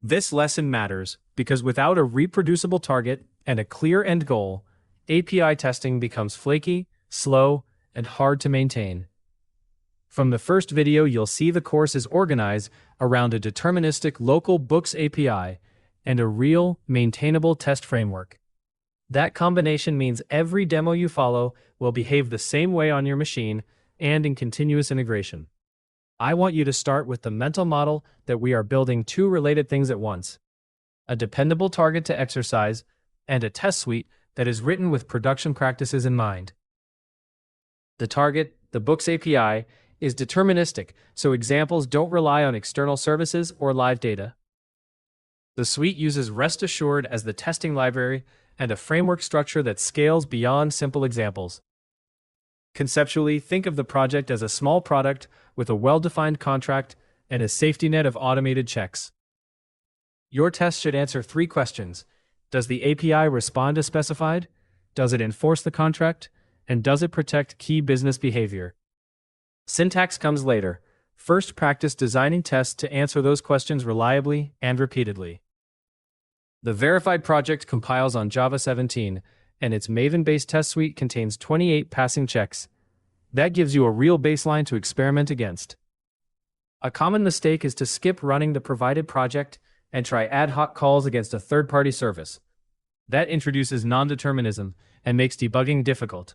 This lesson matters because without a reproducible target and a clear end goal, API testing becomes flaky, slow, and hard to maintain. From the first video, you'll see the course is organized around a deterministic local books API and a real, maintainable test framework. That combination means every demo you follow will behave the same way on your machine and in continuous integration. I want you to start with the mental model that we are building two related things at once: a dependable target to exercise and a test suite that is written with production practices in mind. The target, the books API, is deterministic, so examples don't rely on external services or live data. The suite uses REST Assured as the testing library and a framework structure that scales beyond simple examples. Conceptually, think of the project as a small product with a well-defined contract and a safety net of automated checks. Your test should answer three questions. Does the API respond as specified? Does it enforce the contract? And does it protect key business behavior? Syntax comes later. First, practice designing tests to answer those questions reliably and repeatedly. The verified project compiles on Java 17, and its Maven-based test suite contains 28 passing checks. That gives you a real baseline to experiment against. A common mistake is to skip running the provided project and try ad hoc calls against a third-party service. That introduces non-determinism and makes debugging difficult.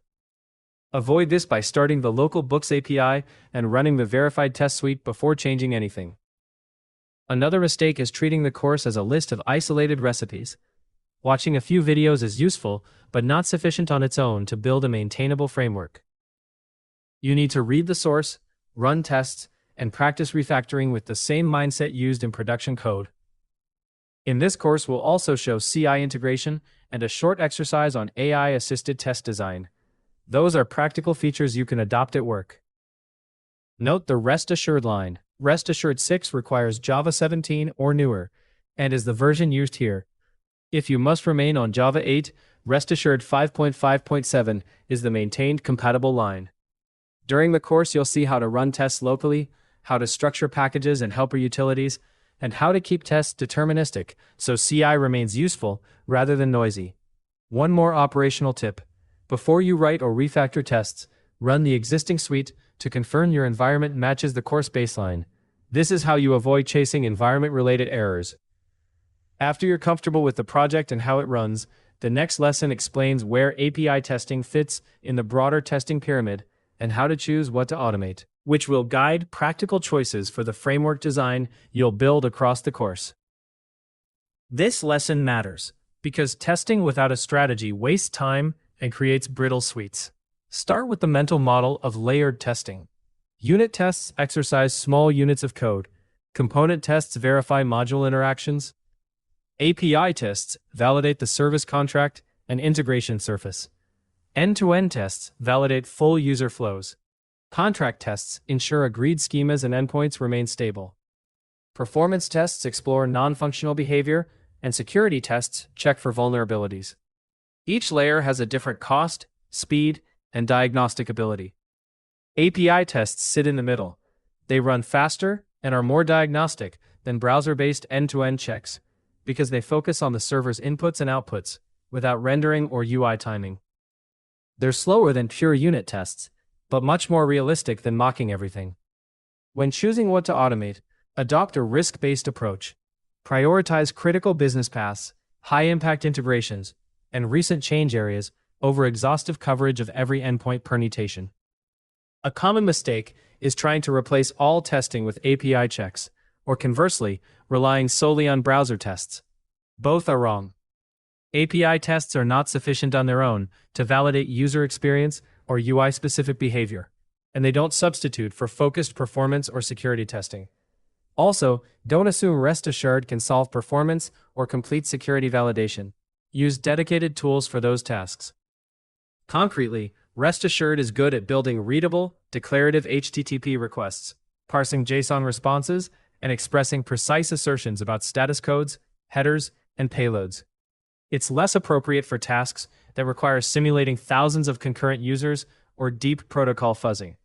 Avoid this by starting the local books API and running the verified test suite before changing anything. Another mistake is treating the course as a list of isolated recipes. Watching a few videos is useful, but not sufficient on its own to build a maintainable framework. You need to read the source, run tests, and practice refactoring with the same mindset used in production code. In this course, we'll also show CI integration and a short exercise on AI-assisted test design. Those are practical features you can adopt at work. Note the REST Assured line. REST Assured 6 requires Java 17 or newer, and is the version used here. If you must remain on Java 8, REST Assured 5.5.7 is the maintained compatible line. During the course, you'll see how to run tests locally, how to structure packages and helper utilities, and how to keep tests deterministic so CI remains useful rather than noisy. One more operational tip. Before you write or refactor tests, run the existing suite to confirm your environment matches the course baseline. This is how you avoid chasing environment-related errors. After you're comfortable with the project and how it runs, the next lesson explains where API testing fits in the broader testing pyramid and how to choose what to automate, which will guide practical choices for the framework design you'll build across the course. This lesson matters because testing without a strategy wastes time and creates brittle suites. Start with the mental model of layered testing. Unit tests exercise small units of code. Component tests verify module interactions. API tests validate the service contract and integration surface. End-to-end tests validate full user flows. Contract tests ensure agreed schemas and endpoints remain stable. Performance tests explore non-functional behavior, and security tests check for vulnerabilities. Each layer has a different cost, speed, and diagnostic ability. API tests sit in the middle. They run faster and are more diagnostic than browser-based end-to-end checks because they focus on the server's inputs and outputs without rendering or UI timing. They're slower than pure unit tests, but much more realistic than mocking everything. When choosing what to automate, adopt a risk-based approach. Prioritize critical business paths, high-impact integrations, and recent change areas over exhaustive coverage of every endpoint permutation. A common mistake is trying to replace all testing with API checks, or conversely, relying solely on browser tests. Both are wrong. API tests are not sufficient on their own to validate user experience or UI-specific behavior, and they don't substitute for focused performance or security testing. Also, don't assume REST Assured can solve performance or complete security validation. Use dedicated tools for those tasks. Concretely, REST Assured is good at building readable, declarative HTTP requests, parsing JSON responses, and expressing precise assertions about status codes, headers, and payloads. It's less appropriate for tasks that require simulating thousands of concurrent users or deep protocol fuzzing.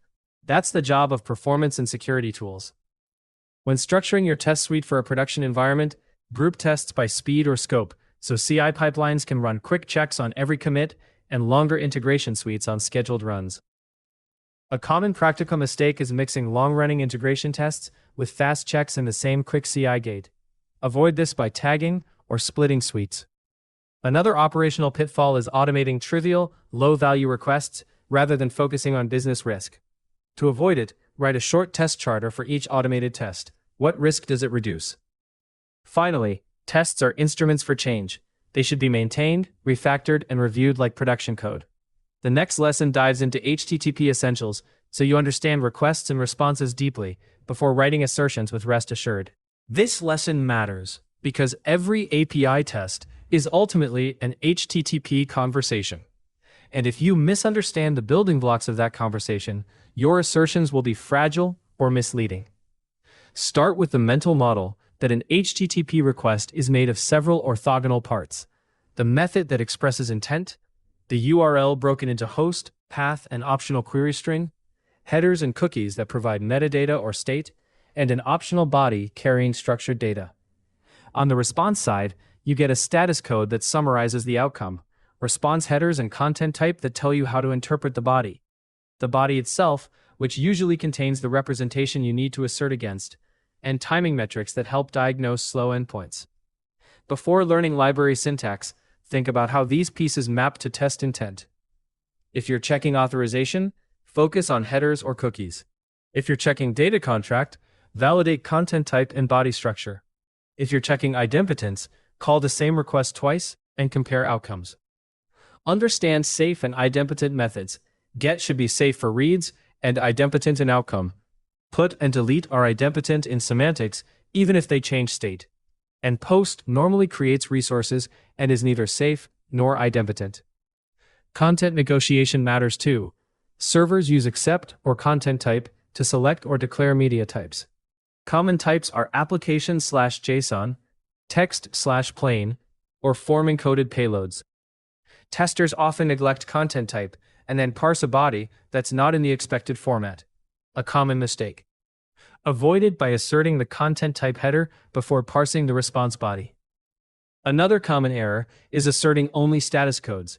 That's the job of performance and security tools. When structuring your test suite for a production environment, Group tests by speed or scope, so CI pipelines can run quick checks on every commit and longer integration suites on scheduled runs. A common practical mistake is mixing long-running integration tests with fast checks in the same quick CI gate. Avoid this by tagging or splitting suites. Another operational pitfall is automating trivial, low-value requests rather than focusing on business risk. To avoid it, write a short test charter for each automated test. What risk does it reduce? Finally, tests are instruments for change. They should be maintained, refactored, and reviewed like production code. The next lesson dives into HTTP essentials, so you understand requests and responses deeply before writing assertions with rest assured. This lesson matters because every API test is ultimately an HTTP conversation. And if you misunderstand the building blocks of that conversation, your assertions will be fragile or misleading. Start with the mental model that an HTTP request is made of several orthogonal parts: the method that expresses intent, the URL broken into host, path, and optional query string, headers and cookies that provide metadata or state, and an optional body carrying structured data. On the response side, you get a status code that summarizes the outcome, response headers and content type that tell you how to interpret the body itself, which usually contains the representation you need to assert against, and timing metrics that help diagnose slow endpoints. Before learning library syntax, think about how these pieces map to test intent. If you're checking authorization, focus on headers or cookies. If you're checking data contract, validate content type and body structure. If you're checking idempotence, call the same request twice and compare outcomes. Understand safe and idempotent methods. Get should be safe for reads and idempotent in outcome. Put and delete are idempotent in semantics even if they change state. And post normally creates resources and is neither safe nor idempotent. Content negotiation matters too. Servers use accept or content type to select or declare media types. Common types are application/JSON, text/plain, or form-encoded payloads. Testers often neglect content type and then parse a body that's not in the expected format. A common mistake. Avoid it by asserting the content type header before parsing the response body. Another common error is asserting only status codes.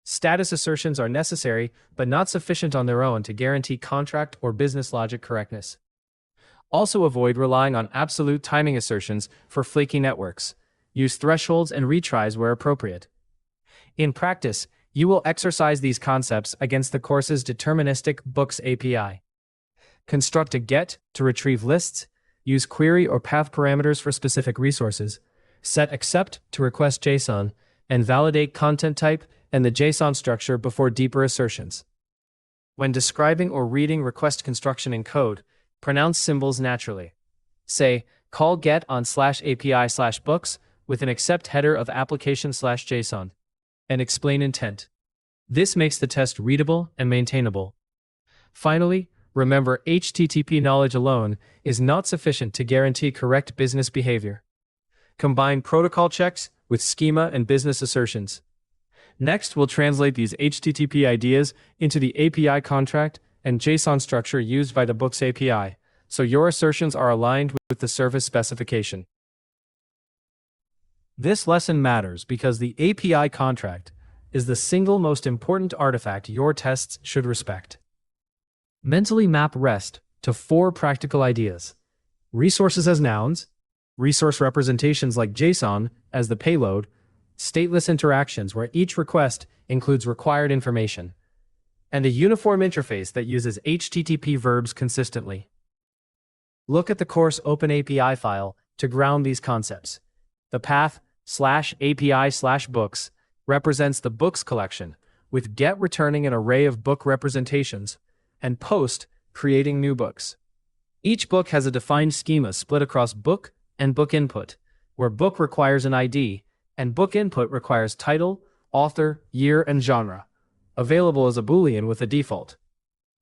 Status assertions are necessary but not sufficient on their own to guarantee contract or business logic correctness. Also avoid relying on absolute timing assertions for flaky networks. Use thresholds and retries where appropriate. In practice, you will exercise these concepts against the course's Deterministic Books API. Construct a GET to retrieve lists, use query or path parameters for specific resources, set accept to request JSON, and validate content type and the JSON structure before deeper assertions. When describing or reading request construction in code, pronounce symbols naturally. Say, call get on /API/books with an accept header of application/JSON, and explain intent. This makes the test readable and maintainable. Finally, remember, HTTP knowledge alone is not sufficient to guarantee correct business behavior. Combine protocol checks with schema and business assertions. Next, we'll translate these HTTP ideas into the API contract and JSON structure used by the Books API, so your assertions are aligned with the service specification. This lesson matters because the API contract is the single most important artifact your tests should respect. Mentally map REST to 4 practical ideas: resources as nouns, resource representations like JSON as the payload, stateless interactions where each request includes required information, and a uniform interface that uses HTTP verbs consistently. Look at the course OpenAPI file to ground these concepts. The path /API/books represents the books collection, with get returning an array of book representations, and post creating new books. Each book has a defined schema split across book and book input, where book requires an ID, and book input requires title, author, year, and genre, available as a Boolean with a default.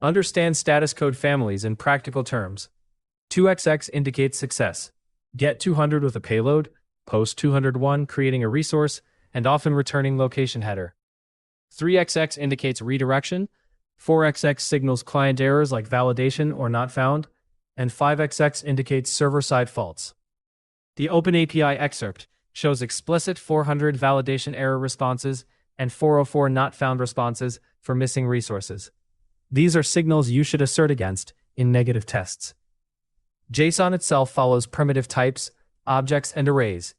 Understand status code families in practical terms. 2xx indicates success. Get 200 with a payload, post 201 creating a resource, and often returning location header. 3xx indicates redirection. 4xx signals client errors like validation or not found, and 5xx indicates server-side faults. The OpenAPI excerpt shows explicit 400 validation error responses and 404 not found responses for missing resources. These are signals you should assert against in negative tests. JSON itself follows primitive types, objects, and arrays.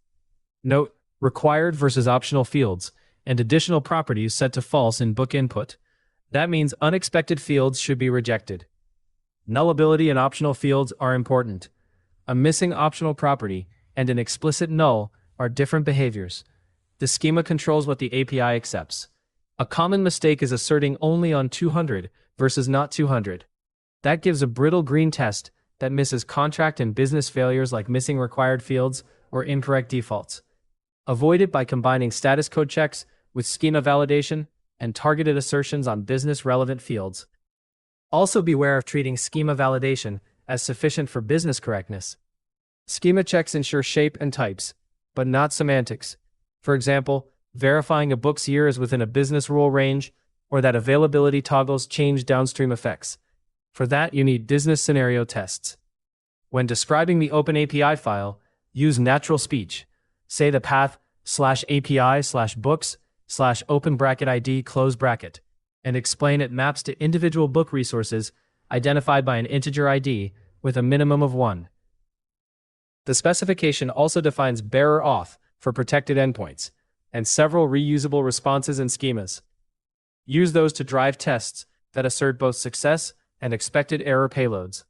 Note required versus optional fields and additional properties set to false in book input. That means unexpected fields should be rejected. Nullability and optional fields are important. A missing optional property and an explicit null are different behaviors. The schema controls what the API accepts. A common mistake is asserting only on 200 versus not 200. That gives a brittle green test that misses contract and business failures like missing required fields or incorrect defaults. Avoid it by combining status code checks with schema validation and targeted assertions on business-relevant fields. Also beware of treating schema validation as sufficient for business correctness. Schema checks ensure shape and types, but not semantics. For example, verifying a book's year is within a business rule range, or that availability toggles change downstream effects. For that, you need business scenario tests. When describing the OpenAPI file, use natural speech. Say the path /API/books/open bracket ID close bracket, and explain it maps to individual book resources identified by an integer ID with a minimum of 1. The specification also defines bearer auth for protected endpoints, and several reusable responses and schemas. Use those to drive tests that assert both success and expected error payloads.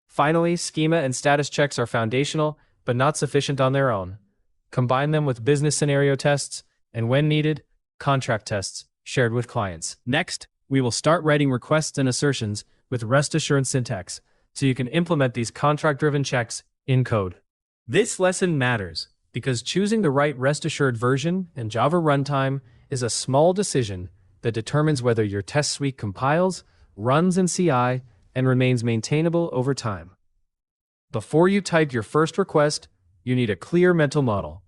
Finally, schema and status checks are foundational, but not sufficient on their own. Combine them with business scenario tests, and when needed, contract tests shared with clients. Next, we will start writing requests and assertions with REST assurance syntax, so you can implement these contract-driven checks in code. This lesson matters because choosing the right REST-assured version and Java runtime is a small decision that determines whether your test suite compiles, runs in CI, and remains maintainable over time. Before you type your first request, you need a clear mental model.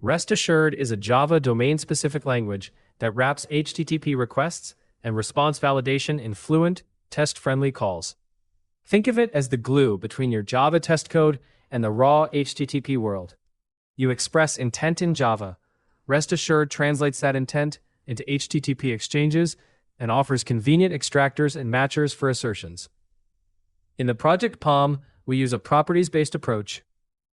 REST Assured is a Java domain-specific language that wraps HTTP requests and response validation in fluent, test-friendly calls. Think of it as the glue between your Java test code and the raw HTTP world. You express intent in Java. REST Assured translates that intent into HTTP exchanges and offers convenient extractors and matchers for assertions. In the project POM, we use a properties-based approach.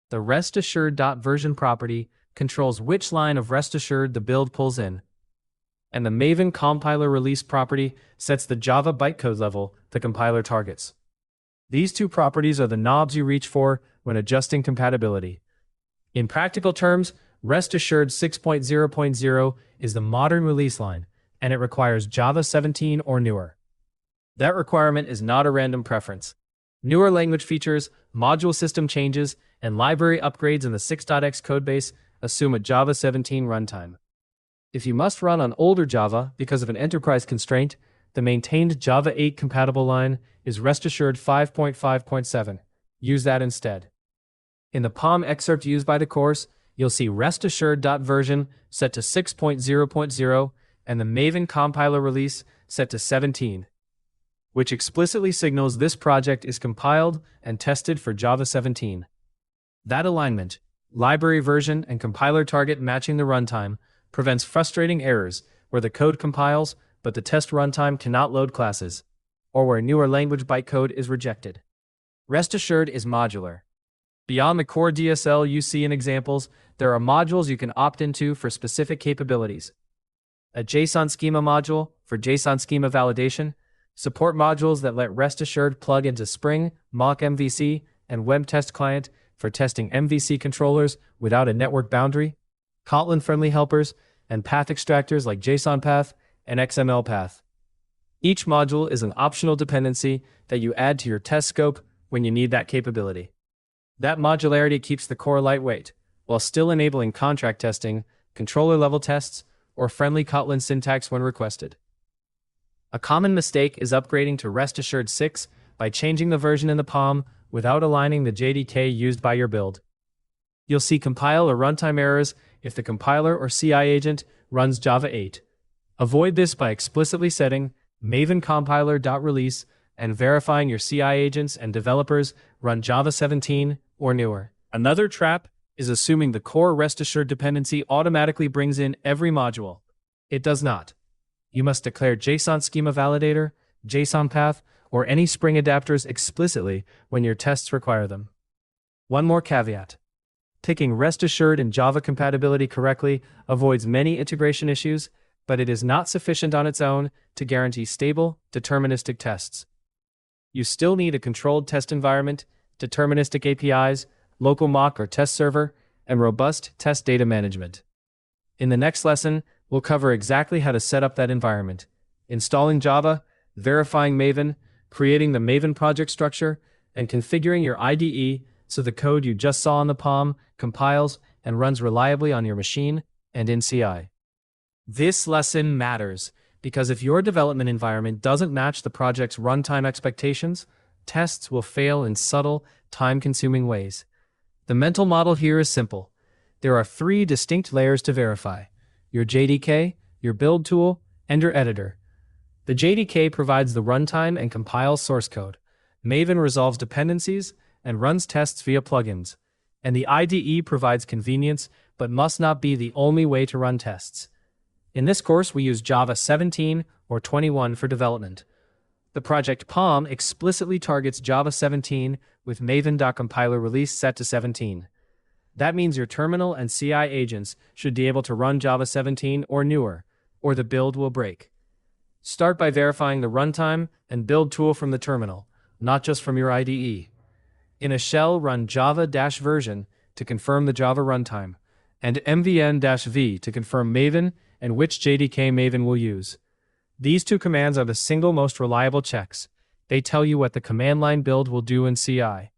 The REST Assured.version property controls which line of REST Assured the build pulls in, and the Maven compiler release property sets the Java bytecode level the compiler targets. These two properties are the knobs you reach for when adjusting compatibility. In practical terms, REST Assured 6.0.0 is the modern release line, and it requires Java 17 or newer. That requirement is not a random preference. Newer language features, module system changes, and library upgrades in the 6.x codebase assume a Java 17 runtime. If you must run on older Java because of an enterprise constraint, the maintained Java 8 compatible line is REST Assured 5.5.7. Use that instead. In the POM excerpt used by the course, you'll see REST Assured.version set to 6.0.0 and the Maven compiler release set to 17, which explicitly signals this project is compiled and tested for Java 17. That alignment, library version and compiler target matching the runtime, prevents frustrating errors where the code compiles but the test runtime cannot load classes, or where newer language bytecode is rejected. REST Assured is modular. Beyond the core DSL you see in examples, there are modules you can opt into for specific capabilities. A JSON Schema module for JSON Schema validation, support modules that let REST Assured plug into Spring, MockMvc, and WebTestClient for testing MVC controllers without a network boundary, Kotlin-friendly helpers, and path extractors like JsonPath and XmlPath. Each module is an optional dependency that you add to your test scope when you need that capability. That modularity keeps the core lightweight, while still enabling contract testing, controller-level tests, or friendly Kotlin syntax when requested. A common mistake is upgrading to REST Assured 6 by changing the version in the POM without aligning the JDK used by your build. You'll see compile or runtime errors if the compiler or CI agent runs Java 8. Avoid this by explicitly setting Maven compiler.release and verifying your CI agents and developers run Java 17 or newer. Another trap is assuming the core rest assured dependency automatically brings in every module. It does not. You must declare JSON Schema Validator, JsonPath, or any Spring adapters explicitly when your tests require them. One more caveat. Picking rest assured and Java compatibility correctly avoids many integration issues, but it is not sufficient on its own to guarantee stable, deterministic tests. You still need a controlled test environment, deterministic APIs, local mock or test server, and robust test data management. In the next lesson, we'll cover exactly how to set up that environment, installing Java, verifying Maven, creating the Maven project structure, and configuring your IDE so the code you just saw on the POM compiles and runs reliably on your machine and in CI. This lesson matters because if your development environment doesn't match the project's runtime expectations, tests will fail in subtle, time-consuming ways. The mental model here is simple. There are 3 distinct layers to verify: your JDK, your build tool, and your editor. The JDK provides the runtime and compiles source code. Maven resolves dependencies and runs tests via plugins. And the IDE provides convenience, but must not be the only way to run tests. In this course, we use Java 17 or 21 for development. The project POM explicitly targets Java 17 with Maven.compiler release set to 17. That means your terminal and CI agents should be able to run Java 17 or newer, or the build will break. Start by verifying the runtime and build tool from the terminal, not just from your IDE. In a shell, run java-version to confirm the Java runtime, and mvn-v to confirm Maven and which JDK Maven will use. These 2 commands are the single most reliable checks. They tell you what the command line build will do in CI.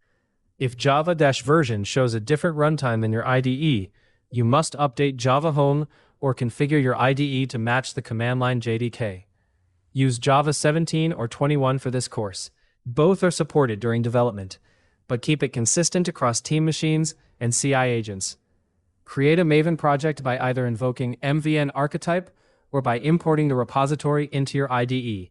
If java-version shows a different runtime than your IDE, you must update Java Home or configure your IDE to match the command line JDK. Use Java 17 or 21 for this course. Both are supported during development, but keep it consistent across team machines and CI agents. Create a Maven project by either invoking mvn archetype or by importing the repository into your IDE.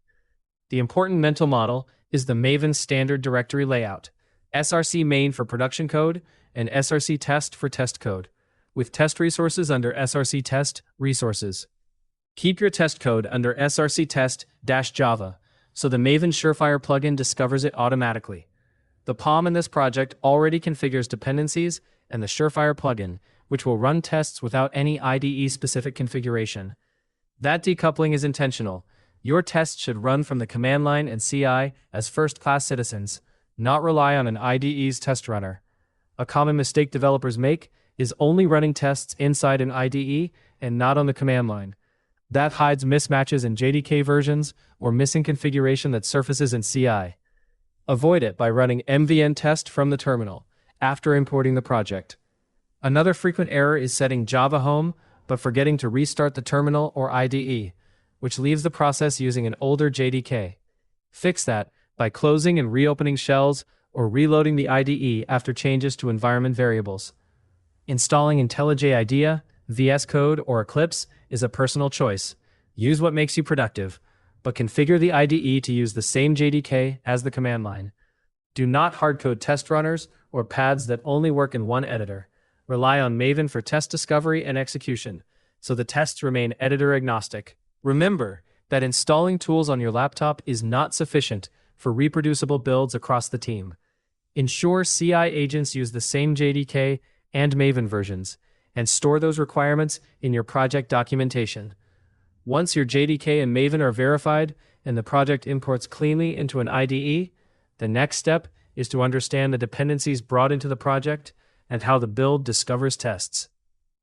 The important mental model is the Maven standard directory layout: src main for production code and src test for test code, with test resources under src test resources. Keep your test code under src test-java so the Maven Surefire plugin discovers it automatically. The POM in this project already configures dependencies and the Surefire plugin, which will run tests without any IDE-specific configuration. That decoupling is intentional. Your tests should run from the command line and CI as first-class citizens, not rely on an IDE's test runner. A common mistake developers make is only running tests inside an IDE and not on the command line. That hides mismatches in JDK versions or missing configuration that surfaces in CI. Avoid it by running mvn test from the terminal after importing the project. Another frequent error is setting Java Home but forgetting to restart the terminal or IDE, which leaves the process using an older JDK. Fix that by closing and reopening shells or reloading the IDE after changes to environment variables. Installing IntelliJ IDEA, VS Code, or Eclipse is a personal choice. Use what makes you productive, but configure the IDE to use the same JDK as the command line. Do not hardcode test runners or paths that only work in one editor. Rely on Maven for test discovery and execution, so the tests remain editor agnostic. Remember that installing tools on your laptop is not sufficient for reproducible builds across the team. Ensure CI agents use the same JDK and Maven versions, and store those requirements in your project documentation. Once your JDK and Maven are verified and the project imports cleanly into an IDE, the next step is to understand the dependencies brought into the project and how the build discovers tests,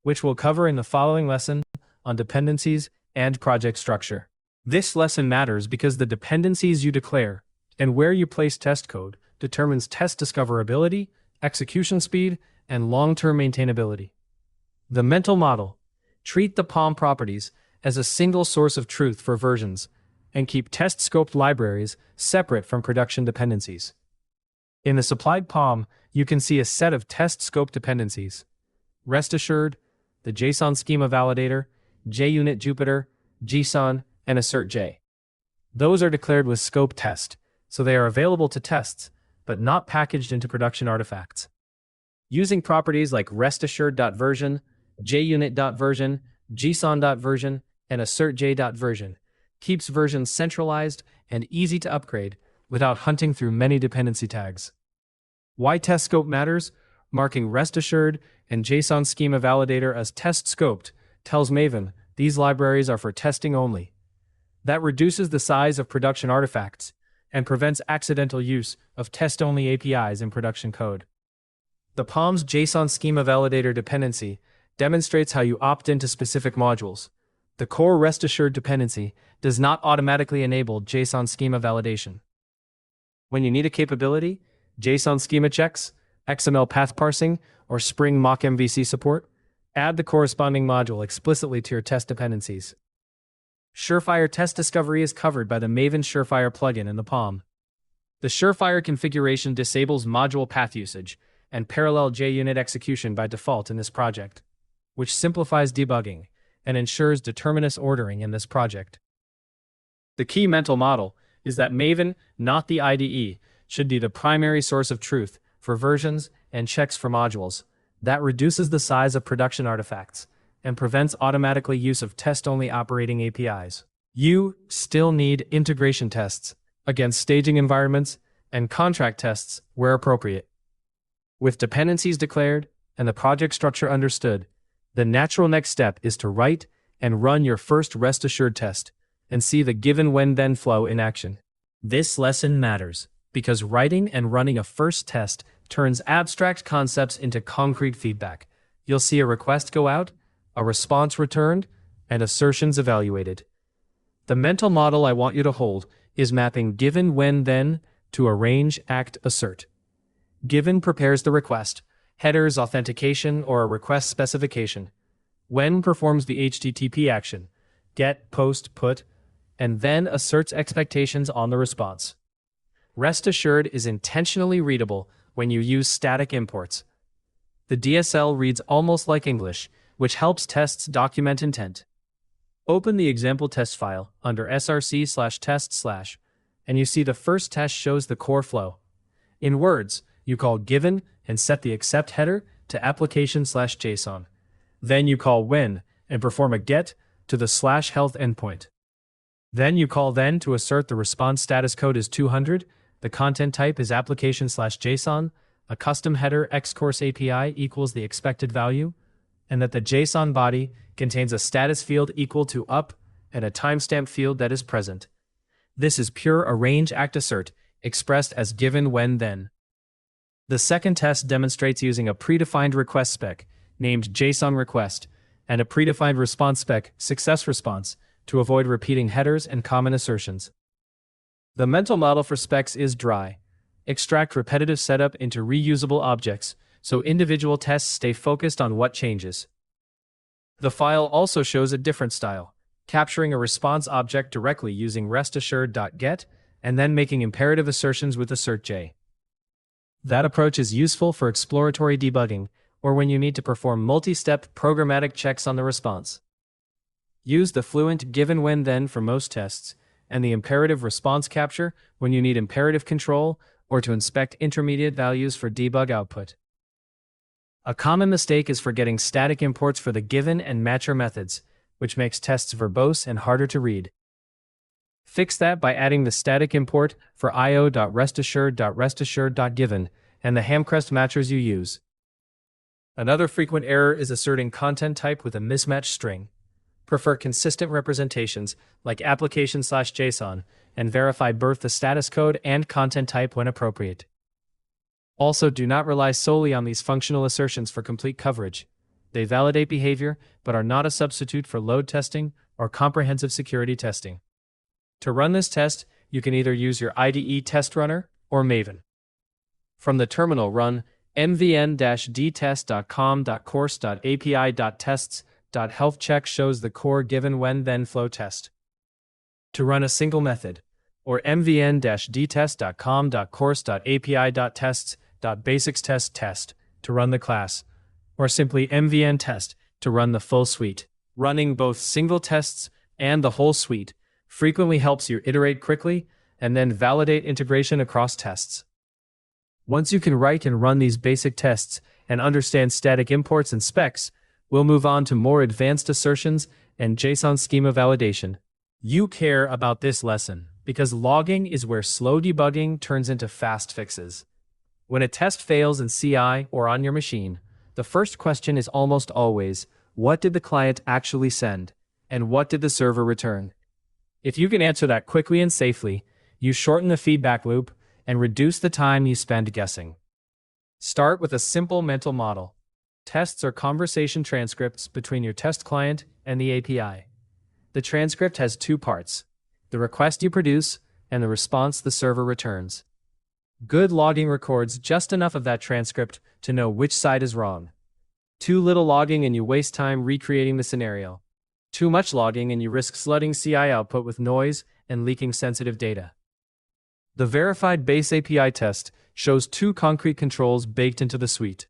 which we'll cover in the following lesson on dependencies and project structure. This lesson matters because the dependencies you declare and where you place test code determines test discoverability, execution speed, and long-term maintainability. The mental model: treat the POM properties as a single source of truth for versions, and keep test-scoped libraries separate from production dependencies. In the supplied POM, you can see a set of test-scoped dependencies: Rest Assured, the JSON Schema Validator, JUnit Jupyter, JSON, and AssertJ. Those are declared with scope test, so they are available to tests, but not packaged into production artifacts. Using properties like restassured.version, JUnit.version, JSON.version, and assertj.version keeps versions centralized and easy to upgrade without hunting through many dependency tags. Why test scope matters? Marking restassured and JSON Schema Validator as test scoped tells Maven these libraries are for testing only. That reduces the size of production artifacts and prevents accidental use of test-only APIs in production code. The POM's JSON Schema Validator dependency demonstrates how you opt into specific modules. The core restassured dependency does not automatically enable JSON Schema validation. When you need a capability, JSON schema checks, XML path parsing, or Spring MockMvc support, add the corresponding module explicitly to your test dependencies. Surefire test discovery is covered by the Maven Surefire plugin in the POM. The Surefire configuration disables module path usage and parallel JUnit execution by default in this project, which simplifies debugging and ensures determinist ordering in this project. The key mental model is that Maven, not the IDE, should be the primary source of truth for versions and checks for modules. That reduces the size of production artifacts and prevents automatically use of test-only operating APIs. You still need integration tests against staging environments and contract tests where appropriate. With dependencies declared and the project structure understood, the natural next step is to write and run your first rest-assured test and see the given-when-then flow in action. This lesson matters because writing and running a first test turns abstract concepts into concrete feedback. You'll see a request go out, a response returned, and assertions evaluated. The mental model I want you to hold is mapping given when then to arrange act assert. Given prepares the request, headers authentication or a request specification. When performs the HTTP action, get, post, put, and then asserts expectations on the response. Rest assured is intentionally readable when you use static imports. The DSL reads almost like English, which helps tests document intent. Open the example test file under src/test/, and you see the first test shows the core flow. In words, you call given and set the accept header to application/JSON. Then you call when and perform a get to the /health endpoint. Then you call then to assert the response status code is 200, the content type is application/JSON, a custom header xCourse API equals the expected value, and that the JSON body contains a status field equal to up and a timestamp field that is present. This is pure arrange act assert, expressed as given when then. The second test demonstrates using a predefined request spec, named JSON request, and a predefined response spec, success response, to avoid repeating headers and common assertions. The mental model for specs is dry. Extract repetitive setup into reusable objects, so individual tests stay focused on what changes. The file also shows a different style, capturing a response object directly using restassured.get and then making imperative assertions with assertj. That approach is useful for exploratory debugging or when you need to perform multi-step programmatic checks on the response. Use the fluent given when then for most tests, and the imperative response capture when you need imperative control or to inspect intermediate values for debug output. A common mistake is forgetting static imports for the given and matcher methods, which makes tests verbose and harder to read. Fix that by adding the static import for io.restassured.restassured.given and the hamcrest matchers you use. Another frequent error is asserting content type with a mismatched string. Prefer consistent representations like application/JSON and verify both the status code and content type when appropriate. Also, do not rely solely on these functional assertions for complete coverage. They validate behavior, but are not a substitute for load testing or comprehensive security testing. To run this test, you can either use your IDE test runner or Maven. From the terminal, run mvn-dtest.com.course.api.tests.health check shows the core given when then flow test. To run a single method, or mvn-dtest.com.course.api.tests.basicstest to run the class, or simply mvn test to run the full suite. Running both single tests and the whole suite frequently helps you iterate quickly and then validate integration across tests. Once you can write and run these basic tests and understand static imports and specs, we'll move on to more advanced assertions and JSON schema validation. You care about this lesson because logging is where slow debugging turns into fast fixes. When a test fails in CI or on your machine, the first question is almost always, what did the client actually send, and what did the server return? If you can answer that quickly and safely, you shorten the feedback loop and reduce the time you spend guessing. Start with a simple mental model. Tests are conversation transcripts between your test client and the API. The transcript has two parts: the request you produce and the response the server returns. Good logging records just enough of that transcript to know which side is wrong. Too little logging and you waste time recreating the scenario. Too much logging and you risk flooding CI output with noise and leaking sensitive data. The verified base API test shows two concrete controls baked into the suite.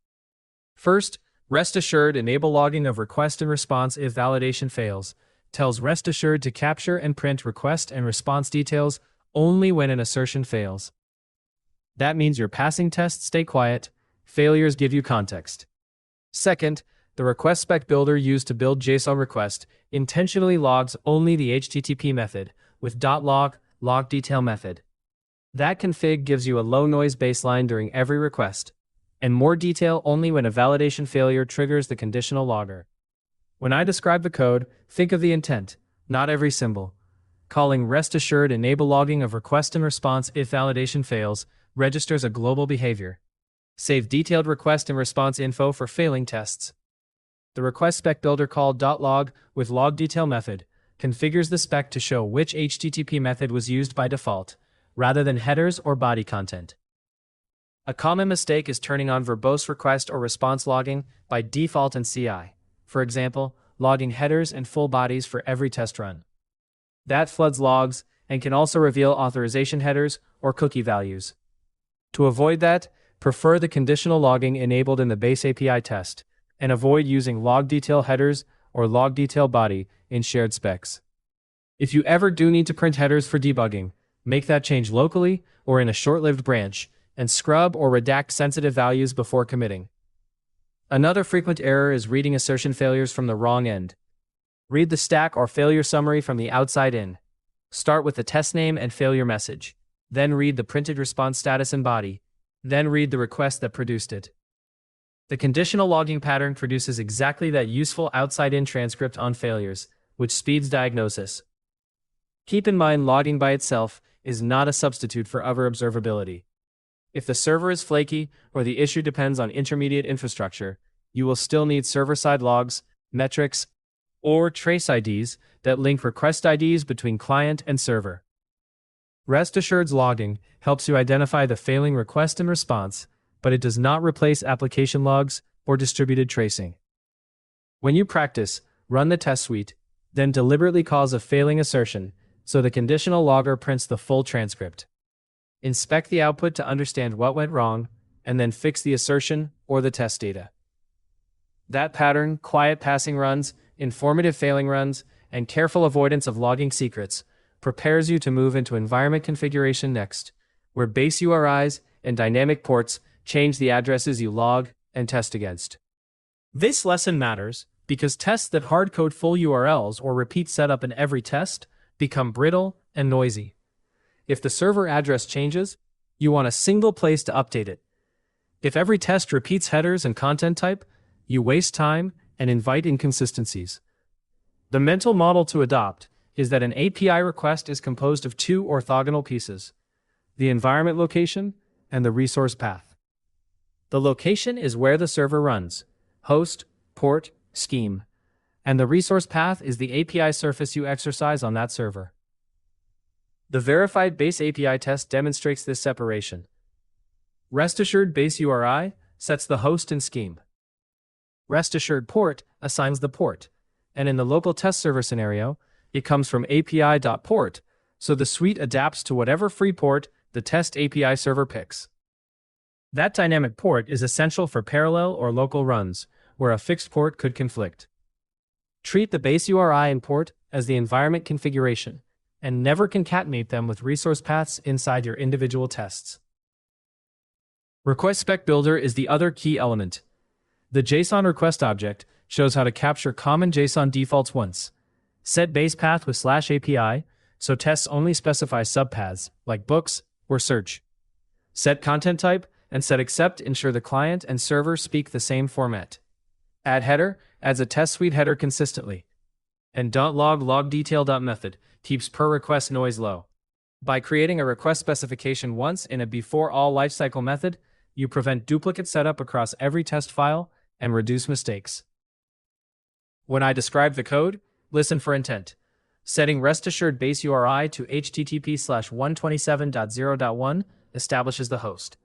First, rest assured enable logging of request and response if validation fails. Tells rest assured to capture and print request and response details only when an assertion fails. That means your passing tests stay quiet, failures give you context. Second, the request spec builder used to build JSON request intentionally logs only the HTTP method with .log, log detail method. That config gives you a low noise baseline during every request, and more detail only when a validation failure triggers the conditional logger. When I describe the code, think of the intent, not every symbol. Calling rest assured enable logging of request and response if validation fails registers a global behavior. Save detailed request and response info for failing tests. The request spec builder called .log with log detail method configures the spec to show which HTTP method was used by default, rather than headers or body content. A common mistake is turning on verbose request or response logging by default in CI. For example, logging headers and full bodies for every test run. That floods logs and can also reveal authorization headers or cookie values. To avoid that, prefer the conditional logging enabled in the base API test, and avoid using log detail headers or log detail body in shared specs. If you ever do need to print headers for debugging, make that change locally or in a short-lived branch, and scrub or redact sensitive values before committing. Another frequent error is reading assertion failures from the wrong end. Read the stack or failure summary from the outside in. Start with the test name and failure message, then read the printed response status and body, then read the request that produced it. The conditional logging pattern produces exactly that useful outside-in transcript on failures, which speeds diagnosis. Keep in mind logging by itself is not a substitute for other observability. If the server is flaky or the issue depends on intermediate infrastructure, you will still need server-side logs, metrics, or trace IDs that link request IDs between client and server. Rest Assured's logging helps you identify the failing request and response, but it does not replace application logs or distributed tracing. When you practice, run the test suite, then deliberately cause a failing assertion so the conditional logger prints the full transcript. Inspect the output to understand what went wrong, and then fix the assertion or the test data. That pattern, quiet passing runs, informative failing runs, and careful avoidance of logging secrets, prepares you to move into environment configuration next, where base URIs and dynamic ports change the addresses you log and test against. This lesson matters because tests that hardcode full URLs or repeat setup in every test become brittle and noisy. If the server address changes, you want a single place to update it. If every test repeats headers and content type, you waste time and invite inconsistencies. The mental model to adopt is that an API request is composed of two orthogonal pieces: the environment location and the resource path. The location is where the server runs, host, port, scheme, and the resource path is the API surface you exercise on that server. The verified base API test demonstrates this separation. Rest Assured base URI sets the host and scheme. Rest Assured port assigns the port, and in the local test server scenario, it comes from API.port, so the suite adapts to whatever free port the test API server picks. That dynamic port is essential for parallel or local runs, where a fixed port could conflict. Treat the base URI and port as the environment configuration, and never concatenate them with resource paths inside your individual tests. Request Spec Builder is the other key element. The JSON request object shows how to capture common JSON defaults once. Set base path with /API, so tests only specify subpaths, like books or search. Set content type and set accept ensure the client and server speak the same format. Add header adds a test suite header consistently. And .log detail.method keeps per request noise low. By creating a request specification once in a before all lifecycle method, you prevent duplicate setup across every test file and reduce mistakes. When I describe the code, listen for intent. Setting rest assured base URI to http:/127.0.1 establishes the host.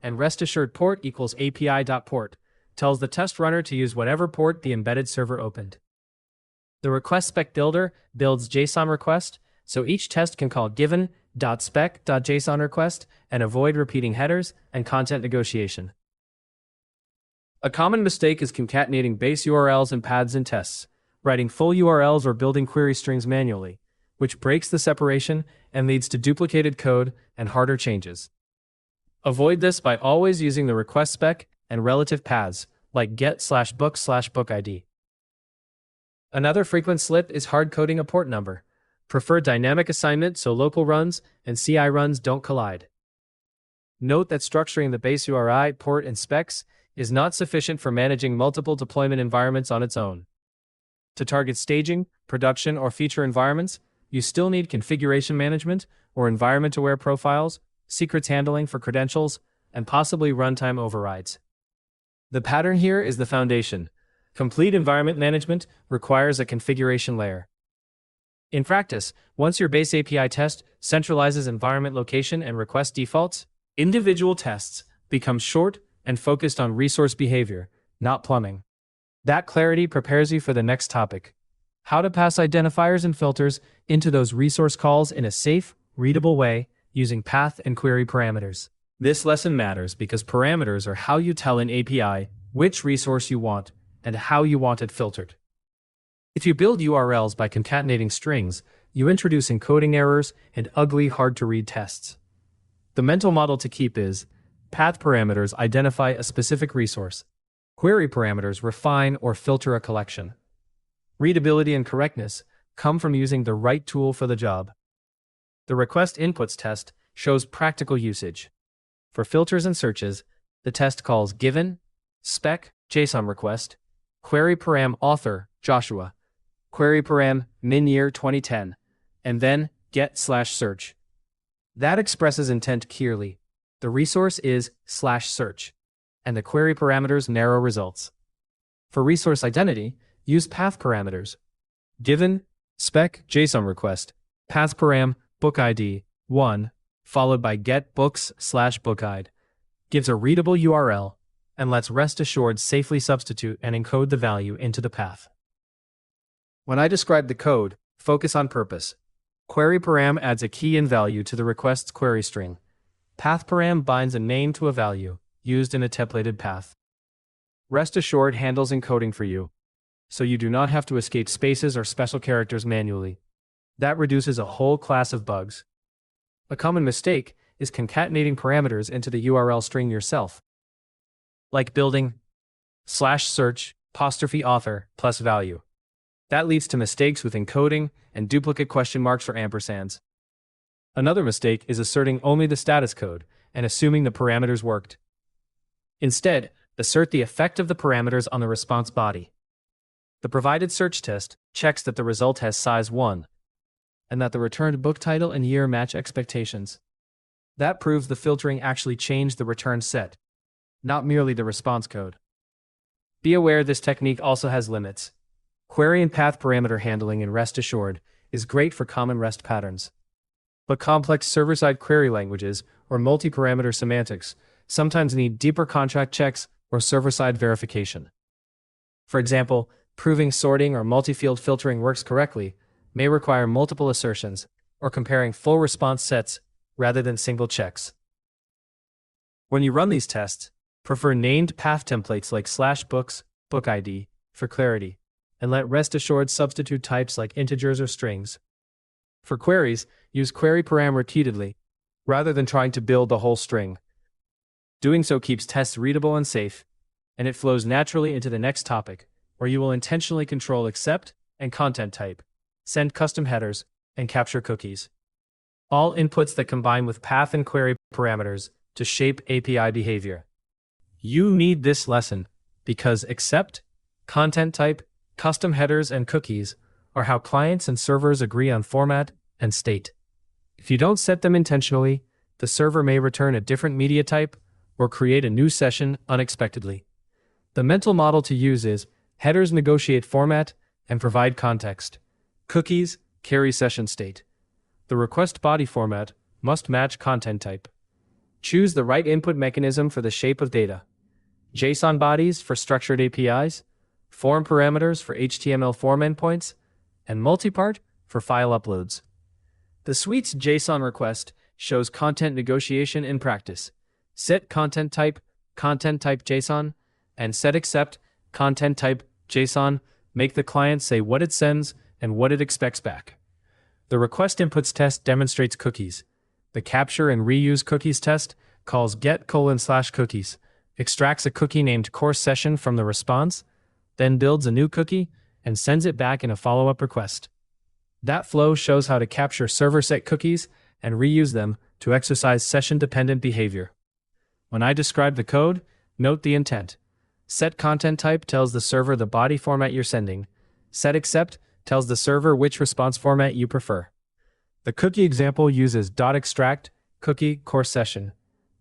And rest assured port equals API.port tells the test runner to use whatever port the embedded server opened. The request spec builder builds JSON request, so each test can call given.spec.json request and avoid repeating headers and content negotiation. A common mistake is concatenating base URLs and paths in tests, writing full URLs or building query strings manually, which breaks the separation and leads to duplicated code and harder changes. Avoid this by always using the request spec and relative paths, like get/book/bookid. Another frequent slip is hard-coding a port number. Prefer dynamic assignment so local runs and CI runs don't collide. Note that structuring the base URI, port, and specs is not sufficient for managing multiple deployment environments on its own. To target staging, production, or feature environments, you still need configuration management or environment-aware profiles, secrets handling for credentials, and possibly runtime overrides. The pattern here is the foundation. Complete environment management requires a configuration layer. In practice, once your base API test centralizes environment location and request defaults, individual tests become short and focused on resource behavior, not plumbing. That clarity prepares you for the next topic: how to pass identifiers and filters into those resource calls in a safe, readable way using path and query parameters. This lesson matters because parameters are how you tell an API which resource you want and how you want it filtered. If you build URLs by concatenating strings, you introduce encoding errors and ugly, hard-to-read tests. The mental model to keep is: path parameters identify a specific resource. Query parameters refine or filter a collection. Readability and correctness come from using the right tool for the job. The request inputs test shows practical usage. For filters and searches, the test calls given, spec, JSON request, query param author, Joshua, query param min year 2010, and then get/search. That expresses intent clearly. The resource is /search, and the query parameters narrow results. For resource identity, use path parameters. Given, spec, JSON request, path param, book ID, 1, followed by get books/bookid, gives a readable URL, and lets rest assured safely substitute and encode the value into the path. When I describe the code, focus on purpose. Query param adds a key and value to the request's query string. Path param binds a name to a value, used in a templated path. Rest assured handles encoding for you, so you do not have to escape spaces or special characters manually. That reduces a whole class of bugs. A common mistake is concatenating parameters into the URL string yourself, like building /search 'author plus value. That leads to mistakes with encoding and duplicate question marks or ampersands. Another mistake is asserting only the status code and assuming the parameters worked. Instead, assert the effect of the parameters on the response body. The provided search test checks that the result has size 1, and that the returned book title and year match expectations. That proves the filtering actually changed the return set, not merely the response code. Be aware this technique also has limits. Query and path parameter handling in rest assured is great for common REST patterns. But complex server-side query languages or multi-parameter semantics sometimes need deeper contract checks or server-side verification. For example, proving sorting or multi-field filtering works correctly may require multiple assertions or comparing full response sets rather than single checks. When you run these tests, prefer named path templates like /books, bookid for clarity, and let rest assured substitute types like integers or strings. For queries, use query param repeatedly, rather than trying to build the whole string. Doing so keeps tests readable and safe. and it flows naturally into the next topic, where you will intentionally control accept and content type, send custom headers, and capture cookies. All inputs that combine with path and query parameters to shape API behavior. You need this lesson because accept, content type, custom headers, and cookies are how clients and servers agree on format and state. If you don't set them intentionally, the server may return a different media type or create a new session unexpectedly. The mental model to use is headers negotiate format and provide context. Cookies carry session state. The request body format must match content type. Choose the right input mechanism for the shape of data. JSON bodies for structured APIs, form parameters for HTML form endpoints, and Multipart for file uploads. The suite's JSON request shows content negotiation in practice. Set content type JSON, and set accept content type JSON make the client say what it sends and what it expects back. The request inputs test demonstrates cookies. The capture and reuse cookies test calls get:/cookies, extracts a cookie named course session from the response, then builds a new cookie and sends it back in a follow-up request. That flow shows how to capture server-set cookies and reuse them to exercise session-dependent behavior. When I describe the code, note the intent. Set content type tells the server the body format you're sending. Set accept tells the server which response format you prefer. The cookie example uses .extract cookie course session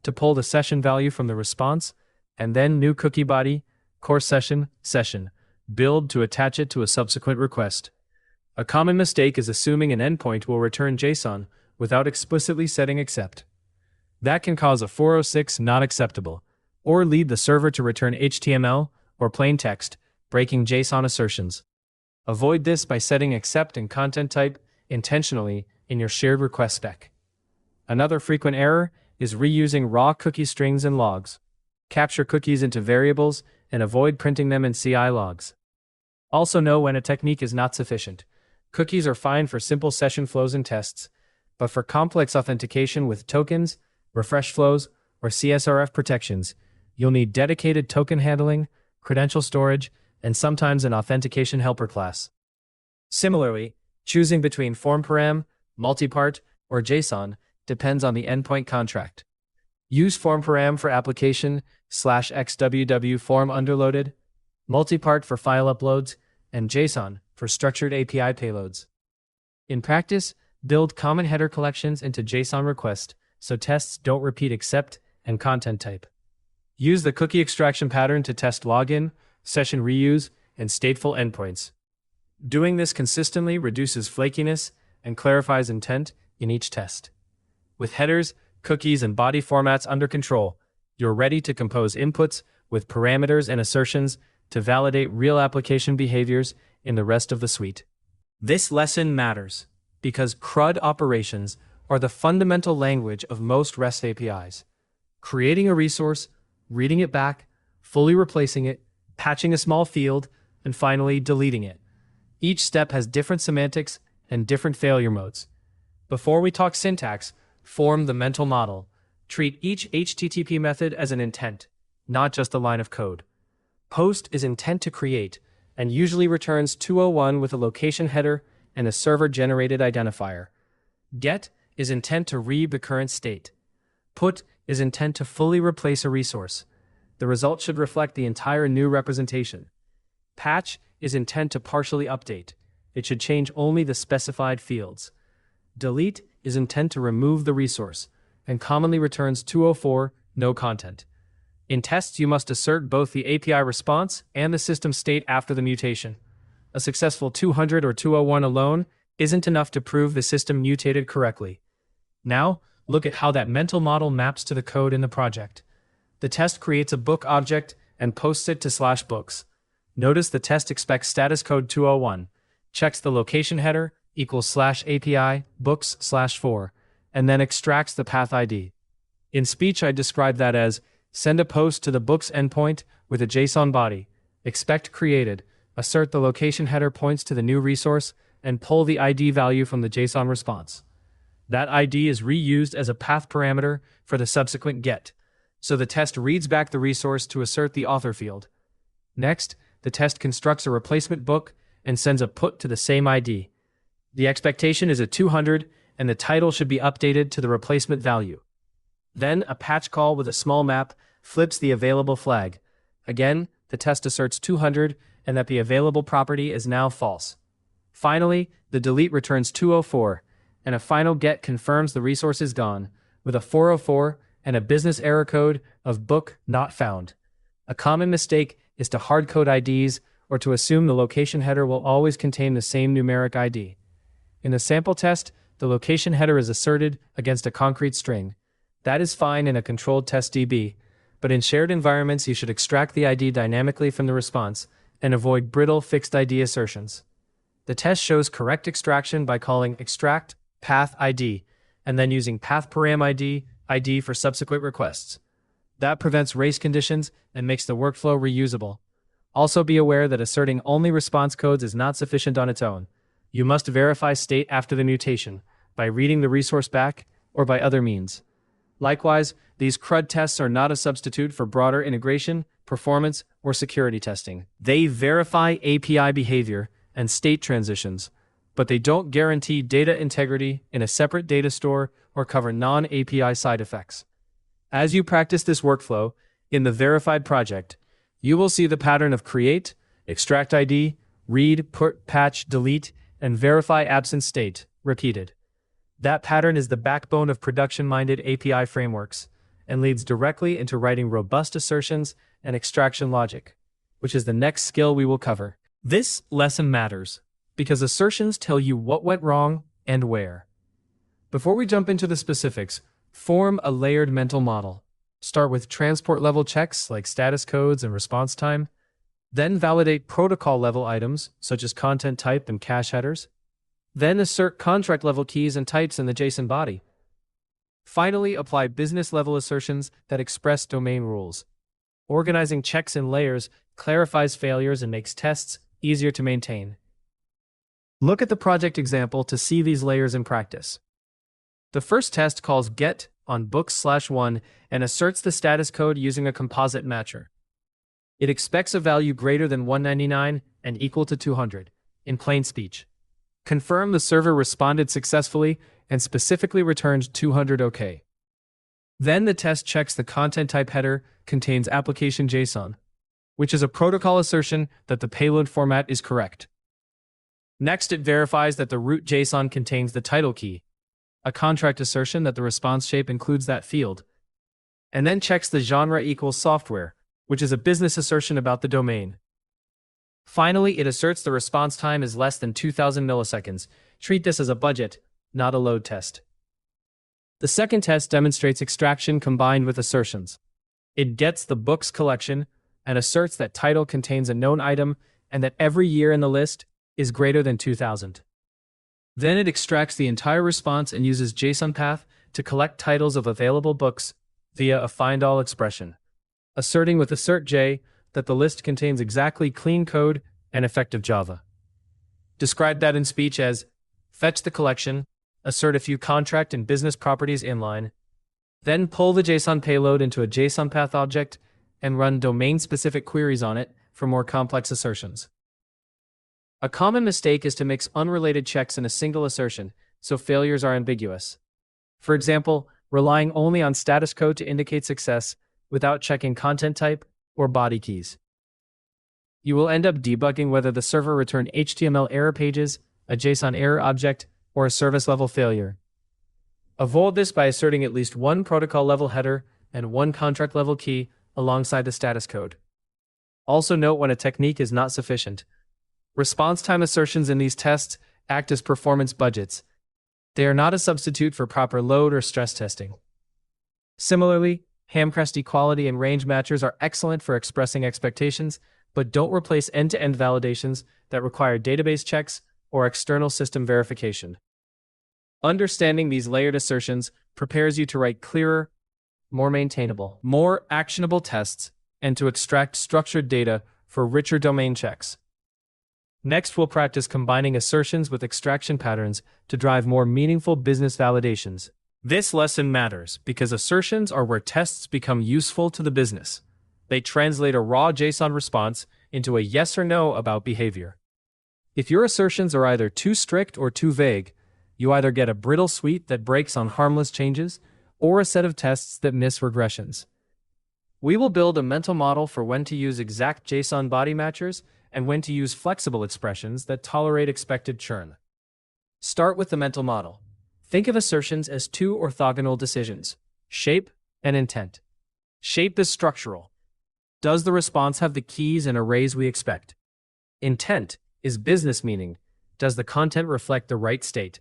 to pull the session value from the response, and then new cookie body course session build to attach it to a subsequent request. A common mistake is assuming an endpoint will return JSON without explicitly setting accept. That can cause a 406 not acceptable, or lead the server to return HTML or plain text, breaking JSON assertions. Avoid this by setting accept and content type intentionally in your shared request spec. Another frequent error is reusing raw cookie strings and logs. Capture cookies into variables and avoid printing them in CI logs. Also know when a technique is not sufficient. Cookies are fine for simple session flows and tests, but for complex authentication with tokens, refresh flows, or CSRF protections, you'll need dedicated token handling, credential storage, and sometimes an authentication helper class. Similarly, choosing between form param, multipart, or JSON depends on the endpoint contract. Use form param for application/xww form underloaded, multipart for file uploads, and JSON for structured API payloads. In practice, build common header collections into JSON request so tests don't repeat accept and content type. Use the cookie extraction pattern to test login, session reuse, and stateful endpoints. Doing this consistently reduces flakiness and clarifies intent in each test. With headers, cookies, and body formats under control, you're ready to compose inputs with parameters and assertions to validate real application behaviors in the rest of the suite. This lesson matters because CRUD operations are the fundamental language of most REST APIs. Creating a resource, reading it back, fully replacing it, patching a small field, and finally deleting it. Each step has different semantics and different failure modes. Before we talk syntax, form the mental model. Treat each HTTP method as an intent, not just a line of code. Post is intent to create, and usually returns 201 with a location header and a server-generated identifier. Get is intent to read the current state. Put is intent to fully replace a resource. The result should reflect the entire new representation. Patch is intent to partially update. It should change only the specified fields. Delete is intent to remove the resource, and commonly returns 204, no content. In tests, you must assert both the API response and the system state after the mutation. A successful 200 or 201 alone isn't enough to prove the system mutated correctly. Now, look at how that mental model maps to the code in the project. The test creates a book object and posts it to /books. Notice the test expects status code 201, checks the location header equals /API books/4, and then extracts the path ID. In speech, I describe that as send a post to the books endpoint with a JSON body, expect created, assert the location header points to the new resource, and pull the ID value from the JSON response. That ID is reused as a path parameter for the subsequent get. so the test reads back the resource to assert the author field. Next, the test constructs a replacement book and sends a put to the same ID. The expectation is a 200, and the title should be updated to the replacement value. Then, a patch call with a small map flips the available flag. Again, the test asserts 200, and that the available property is now false. Finally, the delete returns 204, and a final get confirms the resource is gone, with a 404 and a business error code of book not found. A common mistake is to hardcode IDs or to assume the location header will always contain the same numeric ID. In the sample test, the location header is asserted against a concrete string. That is fine in a controlled test DB, but in shared environments you should extract the ID dynamically from the response and avoid brittle fixed ID assertions. The test shows correct extraction by calling extract path ID and then using path param ID for subsequent requests. That prevents race conditions and makes the workflow reusable. Also be aware that asserting only response codes is not sufficient on its own. You must verify state after the mutation by reading the resource back or by other means. Likewise, these CRUD tests are not a substitute for broader integration, performance, or security testing. They verify API behavior and state transitions, but they don't guarantee data integrity in a separate data store or cover non-API side effects. As you practice this workflow in the verified project, you will see the pattern of create, extract ID, read, put, patch, delete, and verify absent state repeated. That pattern is the backbone of production-minded API frameworks and leads directly into writing robust assertions and extraction logic, which is the next skill we will cover. This lesson matters because assertions tell you what went wrong and where. Before we jump into the specifics, form a layered mental model. Start with transport-level checks like status codes and response time. Then validate protocol-level items such as content type and cache headers. Then assert contract-level keys and types in the JSON body. Finally, apply business-level assertions that express domain rules. Organizing checks in layers clarifies failures and makes tests easier to maintain. Look at the project example to see these layers in practice. The first test calls get on books/1 and asserts the status code using a composite matcher. It expects a value greater than 199 and equal to 200, in plain speech. Confirm the server responded successfully and specifically returned 200 OK. Then the test checks the content type header contains application JSON, which is a protocol assertion that the payload format is correct. Next, it verifies that the root JSON contains the title key, a contract assertion that the response shape includes that field, and then checks the genre equals software, which is a business assertion about the domain. Finally, it asserts the response time is less than 2000 milliseconds. Treat this as a budget, not a load test. The second test demonstrates extraction combined with assertions. It gets the books collection and asserts that title contains a known item and that every year in the list is greater than 2000. Then it extracts the entire response and uses JsonPath to collect titles of available books via a findAll expression, asserting with AssertJ that the list contains exactly clean code and effective Java. Describe that in speech as fetch the collection, assert a few contract and business properties inline, then pull the JSON payload into a JsonPath object and run domain-specific queries on it for more complex assertions. A common mistake is to mix unrelated checks in a single assertion, so failures are ambiguous. For example, relying only on status code to indicate success without checking content type or body keys. You will end up debugging whether the server returned HTML error pages, a JSON error object, or a service-level failure. Avoid this by asserting at least one protocol-level header and one contract-level key alongside the status code. Also note when a technique is not sufficient. Response time assertions in these tests act as performance budgets. They are not a substitute for proper load or stress testing. Similarly, hamcrest equality and range matchers are excellent for expressing expectations, but don't replace end-to-end validations that require database checks or external system verification. Understanding these layered assertions prepares you to write clearer, more maintainable, more actionable tests, and to extract structured data for richer domain checks. Next, we'll practice combining assertions with extraction patterns to drive more meaningful business validations. This lesson matters because assertions are where tests become useful to the business. They translate a raw JSON response into a yes or no about behavior. If your assertions are either too strict or too vague, you either get a brittle suite that breaks on harmless changes or a set of tests that miss regressions. We will build a mental model for when to use exact JSON body matchers and when to use flexible expressions that tolerate expected churn. Start with the mental model. Think of assertions as two orthogonal decisions: shape and intent. Shape is structural. Does the response have the keys and arrays we expect? Intent is business meaning. Does the content reflect the right state?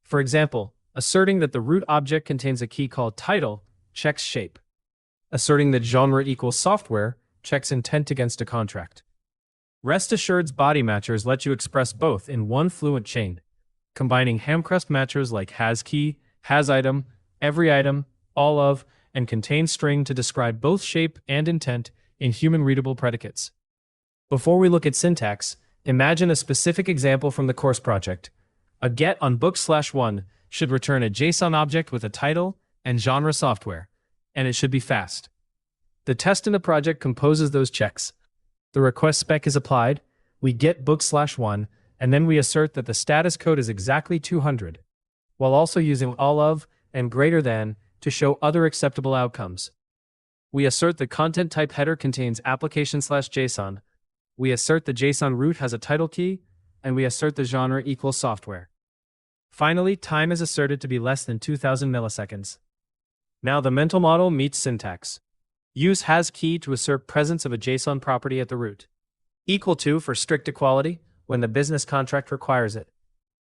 For example, asserting that the root object contains a key called title checks shape. Asserting that genre equals software checks intent against a contract. Rest assured's body matchers let you express both in one fluent chain, combining hamcrest matchers like hasKey, hasItem, everyItem, all of, and contain string to describe both shape and intent in human-readable predicates. Before we look at syntax, imagine a specific example from the course project. A get on book/1 should return a JSON object with a title and genre software, and it should be fast. The test in the project composes those checks. The request spec is applied, we get book/1, and then we assert that the status code is exactly 200, while also using all of and greater than to show other acceptable outcomes. We assert the content type header contains application/JSON, we assert the JSON root has a title key, and we assert the genre equals software. Finally, time is asserted to be less than 2000 milliseconds. Now the mental model meets syntax. Use hasKey to assert presence of a JSON property at the root. Equal to for strict equality when the business contract requires it.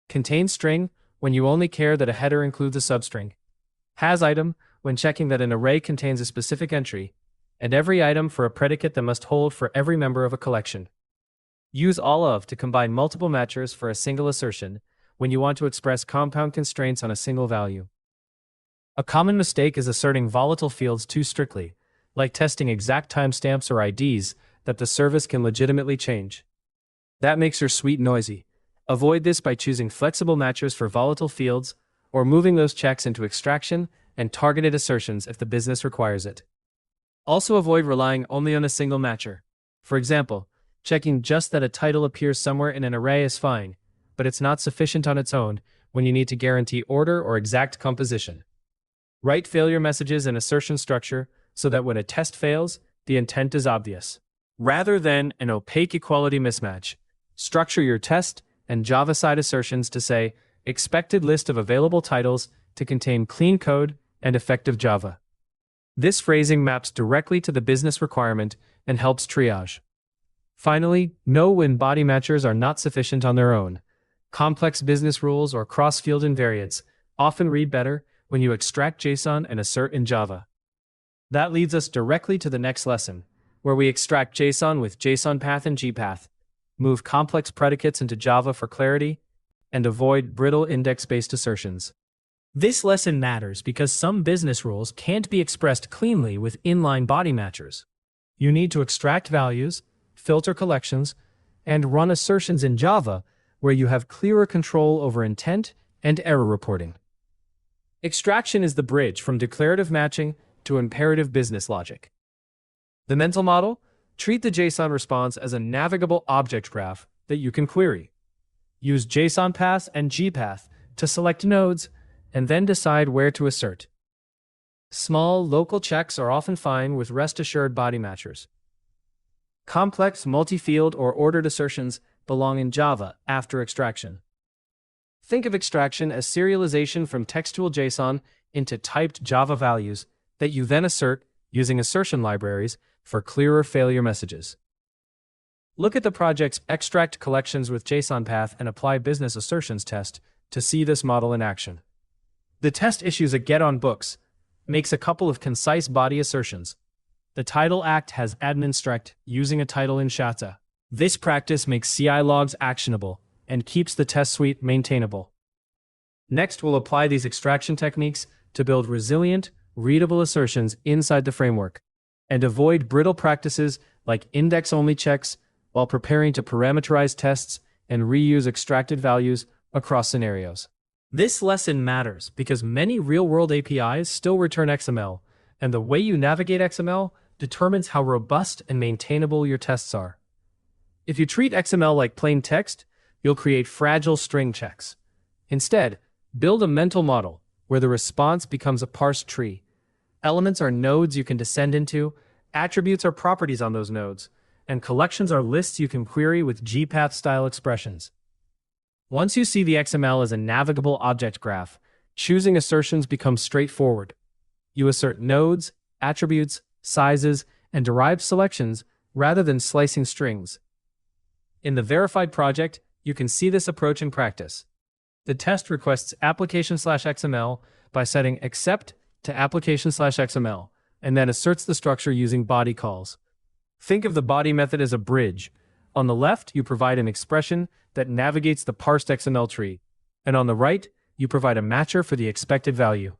Contain string when you only care that a header includes a substring. hasItem when checking that an array contains a specific entry, and everyItem for a predicate that must hold for every member of a collection. Use all of to combine multiple matchers for a single assertion when you want to express compound constraints on a single value. A common mistake is asserting volatile fields too strictly, like testing exact timestamps or IDs that the service can legitimately change. That makes your suite noisy. Avoid this by choosing flexible matchers for volatile fields or moving those checks into extraction and targeted assertions if the business requires it. Also avoid relying only on a single matcher. For example, checking just that a title appears somewhere in an array is fine, but it's not sufficient on its own when you need to guarantee order or exact composition. Write failure messages in assertion structure so that when a test fails, the intent is obvious. Rather than an opaque equality mismatch, structure your test and Java-side assertions to say, expected list of available titles to contain clean code and effective Java. This phrasing maps directly to the business requirement and helps triage. Finally, know when body matchers are not sufficient on their own. Complex business rules or cross-field invariants often read better when you extract JSON and assert in Java. That leads us directly to the next lesson, where we extract JSON with JsonPath and GPath, move complex predicates into Java for clarity, and avoid brittle index-based assertions. This lesson matters because some business rules can't be expressed cleanly with inline body matchers. You need to extract values, filter collections, and run assertions in Java where you have clearer control over intent and error reporting. Extraction is the bridge from declarative matching to imperative business logic. The mental model: treat the JSON response as a navigable object graph that you can query. Use JsonPath and GPath to select nodes and then decide where to assert. Small, local checks are often fine with rest-assured body matchers. Complex, multi-field, or ordered assertions belong in Java after extraction. Think of extraction as serialization from textual JSON into typed Java values that you then assert using assertion libraries for clearer failure messages. Look at the project's Extract Collections with JsonPath and Apply Business Assertions test to see this model in action. The test issues a get on books, makes a couple of concise body assertions. The title act has admin_struct using a title in Shata. This practice makes CI logs actionable and keeps the test suite maintainable. Next, we'll apply these extraction techniques to build resilient, readable assertions inside the framework, and avoid brittle practices like index-only checks while preparing to parameterize tests and reuse extracted values across scenarios. This lesson matters because many real-world APIs still return XML, and the way you navigate XML determines how robust and maintainable your tests are. If you treat XML like plain text, you'll create fragile string checks. Instead, build a mental model where the response becomes a parsed tree. Elements are nodes you can descend into, attributes are properties on those nodes, and collections are lists you can query with GPath-style expressions. Once you see the XML as a navigable object graph, choosing assertions becomes straightforward. You assert nodes, attributes, sizes, and derived selections rather than slicing strings. In the verified project, you can see this approach in practice. The test requests application/XML by setting accept to application/XML, and then asserts the structure using body calls. Think of the body method as a bridge. On the left, you provide an expression that navigates the parsed XML tree, and on the right, you provide a matcher for the expected value.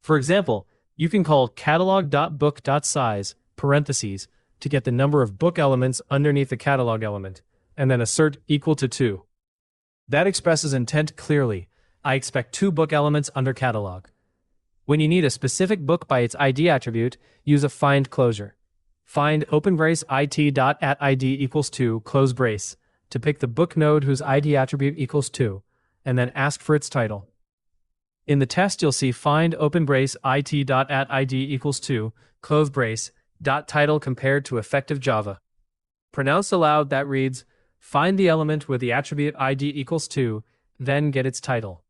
For example, you can call catalog.book.size parentheses to get the number of book elements underneath the catalog element, and then assert equal to 2. That expresses intent clearly. I expect 2 book elements under catalog. When you need a specific book by its ID attribute, use a find closure. Find open brace it.atID equals 2 close brace to pick the book node whose ID attribute equals 2, and then ask for its title. In the test, you'll see find open brace it.atID equals 2 close brace dot title compared to effective Java. Pronounced aloud, that reads, find the element with the attribute ID equals 2, then get its title.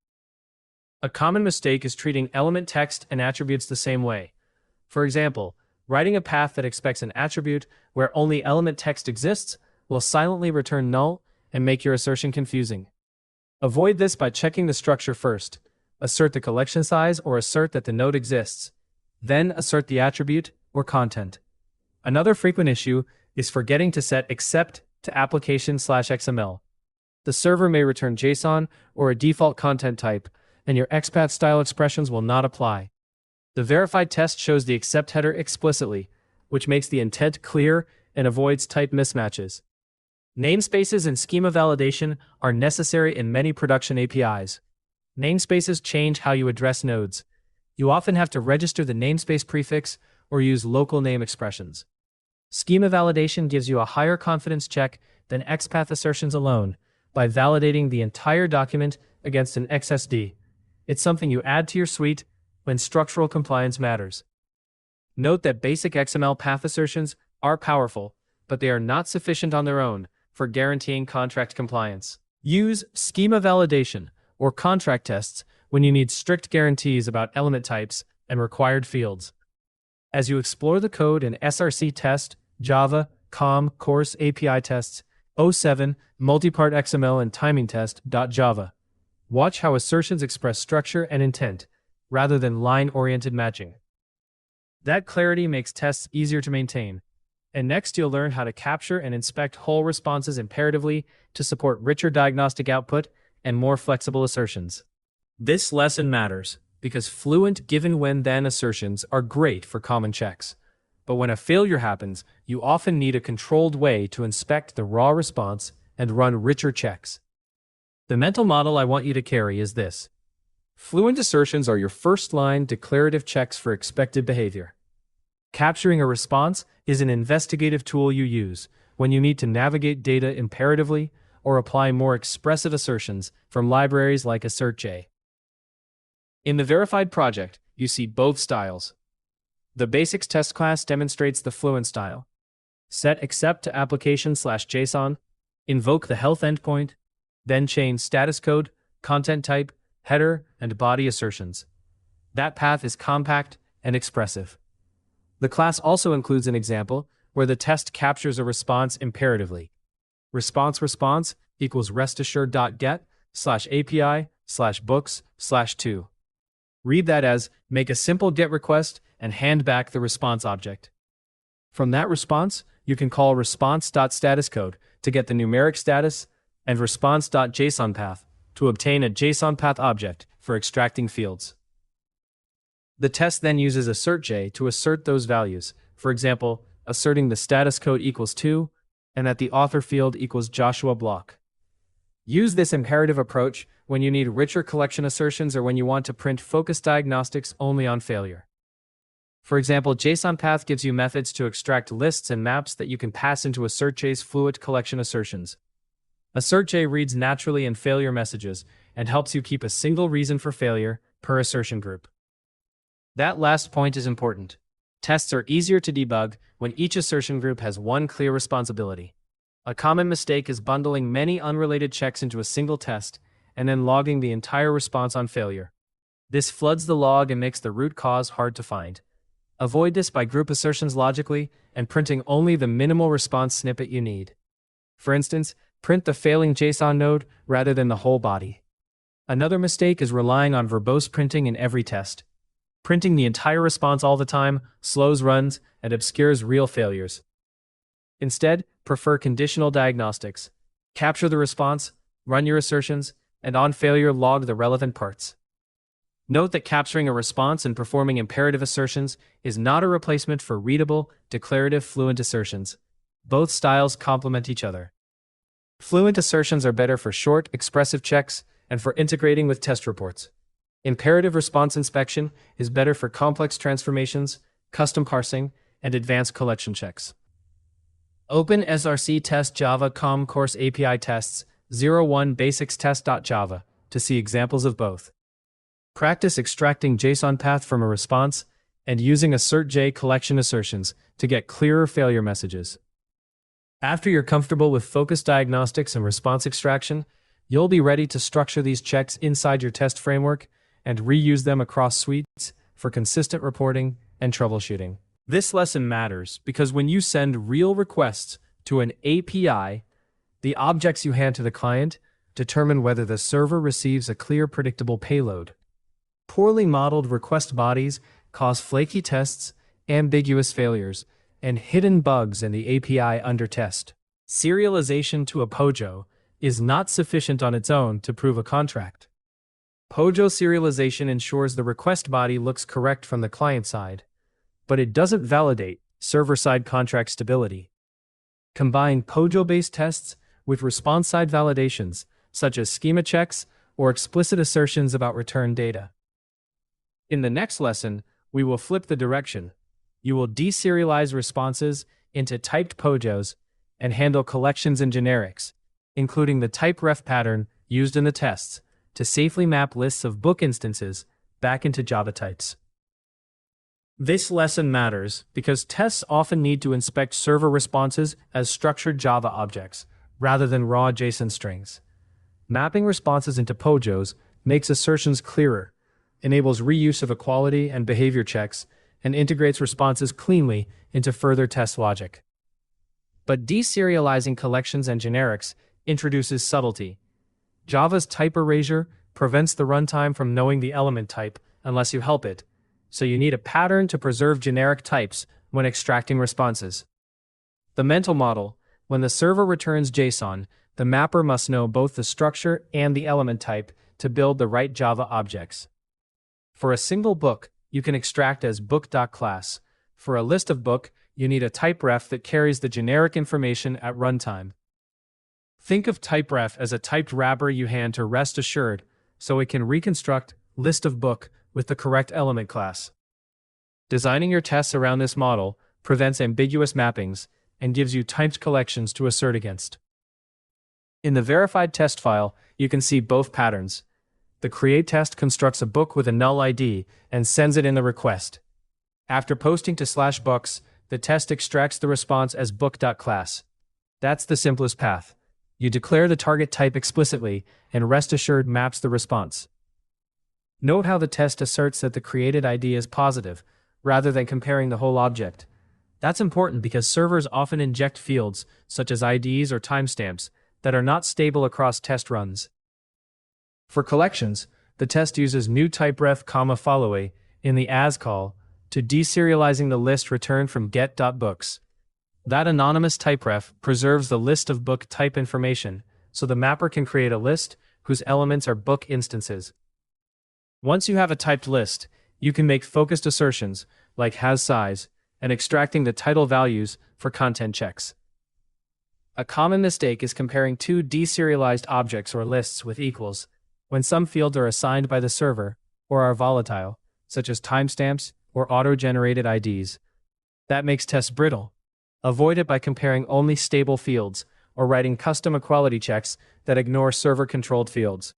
A common mistake is treating element text and attributes the same way. For example, writing a path that expects an attribute where only element text exists will silently return null and make your assertion confusing. Avoid this by checking the structure first. Assert the collection size or assert that the node exists. Then assert the attribute or content. Another frequent issue is forgetting to set accept to application/XML. The server may return JSON or a default content type, and your XPath style expressions will not apply. The verified test shows the accept header explicitly, which makes the intent clear and avoids type mismatches. Namespaces and schema validation are necessary in many production APIs. Namespaces change how you address nodes. You often have to register the namespace prefix or use local name expressions. Schema validation gives you a higher confidence check than XPath assertions alone by validating the entire document against an XSD. It's something you add to your suite when structural compliance matters. Note that basic XML path assertions are powerful, but they are not sufficient on their own for guaranteeing contract compliance. Use schema validation or contract tests when you need strict guarantees about element types and required fields. As you explore the code in SRC test, Java, COM, course API tests, 07, Multipart XML and timing test.java. Watch how assertions express structure and intent, rather than line-oriented matching. That clarity makes tests easier to maintain. And next, you'll learn how to capture and inspect whole responses imperatively to support richer diagnostic output and more flexible assertions. This lesson matters because fluent given-when-then assertions are great for common checks. But when a failure happens, you often need a controlled way to inspect the raw response and run richer checks. The mental model I want you to carry is this. Fluent assertions are your first-line declarative checks for expected behavior. Capturing a response is an investigative tool you use when you need to navigate data imperatively or apply more expressive assertions from libraries like AssertJ. In the verified project, you see both styles. The basics test class demonstrates the fluent style. Set accept to application/JSON, invoke the health endpoint, then chain status code, content type, header, and body assertions. That path is compact and expressive. The class also includes an example where the test captures a response imperatively. Response equals restassured.get/API/books/2. Read that as make a simple GET request and hand back the response object. From that response, you can call response.statuscode to get the numeric status and response.JsonPath to obtain a JsonPath object for extracting fields. The test then uses AssertJ to assert those values, for example, asserting the status code equals 2 and that the author field equals Joshua Block. Use this imperative approach when you need richer collection assertions or when you want to print focused diagnostics only on failure. For example, JsonPath gives you methods to extract lists and maps that you can pass into AssertJ's fluid collection assertions. AssertJ reads naturally in failure messages and helps you keep a single reason for failure per assertion group. That last point is important. Tests are easier to debug when each assertion group has one clear responsibility. A common mistake is bundling many unrelated checks into a single test and then logging the entire response on failure. This floods the log and makes the root cause hard to find. Avoid this by group assertions logically and printing only the minimal response snippet you need. For instance, print the failing JSON node rather than the whole body. Another mistake is relying on verbose printing in every test. Printing the entire response all the time slows runs and obscures real failures. Instead, prefer conditional diagnostics. Capture the response, run your assertions, and on failure log the relevant parts. Note that capturing a response and performing imperative assertions is not a replacement for readable, declarative fluent assertions. Both styles complement each other. Fluent assertions are better for short, expressive checks and for integrating with test reports. Imperative response inspection is better for complex transformations, custom parsing, and advanced collection checks. OpenSRC Test Java COM Course API Tests 01 Basics Test.java to see examples of both. Practice extracting JsonPath from a response and using AssertJ collection assertions to get clearer failure messages. After you're comfortable with focused diagnostics and response extraction, you'll be ready to structure these checks inside your test framework and reuse them across suites for consistent reporting and troubleshooting. This lesson matters because when you send real requests to an API, the objects you hand to the client determine whether the server receives a clear, predictable payload. Poorly modeled request bodies cause flaky tests, ambiguous failures, and hidden bugs in the API under test. Serialization to a POJO is not sufficient on its own to prove a contract. POJO serialization ensures the request body looks correct from the client side, but it doesn't validate server-side contract stability. Combine POJO-based tests with response-side validations, such as schema checks or explicit assertions about return data. In the next lesson, we will flip the direction. You will deserialize responses into typed POJOs and handle collections and generics, including the type-ref pattern used in the tests, to safely map lists of book instances back into Java types. This lesson matters because tests often need to inspect server responses as structured Java objects, rather than raw JSON strings. Mapping responses into POJOs makes assertions clearer, enables reuse of equality and behavior checks, and integrates responses cleanly into further test logic. But deserializing collections and generics introduces subtlety. Java's type erasure prevents the runtime from knowing the element type unless you help it, so you need a pattern to preserve generic types when extracting responses. The mental model: when the server returns JSON, the mapper must know both the structure and the element type to build the right Java objects. For a single book, you can extract as book.class. For a list of book, you need a type-ref that carries the generic information at runtime. Think of type-ref as a typed wrapper you hand to rest assured so it can reconstruct list of book with the correct element class. Designing your tests around this model prevents ambiguous mappings and gives you typed collections to assert against. In the verified test file, you can see both patterns. The create test constructs a book with a null ID and sends it in the request. After posting to /books, the test extracts the response as book.class. That's the simplest path. You declare the target type explicitly, and rest assured maps the response. Note how the test asserts that the created ID is positive, rather than comparing the whole object. That's important because servers often inject fields, such as IDs or timestamps, that are not stable across test runs. For collections, the test uses new typeref, followA in the as call to deserializing the list returned from get.books. That anonymous typeref preserves the list of book type information, so the mapper can create a list whose elements are book instances. Once you have a typed list, you can make focused assertions, like has size, and extracting the title values for content checks. A common mistake is comparing two deserialized objects or lists with equals, when some fields are assigned by the server or are volatile, such as timestamps or auto-generated IDs. That makes tests brittle. Avoid it by comparing only stable fields or writing custom equality checks that ignore server-controlled fields.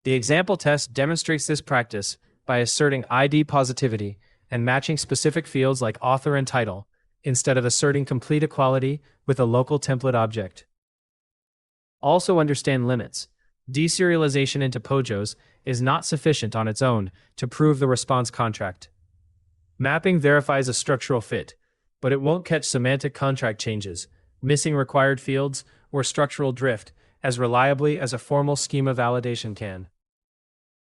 The example test demonstrates this practice by asserting ID positivity and matching specific fields like author and title, instead of asserting complete equality with a local template object. Also understand limits. Deserialization into POJOs is not sufficient on its own to prove the response contract. Mapping verifies a structural fit, but it won't catch semantic contract changes, missing required fields, or structural drift as reliably as a formal schema validation can.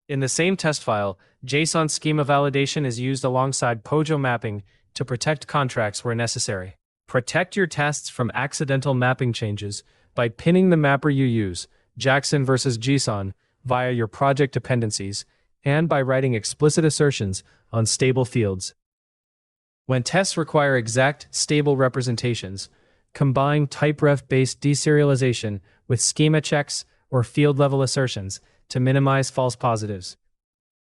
In the same test file, JSON schema validation is used alongside POJO mapping to protect contracts where necessary. Protect your tests from accidental mapping changes by pinning the mapper you use, Jackson versus JSON, via your project dependencies, and by writing explicit assertions on stable fields. When tests require exact, stable representations, combine typeref-based deserialization with schema checks or field-level assertions to minimize false positives.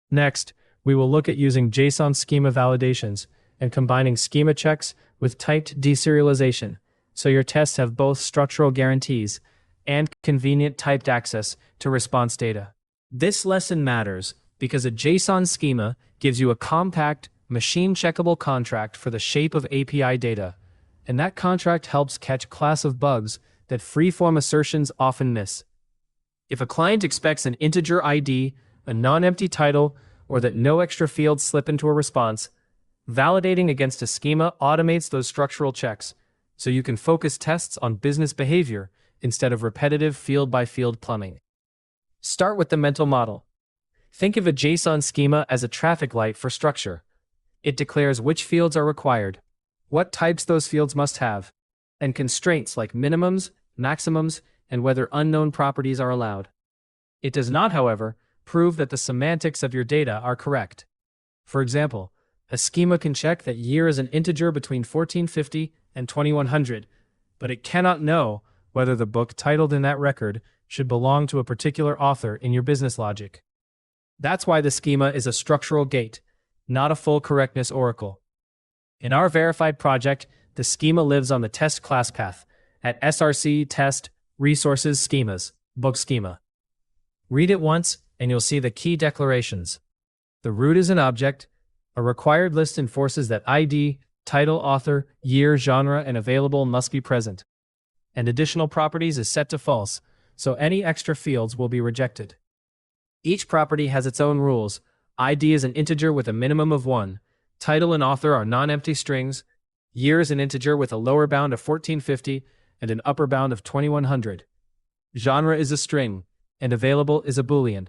Next, we will look at using JSON schema validations and combining schema checks with typed deserialization, so your tests have both structural guarantees and convenient typed access to response data. This lesson matters because a JSON schema gives you a compact, machine-checkable contract for the shape of API data, and that contract helps catch class of bugs that free-form assertions often miss. If a client expects an integer ID, a non-empty title, or that no extra fields slip into a response, validating against a schema automates those structural checks, so you can focus tests on business behavior instead of repetitive field-by-field plumbing. Start with the mental model. Think of a JSON schema as a traffic light for structure. It declares which fields are required, what types those fields must have, and constraints like minimums, maximums, and whether unknown properties are allowed. It does not, however, prove that the semantics of your data are correct. For example, a schema can check that year is an integer between 1450 and 2100, but it cannot know whether the book titled in that record should belong to a particular author in your business logic. That's why the schema is a structural gate, not a full correctness oracle. In our verified project, the schema lives on the test class path at src test resources schemas, book schema. Read it once and you'll see the key declarations. The root is an object. A required list enforces that ID, title, author, year, genre, and available must be present. And additional properties is set to false, so any extra fields will be rejected. Each property has its own rules. ID is an integer with a minimum of 1. Title and author are non-empty strings. Year is an integer with a lower bound of 1450 and an upper bound of 2100. Genre is a string, and available is a boolean.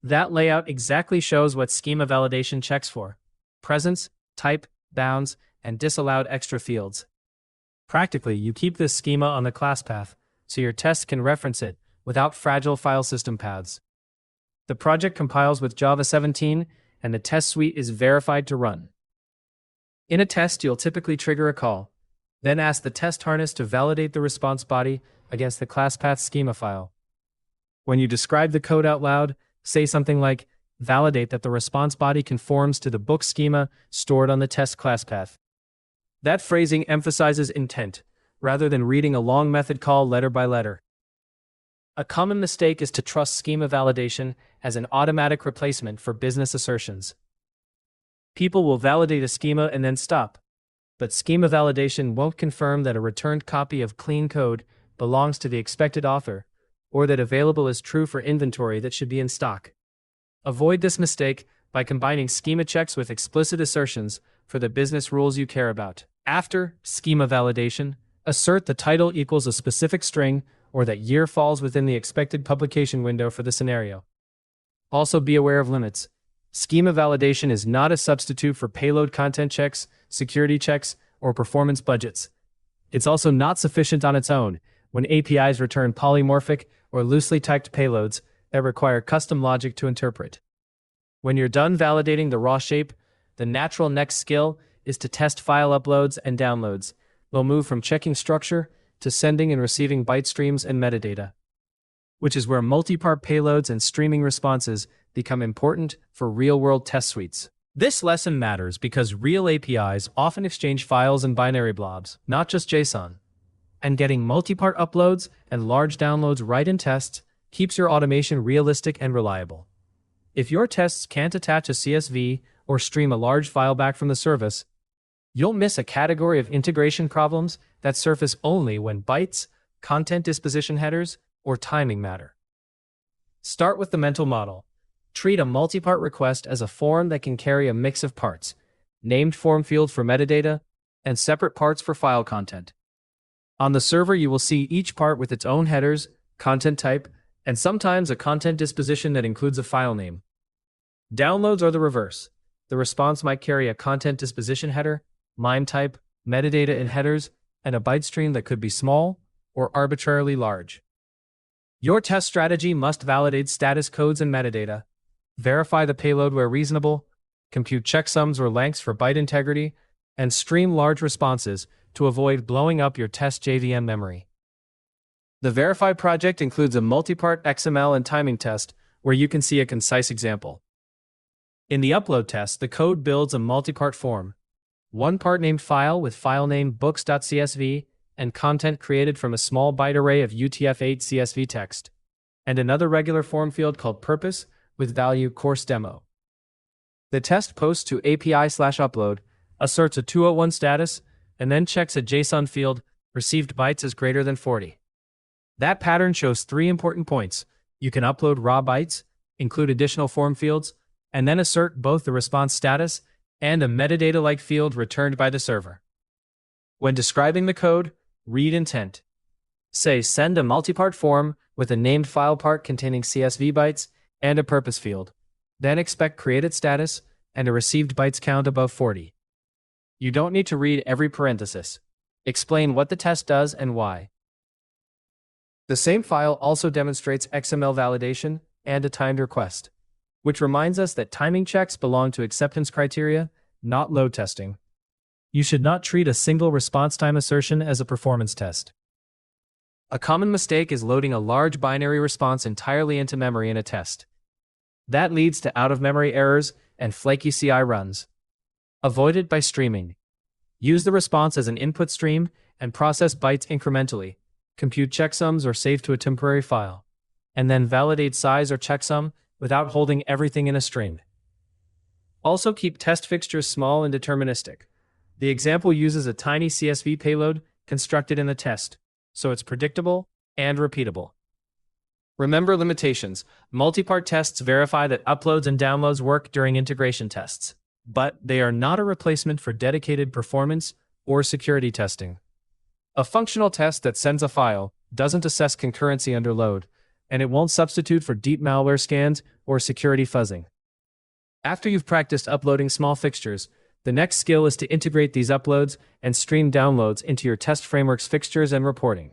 That layout exactly shows what schema validation checks for: presence, type, bounds, and disallowed extra fields. Practically, you keep this schema on the class path, so your tests can reference it without fragile file system paths. The project compiles with Java 17, and the test suite is verified to run. In a test, you'll typically trigger a call, then ask the test harness to validate the response body against the class path schema file. When you describe the code out loud, say something like, validate that the response body conforms to the book schema stored on the test class path. That phrasing emphasizes intent, rather than reading a long method call letter by letter. A common mistake is to trust schema validation as an automatic replacement for business assertions. People will validate a schema and then stop, but schema validation won't confirm that a returned copy of clean code belongs to the expected author, or that available is true for inventory that should be in stock. Avoid this mistake by combining schema checks with explicit assertions for the business rules you care about. After schema validation, assert the title equals a specific string or that year falls within the expected publication window for the scenario. Also be aware of limits. Schema validation is not a substitute for payload content checks, security checks, or performance budgets. It's also not sufficient on its own when APIs return polymorphic or loosely typed payloads that require custom logic to interpret. When you're done validating the raw shape, the natural next skill is to test file uploads and downloads. We'll move from checking structure to sending and receiving byte streams and metadata, which is where multi-part payloads and streaming responses become important for real-world test suites. This lesson matters because real APIs often exchange files and binary blobs, not just JSON. And getting multi-part uploads and large downloads right in tests keeps your automation realistic and reliable. If your tests can't attach a CSV or stream a large file back from the service, you'll miss a category of integration problems that surface only when bytes, content disposition headers, or timing matter. Start with the mental model. Treat a multi-part request as a form that can carry a mix of parts, named form field for metadata, and separate parts for file content. On the server, you will see each part with its own headers, content type, and sometimes a content disposition that includes a file name. Downloads are the reverse. The response might carry a content disposition header, MIME type, metadata in headers, and a byte stream that could be small or arbitrarily large. Your test strategy must validate status codes and metadata, verify the payload where reasonable, compute checksums or lengths for byte integrity, and stream large responses to avoid blowing up your test JVM memory. The Verify project includes a multi-part XML and timing test where you can see a concise example. In the upload test, the code builds a multi-part form, one part named file with file name books.csv and content created from a small byte array of UTF-8 CSV text, and another regular form field called purpose with value course demo. The test posts to API/upload, asserts a 201 status, and then checks a JSON field, received bytes as greater than 40. That pattern shows 3 important points. You can upload raw bytes, include additional form fields, and then assert both the response status and a metadata-like field returned by the server. When describing the code, read intent. Say send a multi-part form with a named file part containing CSV bytes and a purpose field. Then expect created status and a received bytes count above 40. You don't need to read every parenthesis. Explain what the test does and why. The same file also demonstrates XML validation and a timed request, which reminds us that timing checks belong to acceptance criteria, not load testing. You should not treat a single response time assertion as a performance test. A common mistake is loading a large binary response entirely into memory in a test. That leads to out-of-memory errors and flaky CI runs. Avoid it by streaming. Use the response as an input stream and process bytes incrementally, compute checksums or save to a temporary file, and then validate size or checksum without holding everything in a string. Also keep test fixtures small and deterministic. The example uses a tiny CSV payload constructed in the test, so it's predictable and repeatable. Remember limitations. Multi-part tests verify that uploads and downloads work during integration tests, but they are not a replacement for dedicated performance or security testing. A functional test that sends a file doesn't assess concurrency under load, and it won't substitute for deep malware scans or security fuzzing. After you've practiced uploading small fixtures, the next skill is to integrate these uploads and stream downloads into your test framework's fixtures and reporting.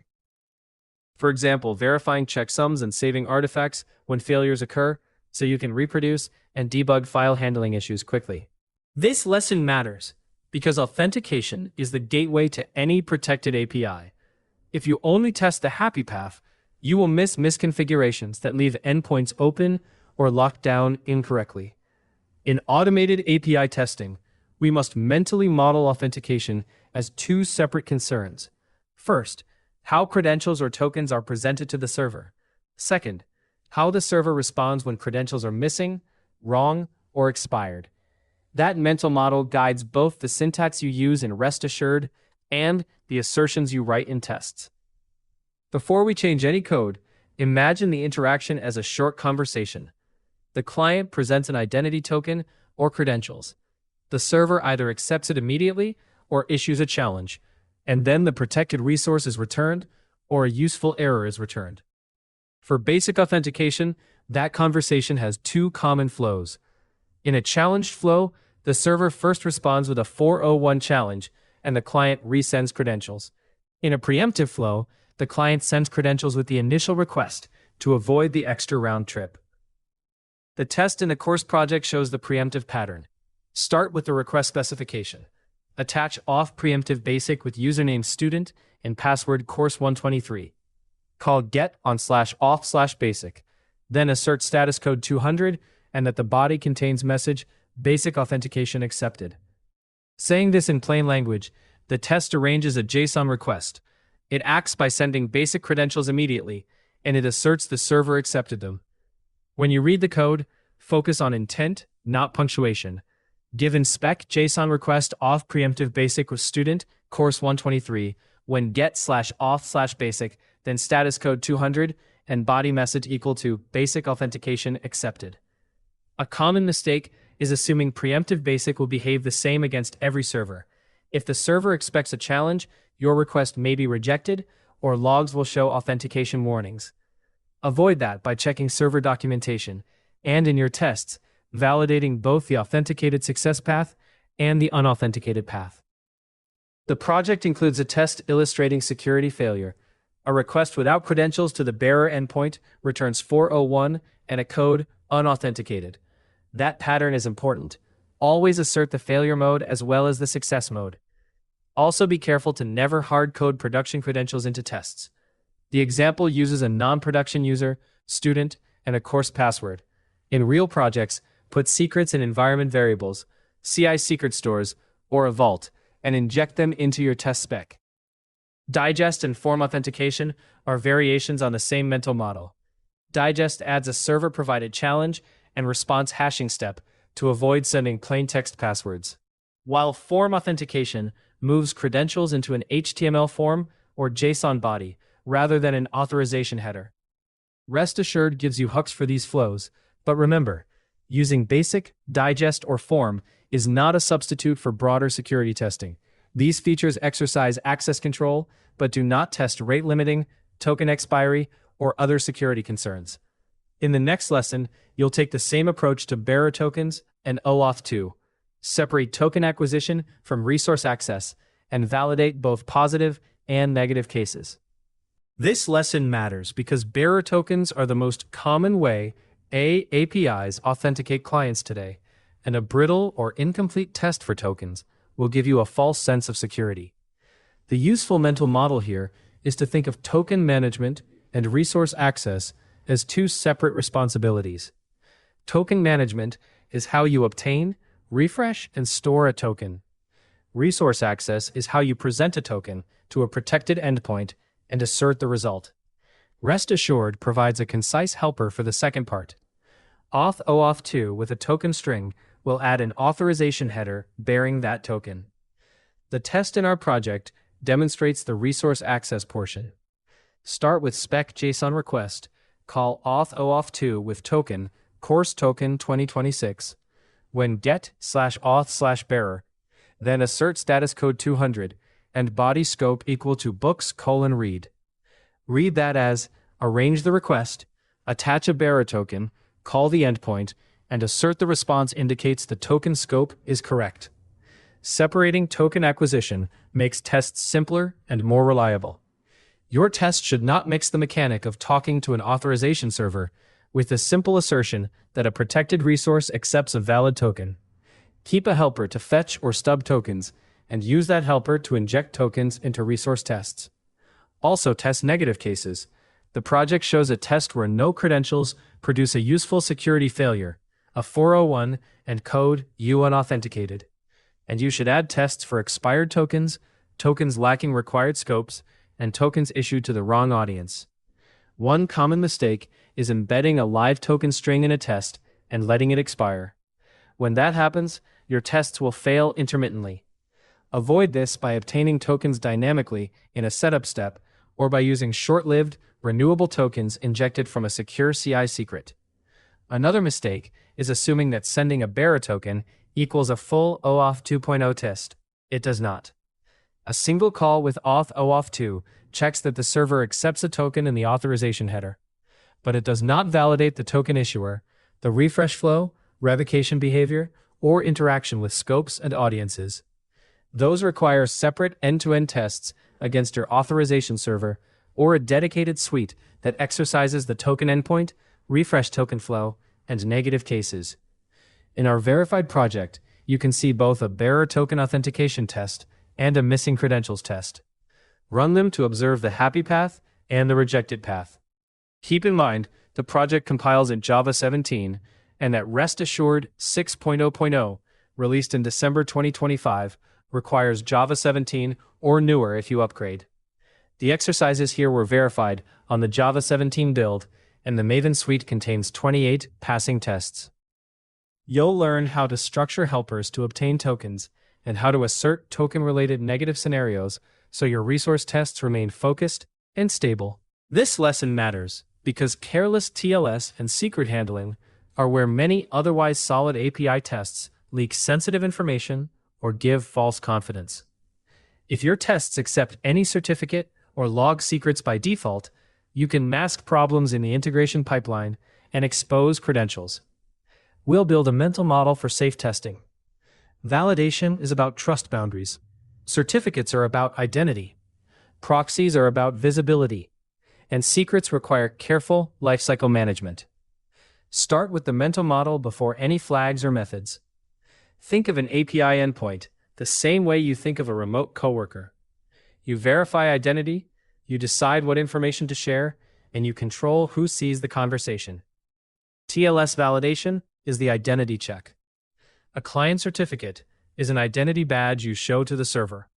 For example, verifying checksums and saving artifacts when failures occur so you can reproduce and debug file handling issues quickly. This lesson matters because authentication is the gateway to any protected API. If you only test the happy path, you will miss misconfigurations that leave endpoints open or locked down incorrectly. In automated API testing, we must mentally model authentication as 2 separate concerns. First, how credentials or tokens are presented to the server. Second, how the server responds when credentials are missing, wrong, or expired. That mental model guides both the syntax you use in rest assured and the assertions you write in tests. Before we change any code, imagine the interaction as a short conversation. The client presents an identity token or credentials. The server either accepts it immediately or issues a challenge, and then the protected resource is returned or a useful error is returned. For basic authentication, that conversation has 2 common flows. In a challenged flow, the server first responds with a 401 challenge, and the client resends credentials. In a preemptive flow, the client sends credentials with the initial request to avoid the extra round trip. The test in the course project shows the preemptive pattern. Start with the request specification. Attach auth preemptive basic with username student and password course123. Call get on /auth/basic. Then assert status code 200 and that the body contains message basic authentication accepted. Saying this in plain language, the test arranges a JSON request. It acts by sending basic credentials immediately, and it asserts the server accepted them. When you read the code, focus on intent, not punctuation. Given spec JSON request auth preemptive basic with student course123, when get/auth/basic, then status code 200, and body message equal to basic authentication accepted. A common mistake is assuming preemptive basic will behave the same against every server. If the server expects a challenge, your request may be rejected, or logs will show authentication warnings. Avoid that by checking server documentation, and in your tests, validating both the authenticated success path and the unauthenticated path. The project includes a test illustrating security failure. A request without credentials to the bearer endpoint returns 401 and a code unauthenticated. That pattern is important. Always assert the failure mode as well as the success mode. Also be careful to never hard-code production credentials into tests. The example uses a non-production user, student, and a course password. In real projects, put secrets in environment variables, CI secret stores, or a vault, and inject them into your test spec. Digest and form authentication are variations on the same mental model. Digest adds a server-provided challenge and response hashing step to avoid sending plain text passwords, while form authentication moves credentials into an HTML form or JSON body rather than an authorization header. Rest assured gives you hooks for these flows, but remember, using basic, digest, or form is not a substitute for broader security testing. These features exercise access control, but do not test rate limiting, token expiry, or other security concerns. In the next lesson, you'll take the same approach to bearer tokens and OAuth 2. Separate token acquisition from resource access, and validate both positive and negative cases. This lesson matters because bearer tokens are the most common way APIs authenticate clients today, and a brittle or incomplete test for tokens will give you a false sense of security. The useful mental model here is to think of token management and resource access as two separate responsibilities. Token management is how you obtain, refresh, and store a token. Resource access is how you present a token to a protected endpoint and assert the result. Rest Assured provides a concise helper for the second part. OAuth 2 with a token string will add an authorization header bearing that token. The test in our project demonstrates the resource access portion. Start with spec JSON request, call OAuth 2 with token, course token 2026, when get/auth/bearer, then assert status code 200, and body scope equal to books:"read. Read that as, arrange the request, attach a bearer token, call the endpoint, and assert the response indicates the token scope is correct. Separating token acquisition makes tests simpler and more reliable. Your test should not mix the mechanic of talking to an authorization server with the simple assertion that a protected resource accepts a valid token. Keep a helper to fetch or stub tokens, and use that helper to inject tokens into resource tests. Also test negative cases. The project shows a test where no credentials produce a useful security failure, a 401, and code unauthenticated. And you should add tests for expired tokens, tokens lacking required scopes, and tokens issued to the wrong audience. One common mistake is embedding a live token string in a test and letting it expire. When that happens, your tests will fail intermittently. Avoid this by obtaining tokens dynamically in a setup step or by using short-lived, renewable tokens injected from a secure CI secret. Another mistake is assuming that sending a bearer token equals a full OAuth 2.0 test. It does not. A single call with OAuth 2 checks that the server accepts a token in the authorization header, but it does not validate the token issuer, the refresh flow, revocation behavior, or interaction with scopes and audiences. Those require separate end-to-end tests against your authorization server or a dedicated suite that exercises the token endpoint, refresh token flow, and negative cases. In our verified project, you can see both a bearer token authentication test and a missing credentials test. Run them to observe the happy path and the rejected path. Keep in mind, the project compiles in Java 17, and that rest assured 6.0.0, released in December 2025, requires Java 17 or newer if you upgrade. The exercises here were verified on the Java 17 build, and the Maven suite contains 28 passing tests. You'll learn how to structure helpers to obtain tokens and how to assert token-related negative scenarios so your resource tests remain focused and stable. This lesson matters because careless TLS and secret handling are where many otherwise solid API tests leak sensitive information or give false confidence. If your tests accept any certificate or log secrets by default, you can mask problems in the integration pipeline and expose credentials. We'll build a mental model for safe testing. Validation is about trust boundaries. Certificates are about identity. Proxies are about visibility. And secrets require careful lifecycle management. Start with the mental model before any flags or methods. Think of an API endpoint the same way you think of a remote coworker. You verify identity, you decide what information to share, and you control who sees the conversation. TLS validation is the identity check. A client certificate is an identity badge you show to the server.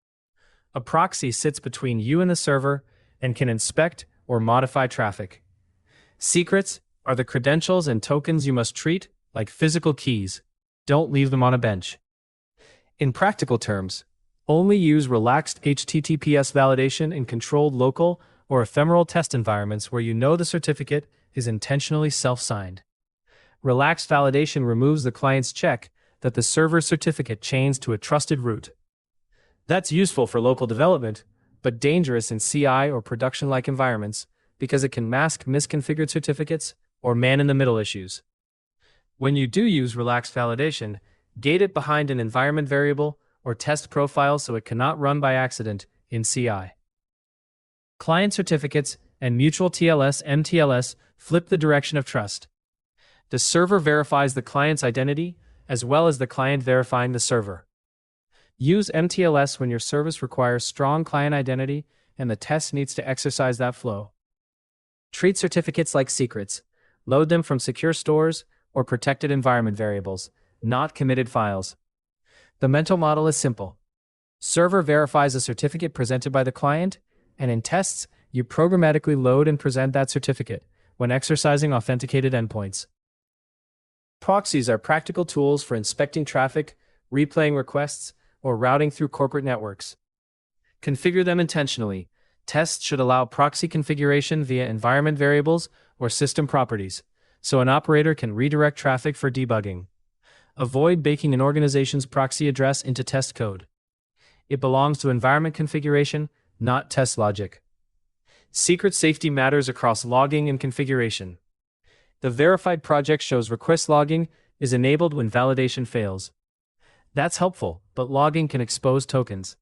A proxy sits between you and the server and can inspect or modify traffic. Secrets are the credentials and tokens you must treat like physical keys. Don't leave them on a bench. In practical terms, only use relaxed HTTPS validation in controlled local or ephemeral test environments where you know the certificate is intentionally self-signed. Relaxed validation removes the client's check that the server's certificate chains to a trusted root. That's useful for local development, but dangerous in CI or production-like environments because it can mask misconfigured certificates or man-in-the-middle issues. When you do use relaxed validation, gate it behind an environment variable or test profile so it cannot run by accident in CI. Client certificates and mutual TLS (MTLS) flip the direction of trust. The server verifies the client's identity as well as the client verifying the server. Use MTLS when your service requires strong client identity and the test needs to exercise that flow. Treat certificates like secrets. Load them from secure stores or protected environment variables, not committed files. The mental model is simple. Server verifies a certificate presented by the client, and in tests, you programmatically load and present that certificate when exercising authenticated endpoints. Proxies are practical tools for inspecting traffic, replaying requests, or routing through corporate networks. Configure them intentionally. Tests should allow proxy configuration via environment variables or system properties, so an operator can redirect traffic for debugging. Avoid baking an organization's proxy address into test code. It belongs to environment configuration, not test logic. Secret safety matters across logging and configuration. The verified project shows request logging is enabled when validation fails. That's helpful, but logging can expose tokens.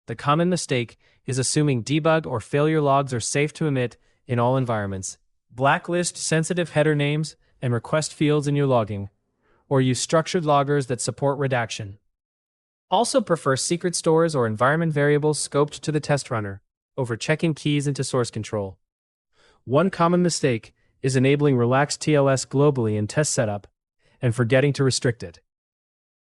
The common mistake is assuming debug or failure logs are safe to emit in all environments. Blacklist sensitive header names and request fields in your logging, or use structured loggers that support redaction. Also prefer secret stores or environment variables scoped to the test runner over checking keys into source control. One common mistake is enabling relaxed TLS globally in test setup and forgetting to restrict it.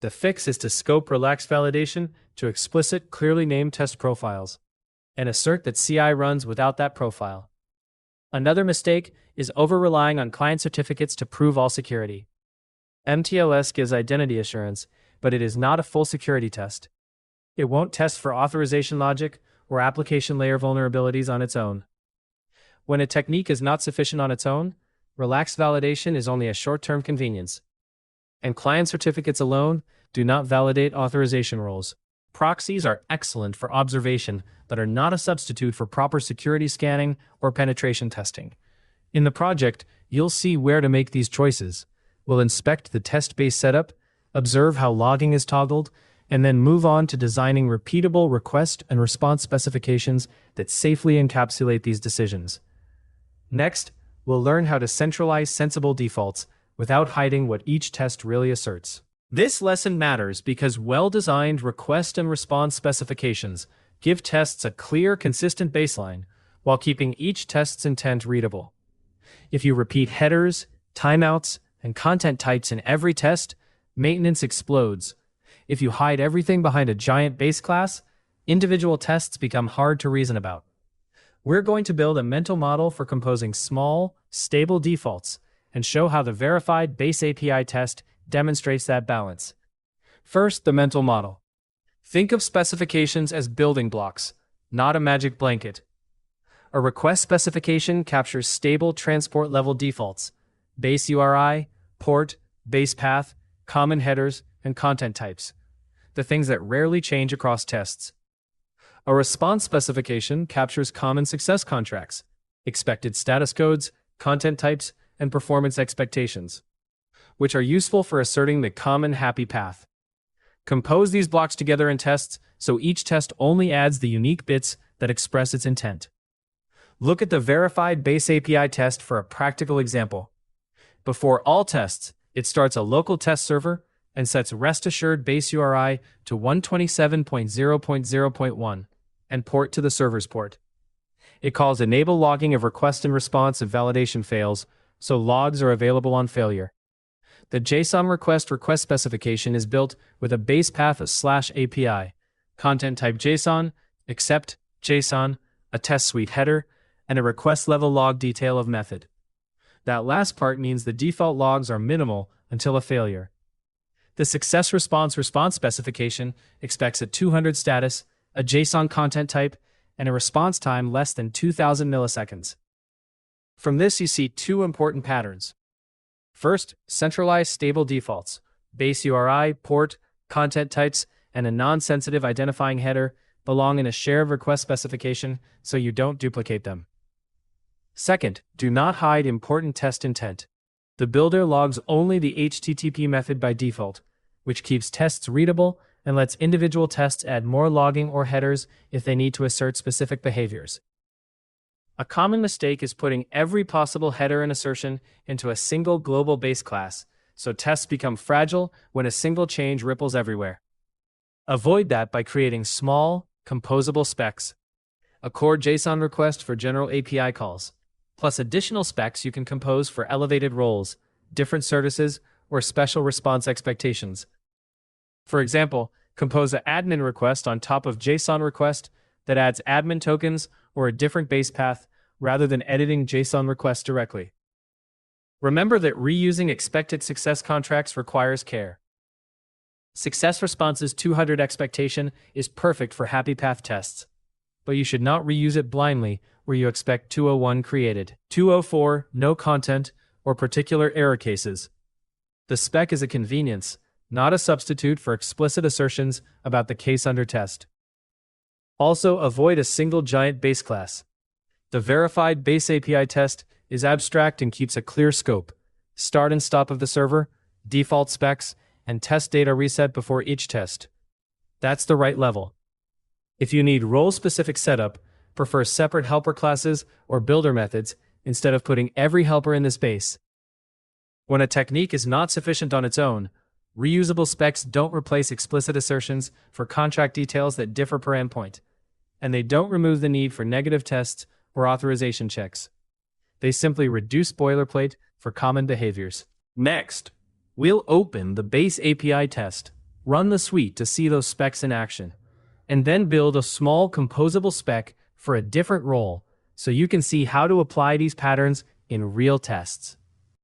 The fix is to scope relaxed validation to explicit, clearly named test profiles and assert that CI runs without that profile. Another mistake is over-relying on client certificates to prove all security. MTLS gives identity assurance, but it is not a full security test. It won't test for authorization logic or application layer vulnerabilities on its own. When a technique is not sufficient on its own, relaxed validation is only a short-term convenience. And client certificates alone do not validate authorization roles. Proxies are excellent for observation, but are not a substitute for proper security scanning or penetration testing. In the project, you'll see where to make these choices. We'll inspect the test-based setup, observe how logging is toggled, and then move on to designing repeatable request and response specifications that safely encapsulate these decisions. Next, we'll learn how to centralize sensible defaults without hiding what each test really asserts. This lesson matters because well-designed request and response specifications give tests a clear, consistent baseline while keeping each test's intent readable. If you repeat headers, timeouts, and content types in every test, maintenance explodes. If you hide everything behind a giant base class, individual tests become hard to reason about. We're going to build a mental model for composing small, stable defaults and show how the verified base API test demonstrates that balance. First, the mental model. Think of specifications as building blocks, not a magic blanket. A request specification captures stable transport-level defaults, base URI, port, base path, common headers, and content types, the things that rarely change across tests. A response specification captures common success contracts, expected status codes, content types, and performance expectations, which are useful for asserting the common happy path. Compose these blocks together in tests so each test only adds the unique bits that express its intent. Look at the verified base API test for a practical example. Before all tests, it starts a local test server and sets rest-assured base URI to 127.0.0.1 and port to the server's port. It calls enable logging of request and response if validation fails, so logs are available on failure. The JSON request specification is built with a base path of /API, content type JSON, accept JSON, a test suite header, and a request level log detail of method. That last part means the default logs are minimal until a failure. The success response specification expects a 200 status, a JSON content type, and a response time less than 2,000 milliseconds. From this, you see two important patterns. First, centralized stable defaults, base URI, port, content types, and a non-sensitive identifying header belong in a shared request specification so you don't duplicate them. Second, do not hide important test intent. The builder logs only the HTTP method by default, which keeps tests readable and lets individual tests add more logging or headers if they need to assert specific behaviors. A common mistake is putting every possible header and assertion into a single global base class, so tests become fragile when a single change ripples everywhere. Avoid that by creating small, composable specs. A core JSON request for general API calls, plus additional specs you can compose for elevated roles, different services, or special response expectations. For example, compose an admin request on top of JSON request that adds admin tokens or a different base path rather than editing JSON requests directly. Remember that reusing expected success contracts requires care. Success response's 200 expectation is perfect for happy path tests, but you should not reuse it blindly where you expect 201 created, 204 no content, or particular error cases. The spec is a convenience, not a substitute for explicit assertions about the case under test. Also, avoid a single giant base class. The verified base API test is abstract and keeps a clear scope, start and stop of the server, default specs, and test data reset before each test. That's the right level. If you need role-specific setup, prefer separate helper classes or builder methods instead of putting every helper in this base. When a technique is not sufficient on its own, reusable specs don't replace explicit assertions for contract details that differ per endpoint, and they don't remove the need for negative tests or authorization checks. They simply reduce boilerplate for common behaviors. Next, we'll open the base API test, run the suite to see those specs in action, and then build a small composable spec for a different role so you can see how to apply these patterns in real tests.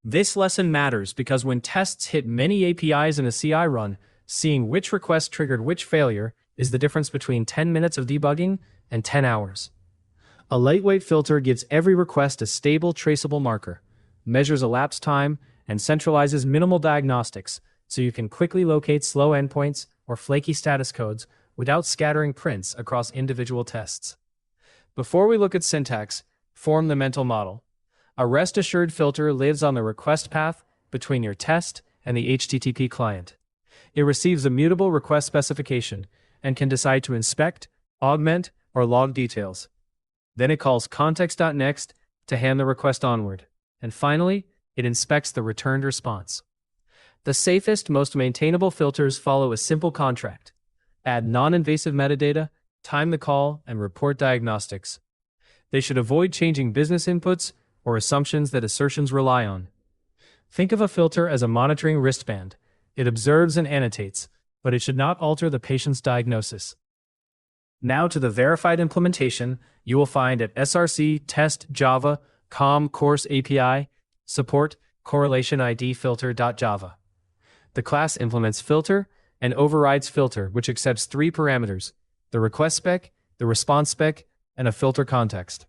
This lesson matters because when tests hit many APIs in a CI run, seeing which request triggered which failure is the difference between 10 minutes of debugging and 10 hours. A lightweight filter gives every request a stable, traceable marker, measures elapsed time, and centralizes minimal diagnostics so you can quickly locate slow endpoints or flaky status codes without scattering prints across individual tests. Before we look at syntax, form the mental model. A rest-assured filter lives on the request path between your test and the HTTP client. It receives a mutable request specification and can decide to inspect, augment, or log details. Then it calls context.next to hand the request onward. And finally, it inspects the returned response. The safest, most maintainable filters follow a simple contract. Add non-invasive metadata, time the call, and report diagnostics. They should avoid changing business inputs or assumptions that assertions rely on. Think of a filter as a monitoring wristband. It observes and annotates, but it should not alter the patient's diagnosis. Now to the verified implementation, you will find at src test java com course API support correlation ID filter.java. The class implements filter and overrides filter, which accepts three parameters: the request spec, the response spec, and a filter context.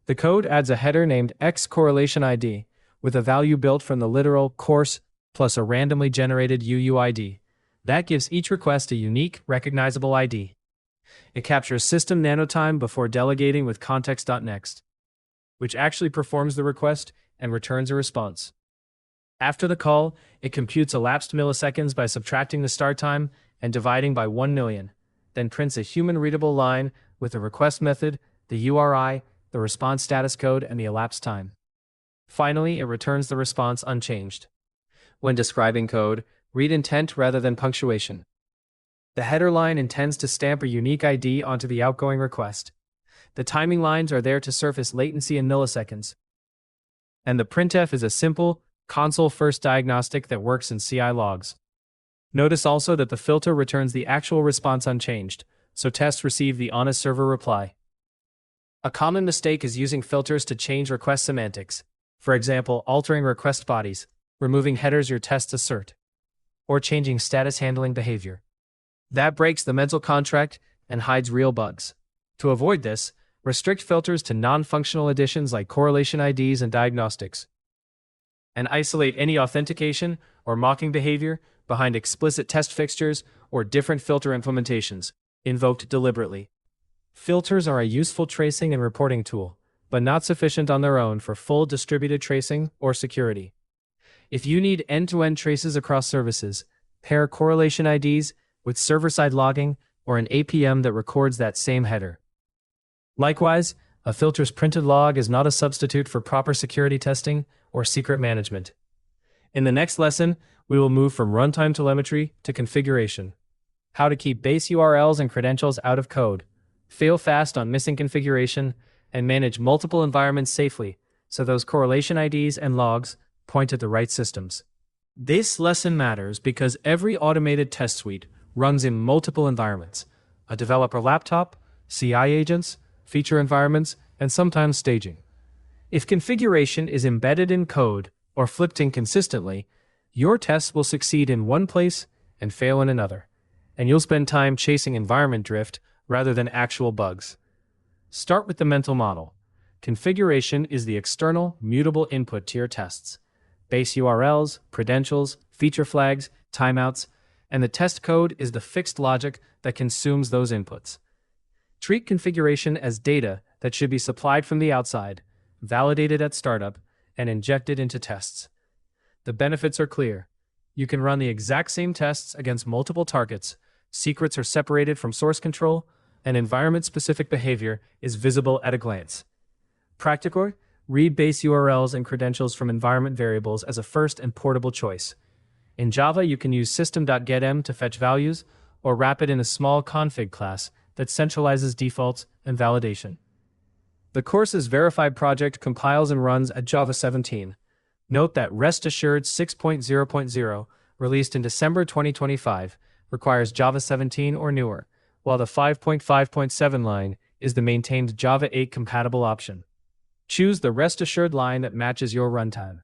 The code adds a header named xCorrelationID with a value built from the literal course plus a randomly generated UUID. That gives each request a unique, recognizable ID. It captures system nanotime before delegating with context.next, which actually performs the request and returns a response. After the call, it computes elapsed milliseconds by subtracting the start time and dividing by 1 million, then prints a human-readable line with the request method, the URI, the response status code, and the elapsed time. Finally, it returns the response unchanged. When describing code, read intent rather than punctuation. The header line intends to stamp a unique ID onto the outgoing request. The timing lines are there to surface latency in milliseconds. And the printf is a simple, console-first diagnostic that works in CI logs. Notice also that the filter returns the actual response unchanged, so tests receive the honest server reply. A common mistake is using filters to change request semantics. For example, altering request bodies, removing headers your tests assert, or changing status handling behavior. That breaks the mental contract and hides real bugs. To avoid this, restrict filters to non-functional additions like correlation IDs and diagnostics, and isolate any authentication or mocking behavior behind explicit test fixtures or different filter implementations, invoked deliberately. Filters are a useful tracing and reporting tool, but not sufficient on their own for full distributed tracing or security. If you need end-to-end traces across services, pair correlation IDs with server-side logging or an APM that records that same header. Likewise, a filter's printed log is not a substitute for proper security testing or secret management. In the next lesson, we will move from runtime telemetry to configuration. How to keep base URLs and credentials out of code, fail fast on missing configuration, and manage multiple environments safely so those correlation IDs and logs point at the right systems. This lesson matters because every automated test suite runs in multiple environments: a developer laptop, CI agents, feature environments, and sometimes staging. If configuration is embedded in code or flipped inconsistently, your tests will succeed in one place and fail in another, and you'll spend time chasing environment drift rather than actual bugs. Start with the mental model. Configuration is the external, mutable input to your tests. Base URLs, credentials, feature flags, timeouts, and the test code is the fixed logic that consumes those inputs. Treat configuration as data that should be supplied from the outside, validated at startup, and injected into tests. The benefits are clear. You can run the exact same tests against multiple targets, secrets are separated from source control, and environment-specific behavior is visible at a glance. Practical: read base URLs and credentials from environment variables as a first and portable choice. In Java, you can use system.getM to fetch values, or wrap it in a small config class that centralizes defaults and validation. The course's verified project compiles and runs at Java 17. Note that Rest Assured 6.0.0, released in December 2025, requires Java 17 or newer, while the 5.5.7 line is the maintained Java 8 compatible option. Choose the Rest Assured line that matches your runtime.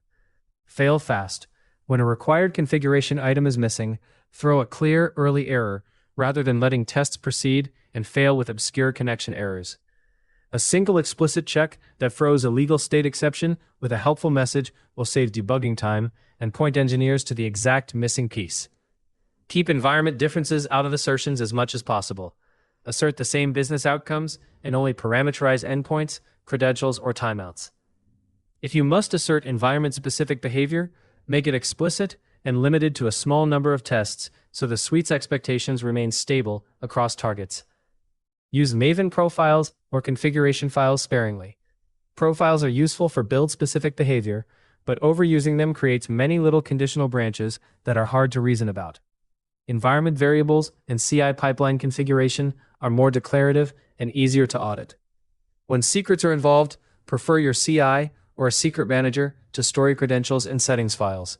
Fail fast. When a required configuration item is missing, throw a clear early error rather than letting tests proceed and fail with obscure connection errors. A single explicit check that throws a legal state exception with a helpful message will save debugging time and point engineers to the exact missing piece. Keep environment differences out of assertions as much as possible. Assert the same business outcomes and only parameterize endpoints, credentials, or timeouts. If you must assert environment-specific behavior, make it explicit and limited to a small number of tests so the suite's expectations remain stable across targets. Use Maven profiles or configuration files sparingly. Profiles are useful for build-specific behavior, but overusing them creates many little conditional branches that are hard to reason about. Environment variables and CI pipeline configuration are more declarative and easier to audit. When secrets are involved, prefer your CI or a secret manager to store your credentials and settings files.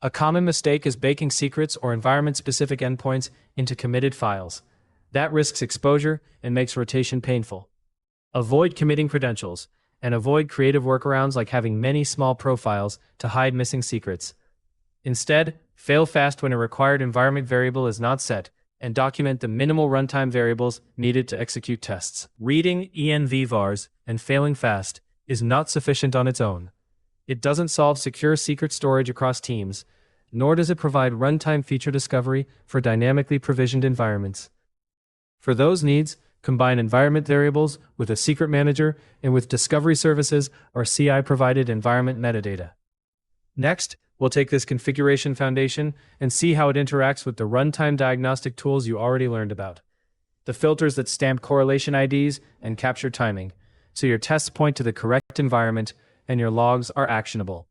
A common mistake is baking secrets or environment-specific endpoints into committed files. That risks exposure and makes rotation painful. Avoid committing credentials, and avoid creative workarounds like having many small profiles to hide missing secrets. Instead, fail fast when a required environment variable is not set, and document the minimal runtime variables needed to execute tests. Reading env vars and failing fast is not sufficient on its own. It doesn't solve secure secret storage across teams, nor does it provide runtime feature discovery for dynamically provisioned environments. For those needs, combine environment variables with a secret manager and with discovery services or CI-provided environment metadata. Next, we'll take this configuration foundation and see how it interacts with the runtime diagnostic tools you already learned about. The filters that stamp correlation IDs and capture timing, so your tests point to the correct environment and your logs are actionable.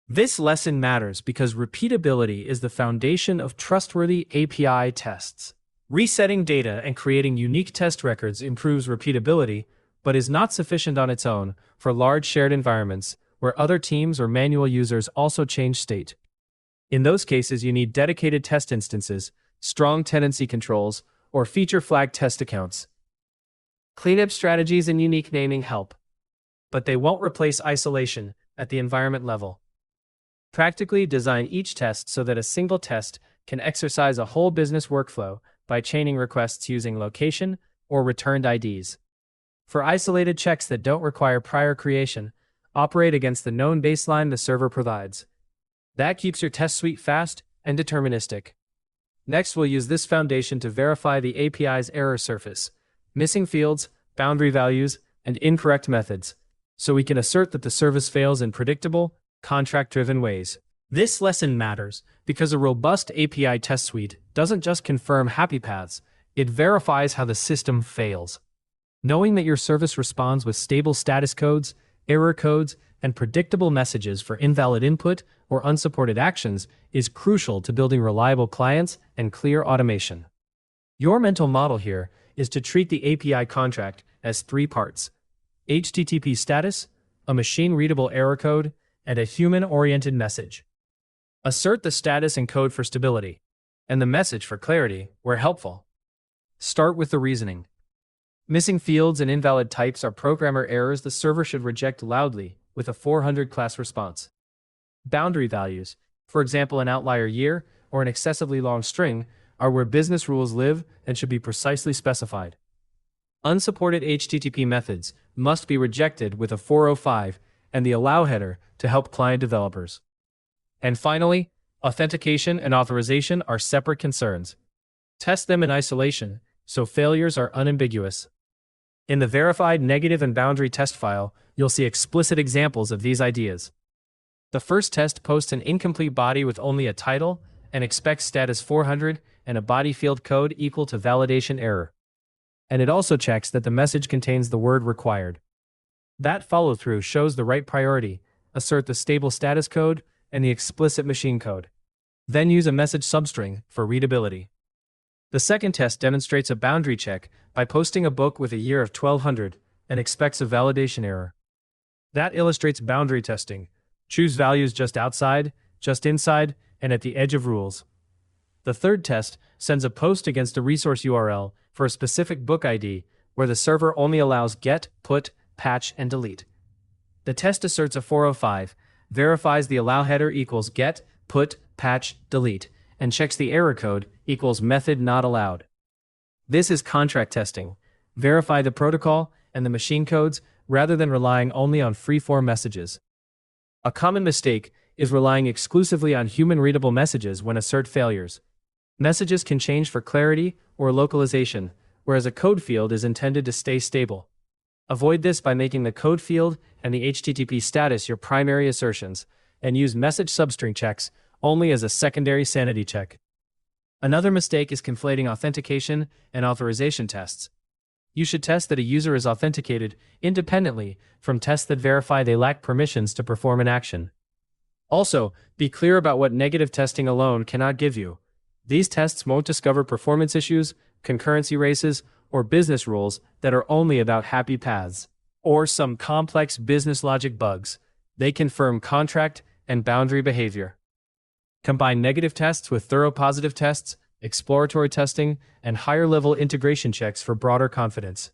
This lesson matters because repeatability is the foundation of trustworthy API tests. Resetting data and creating unique test records improves repeatability, but is not sufficient on its own for large shared environments where other teams or manual users also change state. In those cases, you need dedicated test instances, strong tenancy controls, or feature flag test accounts. Cleanup strategies and unique naming help, but they won't replace isolation at the environment level. Practically design each test so that a single test can exercise a whole business workflow by chaining requests using location or returned IDs. For isolated checks that don't require prior creation, operate against the known baseline the server provides. That keeps your test suite fast and deterministic. Next, we'll use this foundation to verify the API's error surface, missing fields, boundary values, and incorrect methods, so we can assert that the service fails in predictable, contract-driven ways. This lesson matters because a robust API test suite doesn't just confirm happy paths, it verifies how the system fails. Knowing that your service responds with stable status codes, error codes, and predictable messages for invalid input or unsupported actions is crucial to building reliable clients and clear automation. Your mental model here is to treat the API contract as three parts: HTTP status, a machine-readable error code, and a human-oriented message. Assert the status and code for stability, and the message for clarity where helpful. Start with the reasoning. Missing fields and invalid types are programmer errors the server should reject loudly with a 400 class response. Boundary values, for example an outlier year or an excessively long string, are where business rules live and should be precisely specified. Unsupported HTTP methods must be rejected with a 405 and the allow header to help client developers. And finally, authentication and authorization are separate concerns. Test them in isolation, so failures are unambiguous. In the verified negative and boundary test file, you'll see explicit examples of these ideas. The first test posts an incomplete body with only a title and expects status 400 and a body field code equal to validation error. And it also checks that the message contains the word required. That follow-through shows the right priority, assert the stable status code, and the explicit machine code. Then use a message substring for readability. The second test demonstrates a boundary check by posting a book with a year of 1200 and expects a validation error. That illustrates boundary testing. Choose values just outside, just inside, and at the edge of rules. The third test sends a post against a resource URL for a specific book ID where the server only allows get, put, patch, and delete. The test asserts a 405, verifies the allow header equals get, put, patch, delete, and checks the error code equals method not allowed. This is contract testing. Verify the protocol and the machine codes rather than relying only on free-form messages. A common mistake is relying exclusively on human-readable messages when assert failures. Messages can change for clarity or localization, whereas a code field is intended to stay stable. Avoid this by making the code field and the HTTP status your primary assertions, and use message substring checks only as a secondary sanity check. Another mistake is conflating authentication and authorization tests. You should test that a user is authenticated independently from tests that verify they lack permissions to perform an action. Also, be clear about what negative testing alone cannot give you. These tests won't discover performance issues, concurrency races, or business rules that are only about happy paths, or some complex business logic bugs. They confirm contract and boundary behavior. Combine negative tests with thorough positive tests, exploratory testing, and higher-level integration checks for broader confidence.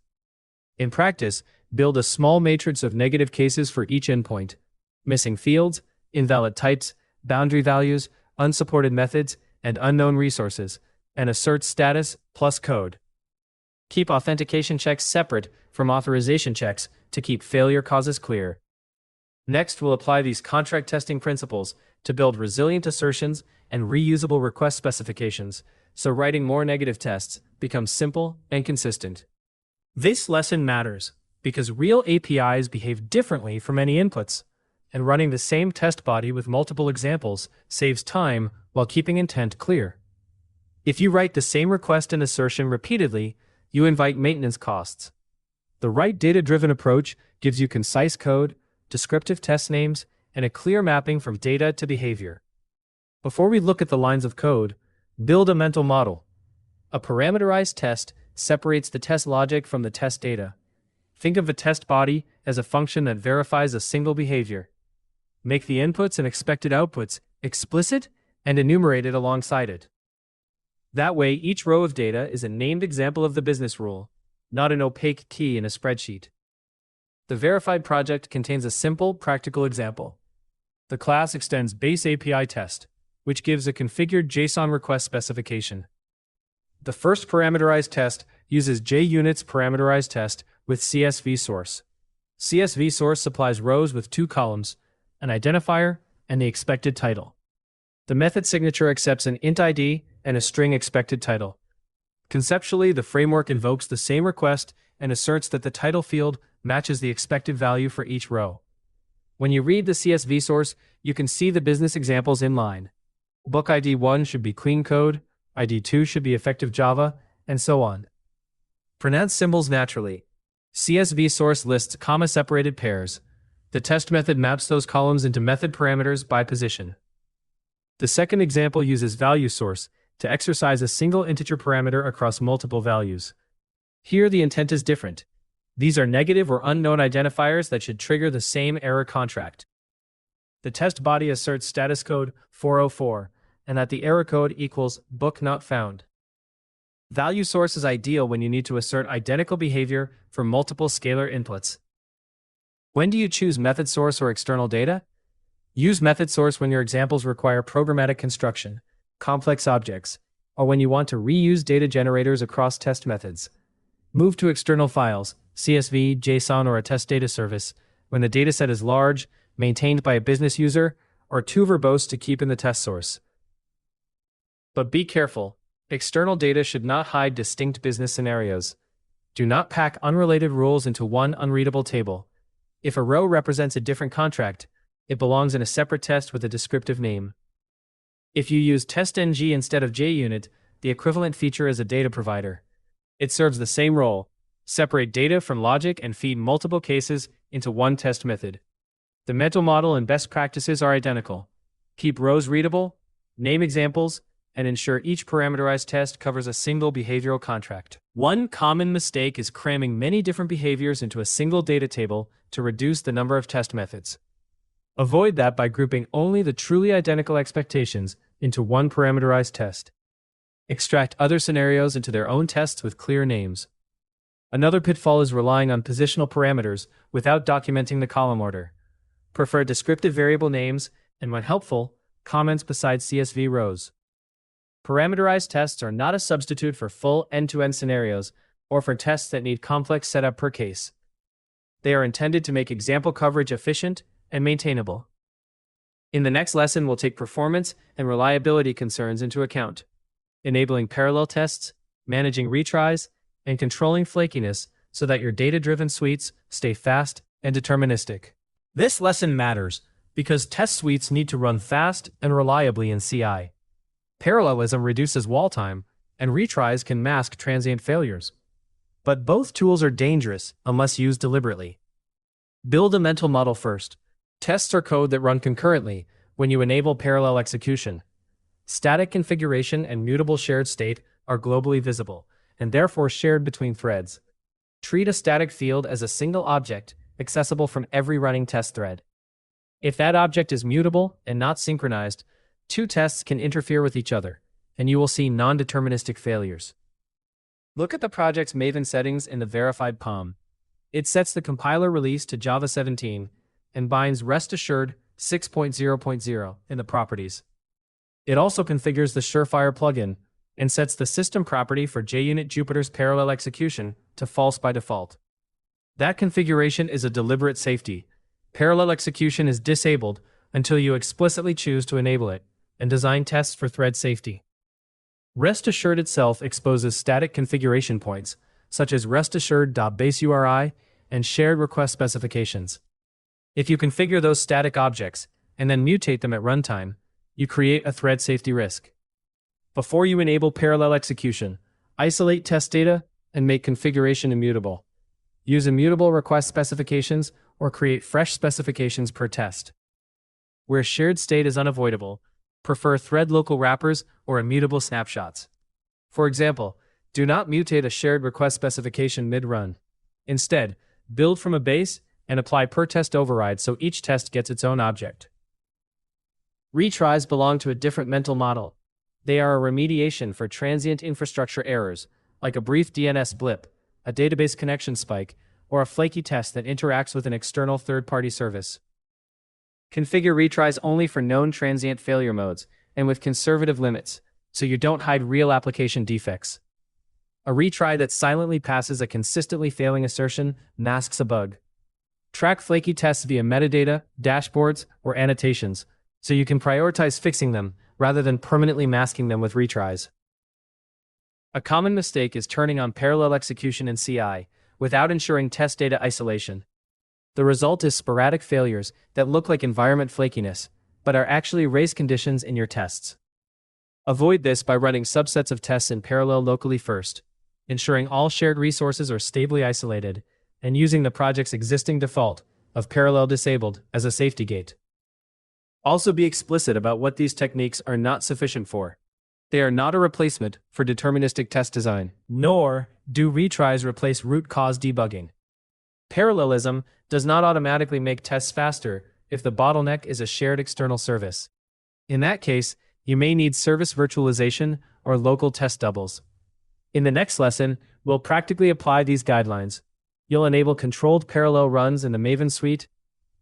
In practice, build a small matrix of negative cases for each endpoint: missing fields, invalid types, boundary values, unsupported methods, and unknown resources, and assert status plus code. Keep authentication checks separate from authorization checks to keep failure causes clear. Next, we'll apply these contract testing principles to build resilient assertions and reusable request specifications, so writing more negative tests becomes simple and consistent. This lesson matters because real APIs behave differently from any inputs, and running the same test body with multiple examples saves time while keeping intent clear. If you write the same request and assertion repeatedly, you invite maintenance costs. The right data-driven approach gives you concise code, descriptive test names, and a clear mapping from data to behavior. Before we look at the lines of code, build a mental model. A parameterized test separates the test logic from the test data. Think of a test body as a function that verifies a single behavior. Make the inputs and expected outputs explicit and enumerated alongside it. That way, each row of data is a named example of the business rule, not an opaque key in a spreadsheet. The verified project contains a simple, practical example. The class extends base API test, which gives a configured JSON request specification. The first parameterized test uses JUnit's parameterized test with CSV source. CSV source supplies rows with 2 columns, an identifier, and the expected title. The method signature accepts an int ID and a string expected title. Conceptually, the framework invokes the same request and asserts that the title field matches the expected value for each row. When you read the CSV source, you can see the business examples in line. Book ID 1 should be clean code, ID 2 should be effective Java, and so on. Pronounce symbols naturally. CSV source lists comma-separated pairs. The test method maps those columns into method parameters by position. The second example uses value source to exercise a single integer parameter across multiple values. Here the intent is different. These are negative or unknown identifiers that should trigger the same error contract. The test body asserts status code 404 and that the error code equals book not found. Value source is ideal when you need to assert identical behavior for multiple scalar inputs. When do you choose method source or external data? Use method source when your examples require programmatic construction, complex objects, or when you want to reuse data generators across test methods. Move to external files, CSV, JSON, or a test data service, when the dataset is large, maintained by a business user, or too verbose to keep in the test source. But be careful. External data should not hide distinct business scenarios. Do not pack unrelated rules into one unreadable table. If a row represents a different contract, it belongs in a separate test with a descriptive name. If you use TestNG instead of JUnit, the equivalent feature is a data provider. It serves the same role: separate data from logic and feed multiple cases into one test method. The mental model and best practices are identical. Keep rows readable, name examples, and ensure each parameterized test covers a single behavioral contract. One common mistake is cramming many different behaviors into a single data table to reduce the number of test methods. Avoid that by grouping only the truly identical expectations into one parameterized test. Extract other scenarios into their own tests with clear names. Another pitfall is relying on positional parameters without documenting the column order. Prefer descriptive variable names and, when helpful, comments beside CSV rows. Parameterized tests are not a substitute for full end-to-end scenarios or for tests that need complex setup per case. They are intended to make example coverage efficient and maintainable. In the next lesson, we'll take performance and reliability concerns into account, enabling parallel tests, managing retries, and controlling flakiness so that your data-driven suites stay fast and deterministic. This lesson matters because test suites need to run fast and reliably in CI. Parallelism reduces wall time, and retries can mask transient failures. But both tools are dangerous unless used deliberately. Build a mental model first. Tests are code that run concurrently, when you enable parallel execution. Static configuration and mutable shared state are globally visible, and therefore shared between threads. Treat a static field as a single object, accessible from every running test thread. If that object is mutable and not synchronized, two tests can interfere with each other, and you will see non-deterministic failures. Look at the project's Maven settings in the verified POM. It sets the compiler release to Java 17 and binds Rest Assured 6.0.0 in the properties. It also configures the Surefire plugin and sets the system property for JUnit Jupyter's parallel execution to false by default. That configuration is a deliberate safety. Parallel execution is disabled until you explicitly choose to enable it and design tests for thread safety. Rest Assured itself exposes static configuration points, such as restassured.baseURI and shared request specifications. If you configure those static objects and then mutate them at runtime, you create a thread safety risk. Before you enable parallel execution, isolate test data and make configuration immutable. Use immutable request specifications or create fresh specifications per test. Where shared state is unavoidable, prefer thread local wrappers or immutable snapshots. For example, do not mutate a shared request specification mid-run. Instead, build from a base and apply per-test override so each test gets its own object. Retries belong to a different mental model. They are a remediation for transient infrastructure errors, like a brief DNS blip, a database connection spike, or a flaky test that interacts with an external third-party service. Configure retries only for known transient failure modes and with conservative limits, so you don't hide real application defects. A retry that silently passes a consistently failing assertion masks a bug. Track flaky tests via metadata, dashboards, or annotations, so you can prioritize fixing them rather than permanently masking them with retries. A common mistake is turning on parallel execution in CI without ensuring test data isolation. The result is sporadic failures that look like environment flakiness, but are actually race conditions in your tests. Avoid this by running subsets of tests in parallel locally first, ensuring all shared resources are stably isolated, and using the project's existing default of parallel disabled as a safety gate. Also be explicit about what these techniques are not sufficient for. They are not a replacement for deterministic test design, nor do retries replace root cause debugging. Parallelism does not automatically make tests faster if the bottleneck is a shared external service. In that case, you may need service virtualization or local test doubles. In the next lesson, we'll practically apply these guidelines. You'll enable controlled parallel runs in the Maven suite,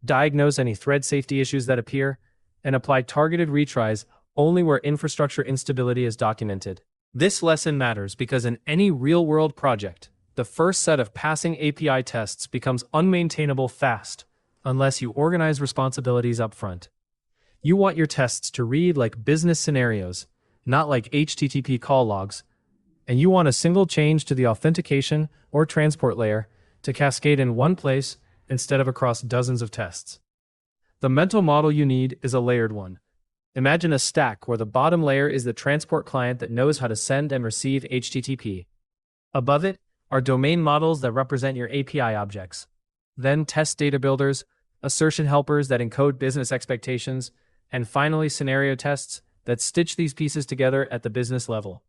diagnose any thread safety issues that appear, and apply targeted retries only where infrastructure instability is documented. This lesson matters because in any real-world project, the first set of passing API tests becomes unmaintainable fast unless you organize responsibilities up front. You want your tests to read like business scenarios, not like HTTP call logs, and you want a single change to the authentication or transport layer to cascade in one place instead of across dozens of tests. The mental model you need is a layered one. Imagine a stack where the bottom layer is the transport client that knows how to send and receive HTTP. Above it are domain models that represent your API objects. Then test data builders, assertion helpers that encode business expectations, and finally scenario tests that stitch these pieces together at the business level.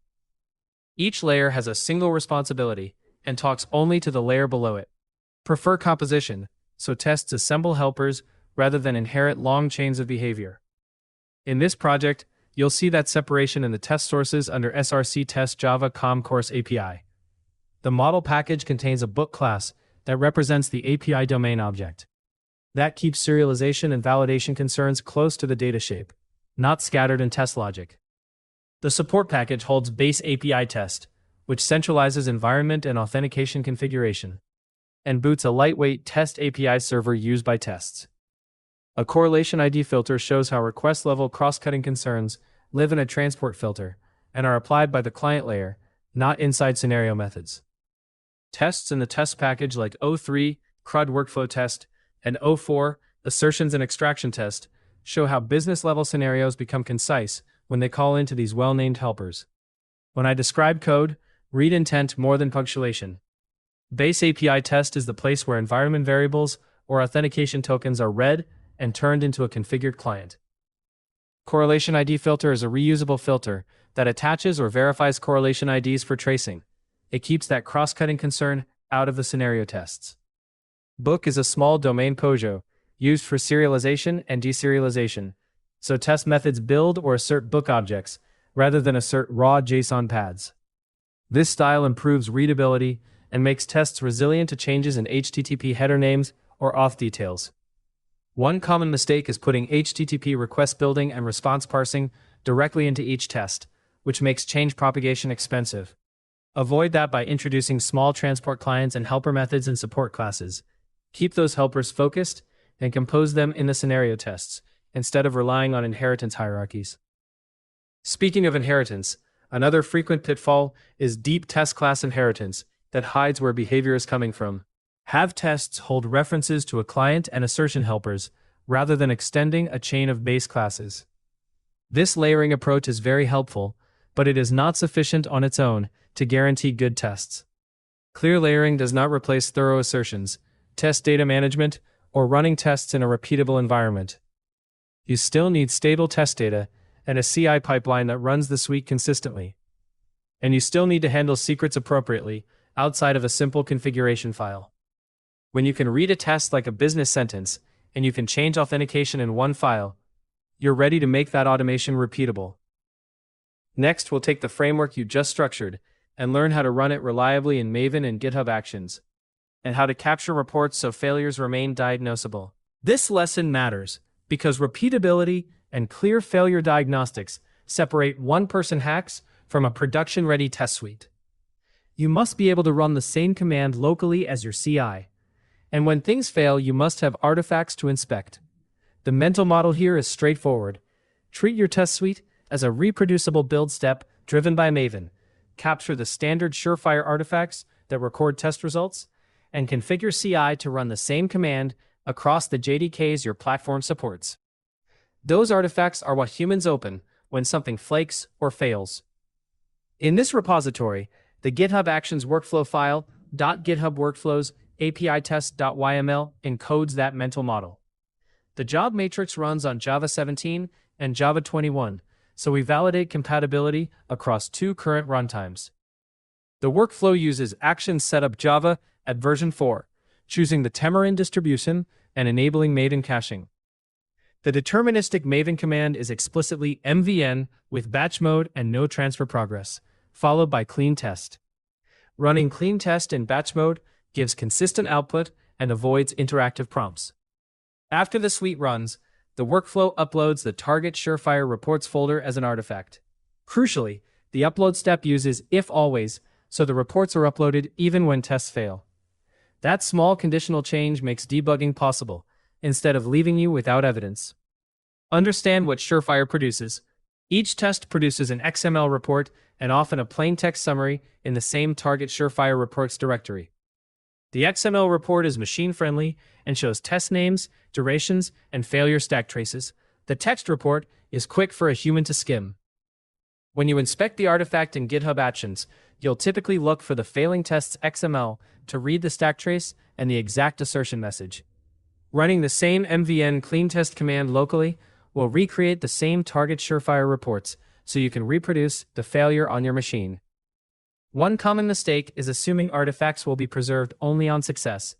Each layer has a single responsibility and talks only to the layer below it. Prefer composition, so tests assemble helpers rather than inherit long chains of behavior. In this project, you'll see that separation in the test sources under src test Java COM course API. The model package contains a book class that represents the API domain object. That keeps serialization and validation concerns close to the data shape, not scattered in test logic. The support package holds base API test, which centralizes environment and authentication configuration, and boots a lightweight test API server used by tests. A correlation ID filter shows how request-level cross-cutting concerns live in a transport filter and are applied by the client layer, not inside scenario methods. Tests in the test package like O3, CRUD workflow test, and O4, assertions and extraction test, show how business-level scenarios become concise when they call into these well-named helpers. When I describe code, read intent more than punctuation. Base API test is the place where environment variables or authentication tokens are read and turned into a configured client. Correlation ID filter is a reusable filter that attaches or verifies correlation IDs for tracing. It keeps that cross-cutting concern out of the scenario tests. Book is a small domain POJO used for serialization and deserialization, so test methods build or assert book objects rather than assert raw JSON paths. This style improves readability and makes tests resilient to changes in HTTP header names or auth details. One common mistake is putting HTTP request building and response parsing directly into each test, which makes change propagation expensive. Avoid that by introducing small transport clients and helper methods and support classes. Keep those helpers focused and compose them in the scenario tests, instead of relying on inheritance hierarchies. Speaking of inheritance, another frequent pitfall is deep test class inheritance that hides where behavior is coming from. Have tests hold references to a client and assertion helpers rather than extending a chain of base classes. This layering approach is very helpful, but it is not sufficient on its own to guarantee good tests. Clear layering does not replace thorough assertions, test data management, or running tests in a repeatable environment. You still need stable test data and a CI pipeline that runs the suite consistently. And you still need to handle secrets appropriately outside of a simple configuration file. When you can read a test like a business sentence, and you can change authentication in one file, you're ready to make that automation repeatable. Next, we'll take the framework you just structured and learn how to run it reliably in Maven and GitHub Actions, and how to capture reports so failures remain diagnosable. This lesson matters because repeatability and clear failure diagnostics separate one-person hacks from a production-ready test suite. You must be able to run the same command locally as your CI. And when things fail, you must have artifacts to inspect. The mental model here is straightforward. Treat your test suite as a reproducible build step driven by Maven. Capture the standard surefire artifacts that record test results, and configure CI to run the same command across the JDKs your platform supports. Those artifacts are what humans open when something flakes or fails. In this repository, the GitHub Actions workflow file .github workflows API test.yml encodes that mental model. The job matrix runs on Java 17 and Java 21, so we validate compatibility across two current runtimes. The workflow uses Actions setup Java at version 4, choosing the Tamarin distribution and enabling Maven caching. The deterministic Maven command is explicitly MVN with batch mode and no transfer progress, followed by clean test. Running clean test in batch mode gives consistent output and avoids interactive prompts. After the suite runs, the workflow uploads the target surefire reports folder as an artifact. Crucially, the upload step uses if always, so the reports are uploaded even when tests fail. That small conditional change makes debugging possible, instead of leaving you without evidence. Understand what surefire produces. Each test produces an XML report and often a plain text summary in the same target surefire reports directory. The XML report is machine-friendly and shows test names, durations, and failure stack traces. The text report is quick for a human to skim. When you inspect the artifact in GitHub Actions, you'll typically look for the failing test's XML to read the stack trace and the exact assertion message. Running the same MVN clean test command locally will recreate the same target surefire reports, so you can reproduce the failure on your machine. One common mistake is assuming artifacts will be preserved only on success.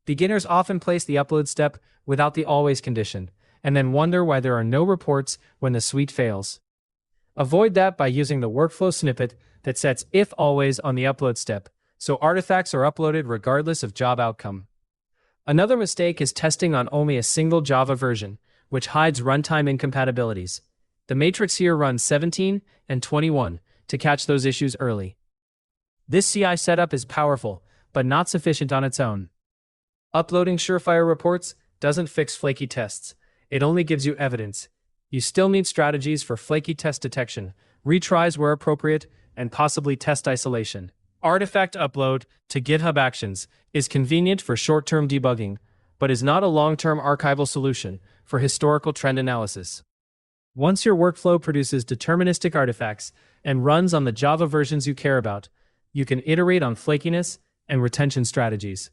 Beginners often place the upload step without the always condition, and then wonder why there are no reports when the suite fails. Avoid that by using the workflow snippet that sets if always on the upload step, so artifacts are uploaded regardless of job outcome. Another mistake is testing on only a single Java version, which hides runtime incompatibilities. The matrix here runs 17 and 21 to catch those issues early. This CI setup is powerful, but not sufficient on its own. Uploading surefire reports doesn't fix flaky tests. It only gives you evidence. You still need strategies for flaky test detection, retries where appropriate, and possibly test isolation. Artifact upload to GitHub Actions is convenient for short-term debugging, but is not a long-term archival solution for historical trend analysis. Once your workflow produces deterministic artifacts and runs on the Java versions you care about, you can iterate on flakiness and retention strategies.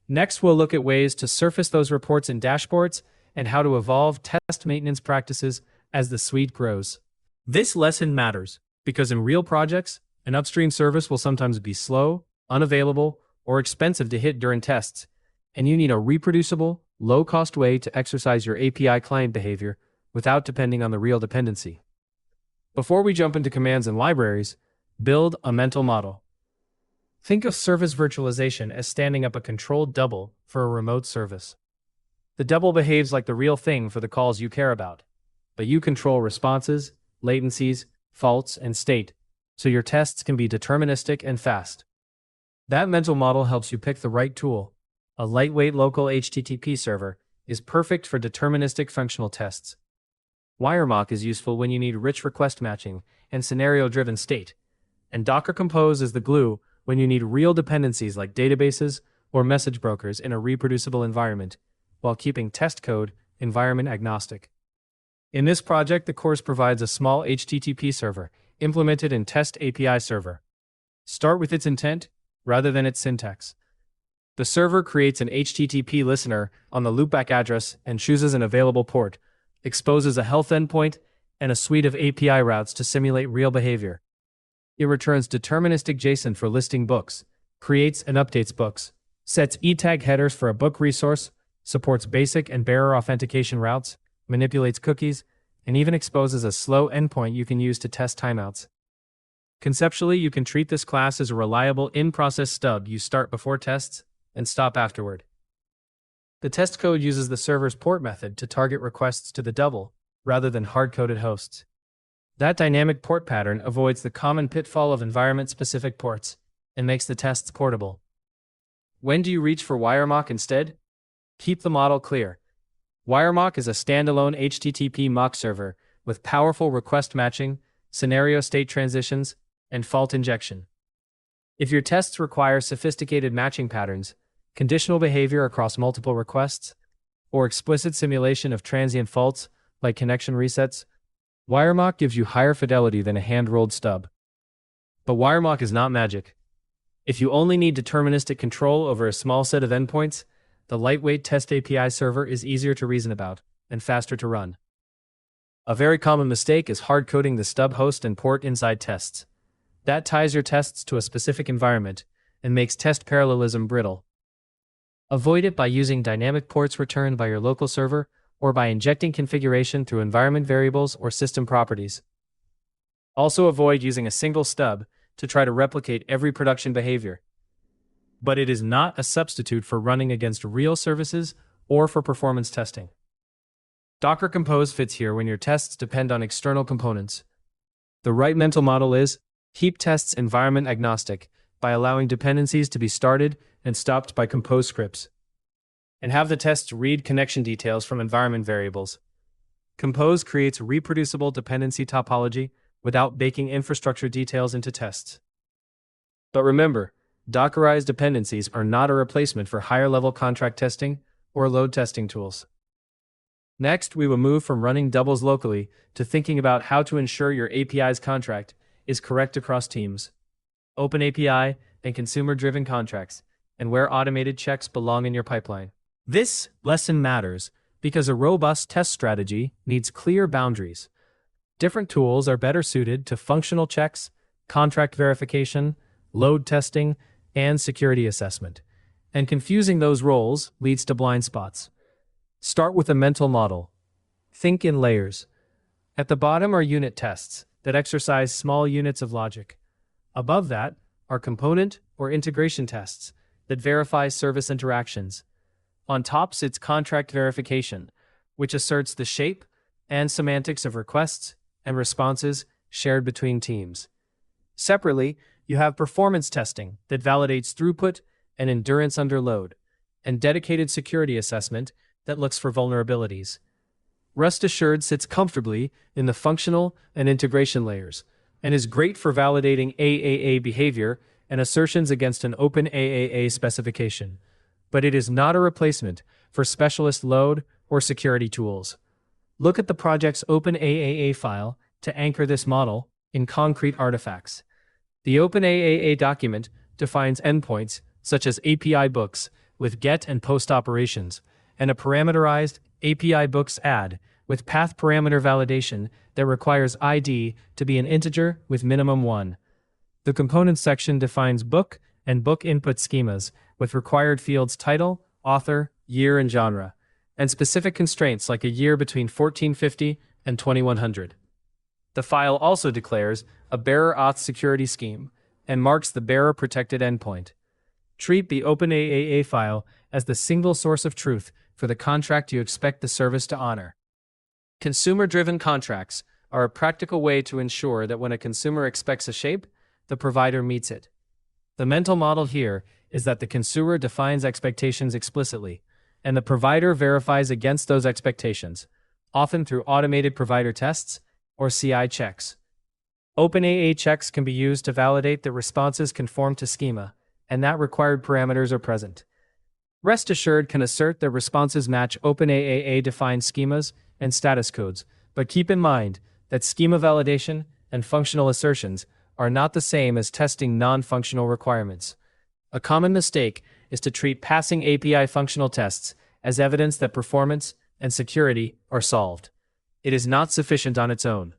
Next, we'll look at ways to surface those reports in dashboards and how to evolve test maintenance practices as the suite grows. This lesson matters because in real projects, an upstream service will sometimes be slow, unavailable, or expensive to hit during tests, and you need a reproducible, low-cost way to exercise your API client behavior without depending on the real dependency. Before we jump into commands and libraries, build a mental model. Think of service virtualization as standing up a controlled double for a remote service. The double behaves like the real thing for the calls you care about, but you control responses, latencies, faults, and state, so your tests can be deterministic and fast. That mental model helps you pick the right tool. A lightweight local HTTP server is perfect for deterministic functional tests. WireMock is useful when you need rich request matching and scenario-driven state, and Docker Compose is the glue when you need real dependencies like databases or message brokers in a reproducible environment, while keeping test code environment agnostic. In this project, the course provides a small HTTP server implemented in Test API Server. Start with its intent rather than its syntax. The server creates an HTTP listener on the loopback address and chooses an available port, exposes a health endpoint, and a suite of API routes to simulate real behavior. It returns deterministic JSON for listing books, creates and updates books, sets e-tag headers for a book resource, supports basic and bearer authentication routes, manipulates cookies, and even exposes a slow endpoint you can use to test timeouts. Conceptually, you can treat this class as a reliable in-process stub you start before tests and stop afterward. The test code uses the server's port method to target requests to the double, rather than hard-coded hosts. That dynamic port pattern avoids the common pitfall of environment-specific ports and makes the tests portable. When do you reach for WireMock instead? Keep the model clear. WireMock is a standalone HTTP mock server with powerful request matching, scenario state transitions, and fault injection. If your tests require sophisticated matching patterns, conditional behavior across multiple requests, or explicit simulation of transient faults like connection resets, WireMock gives you higher fidelity than a hand-rolled stub. But WireMock is not magic. If you only need deterministic control over a small set of endpoints, the lightweight Test API server is easier to reason about and faster to run. A very common mistake is hard-coding the stub host and port inside tests. That ties your tests to a specific environment and makes test parallelism brittle. Avoid it by using dynamic ports returned by your local server or by injecting configuration through environment variables or system properties. Also avoid using a single stub to try to replicate every production behavior. But it is not a substitute for running against real services or for performance testing. Docker Compose fits here when your tests depend on external components. The right mental model is keep tests environment agnostic by allowing dependencies to be started and stopped by Compose scripts, and have the tests read connection details from environment variables. Compose creates reproducible dependency topology without baking infrastructure details into tests. But remember, Dockerized dependencies are not a replacement for higher-level contract testing or load testing tools. Next, we will move from running doubles locally to thinking about how to ensure your API's contract is correct across teams, OpenAPI, and consumer-driven contracts, and where automated checks belong in your pipeline. This lesson matters because a robust test strategy needs clear boundaries. Different tools are better suited to functional checks, contract verification, load testing, and security assessment, and confusing those roles leads to blind spots. Start with a mental model. Think in layers. At the bottom are unit tests that exercise small units of logic. Above that are component or integration tests that verify service interactions. On top sits contract verification, which asserts the shape and semantics of requests and responses shared between teams. Separately, you have performance testing that validates throughput and endurance under load, and dedicated security assessment that looks for vulnerabilities. Rest Assured sits comfortably in the functional and integration layers, and is great for validating AAA behavior and assertions against an OpenAAA specification, but it is not a replacement for specialist load or security tools. Look at the project's OpenAAA file to anchor this model in concrete artifacts. The OpenAAA document defines endpoints such as API books with GET and POST operations, and a parameterized API books add with path parameter validation that requires ID to be an integer with minimum 1. The components section defines book and book input schemas with required fields title, author, year, and genre, and specific constraints like a year between 1450 and 2100. The file also declares a bearer auth security scheme and marks the bearer protected endpoint. Treat the OpenAAA file as the single source of truth for the contract you expect the service to honor. Consumer-driven contracts are a practical way to ensure that when a consumer expects a shape, the provider meets it. The mental model here is that the consumer defines expectations explicitly, and the provider verifies against those expectations, often through automated provider tests or CI checks. OpenAA checks can be used to validate that responses conform to schema, and that required parameters are present. Rest Assured can assert that responses match OpenAAA-defined schemas and status codes, but keep in mind that schema validation and functional assertions are not the same as testing non-functional requirements. A common mistake is to treat passing API functional tests as evidence that performance and security are solved. It is not sufficient on its own.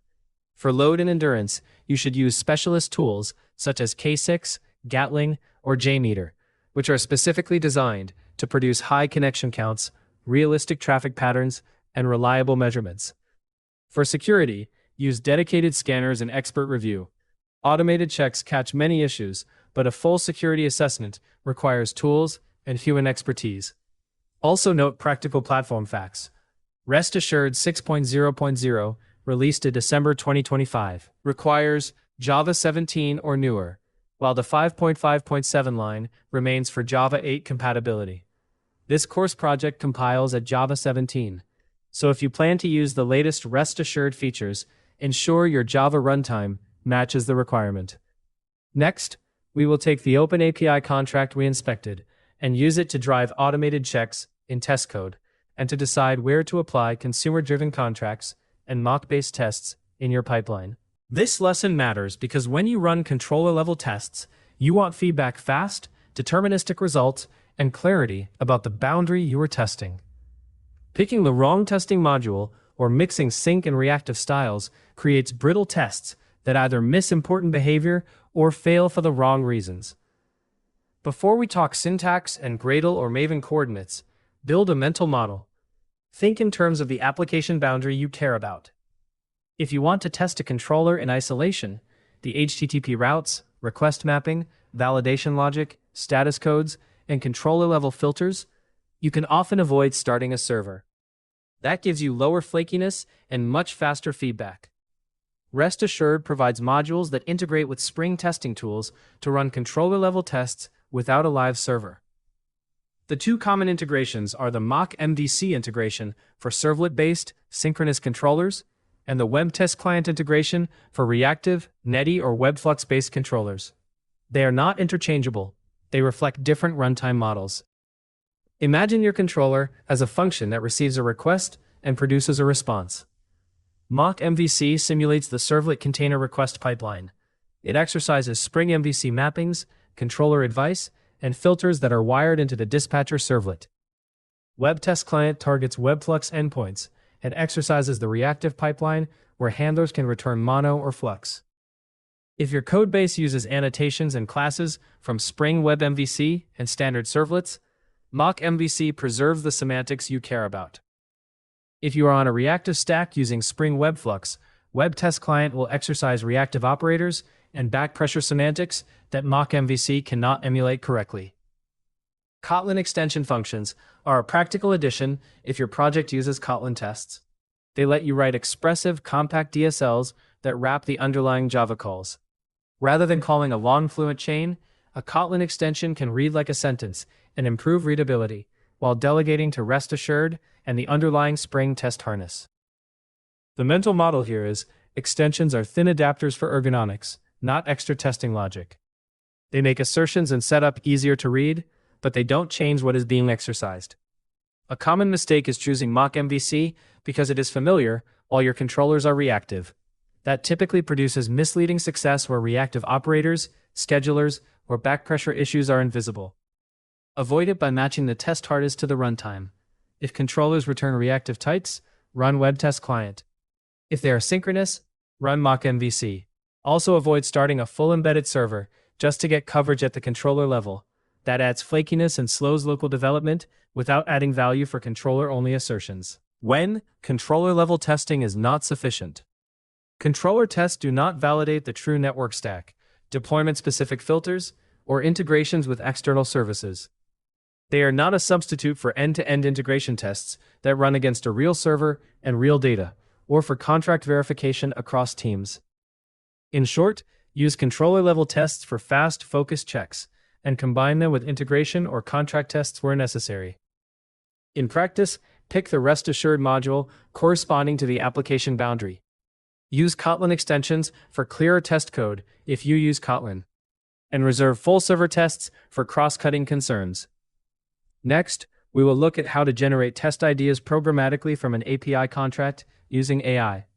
For load and endurance, you should use specialist tools such as K6, Gatling, or JMeter, which are specifically designed to produce high connection counts, realistic traffic patterns, and reliable measurements. For security, use dedicated scanners and expert review. Automated checks catch many issues, but a full security assessment requires tools and human expertise. Also note practical platform facts. Rest Assured 6.0.0, released in December 2025, requires Java 17 or newer, while the 5.5.7 line remains for Java 8 compatibility. This course project compiles at Java 17, so if you plan to use the latest Rest Assured features, ensure your Java runtime matches the requirement. Next, we will take the OpenAPI contract we inspected and use it to drive automated checks in test code and to decide where to apply consumer-driven contracts and mock-based tests in your pipeline. This lesson matters because when you run controller-level tests, you want feedback fast, deterministic results, and clarity about the boundary you are testing. Picking the wrong testing module or mixing sync and reactive styles creates brittle tests that either miss important behavior or fail for the wrong reasons. Before we talk syntax and Gradle or Maven coordinates, build a mental model. Think in terms of the application boundary you care about. If you want to test a controller in isolation, the HTTP routes, request mapping, validation logic, status codes, and controller-level filters, you can often avoid starting a server. That gives you lower flakiness and much faster feedback. Rest Assured provides modules that integrate with Spring testing tools to run controller-level tests without a live server. The two common integrations are the MockMvc integration for servlet-based, synchronous controllers, and the WebTestClient integration for reactive, Netty, or Webflux-based controllers. They are not interchangeable. They reflect different runtime models. Imagine your controller as a function that receives a request and produces a response. MockMvc simulates the servlet container request pipeline. It exercises Spring MVC mappings, controller advice, and filters that are wired into the dispatcher servlet. WebTestClient targets Webflux endpoints and exercises the reactive pipeline where handlers can return mono or flux. If your codebase uses annotations and classes from Spring WebMVC and standard servlets, MockMvc preserves the semantics you care about. If you are on a reactive stack using Spring Webflux, WebTestClient will exercise reactive operators and backpressure semantics that MockMvc cannot emulate correctly. Kotlin extension functions are a practical addition if your project uses Kotlin tests. They let you write expressive, compact DSLs that wrap the underlying Java calls. Rather than calling a long fluent chain, a Kotlin extension can read like a sentence and improve readability, while delegating to Rest Assured and the underlying Spring test harness. The mental model here is, extensions are thin adapters for ergonomics, not extra testing logic. They make assertions and setup easier to read, but they don't change what is being exercised. A common mistake is choosing MockMvc because it is familiar while your controllers are reactive. That typically produces misleading success where reactive operators, schedulers, or backpressure issues are invisible. Avoid it by matching the test hardest to the runtime. If controllers return reactive types, run WebTestClient. If they are synchronous, run MockMvc. Also avoid starting a full embedded server just to get coverage at the controller level. That adds flakiness and slows local development without adding value for controller-only assertions. When controller-level testing is not sufficient. Controller tests do not validate the true network stack, deployment-specific filters, or integrations with external services. They are not a substitute for end-to-end integration tests that run against a real server and real data, or for contract verification across teams. In short, use controller-level tests for fast, focused checks, and combine them with integration or contract tests where necessary. In practice, pick the rest assured module corresponding to the application boundary. Use Kotlin extensions for clearer test code if you use Kotlin, and reserve full server tests for cross-cutting concerns. Next, we will look at how to generate test ideas programmatically from an API contract using AI,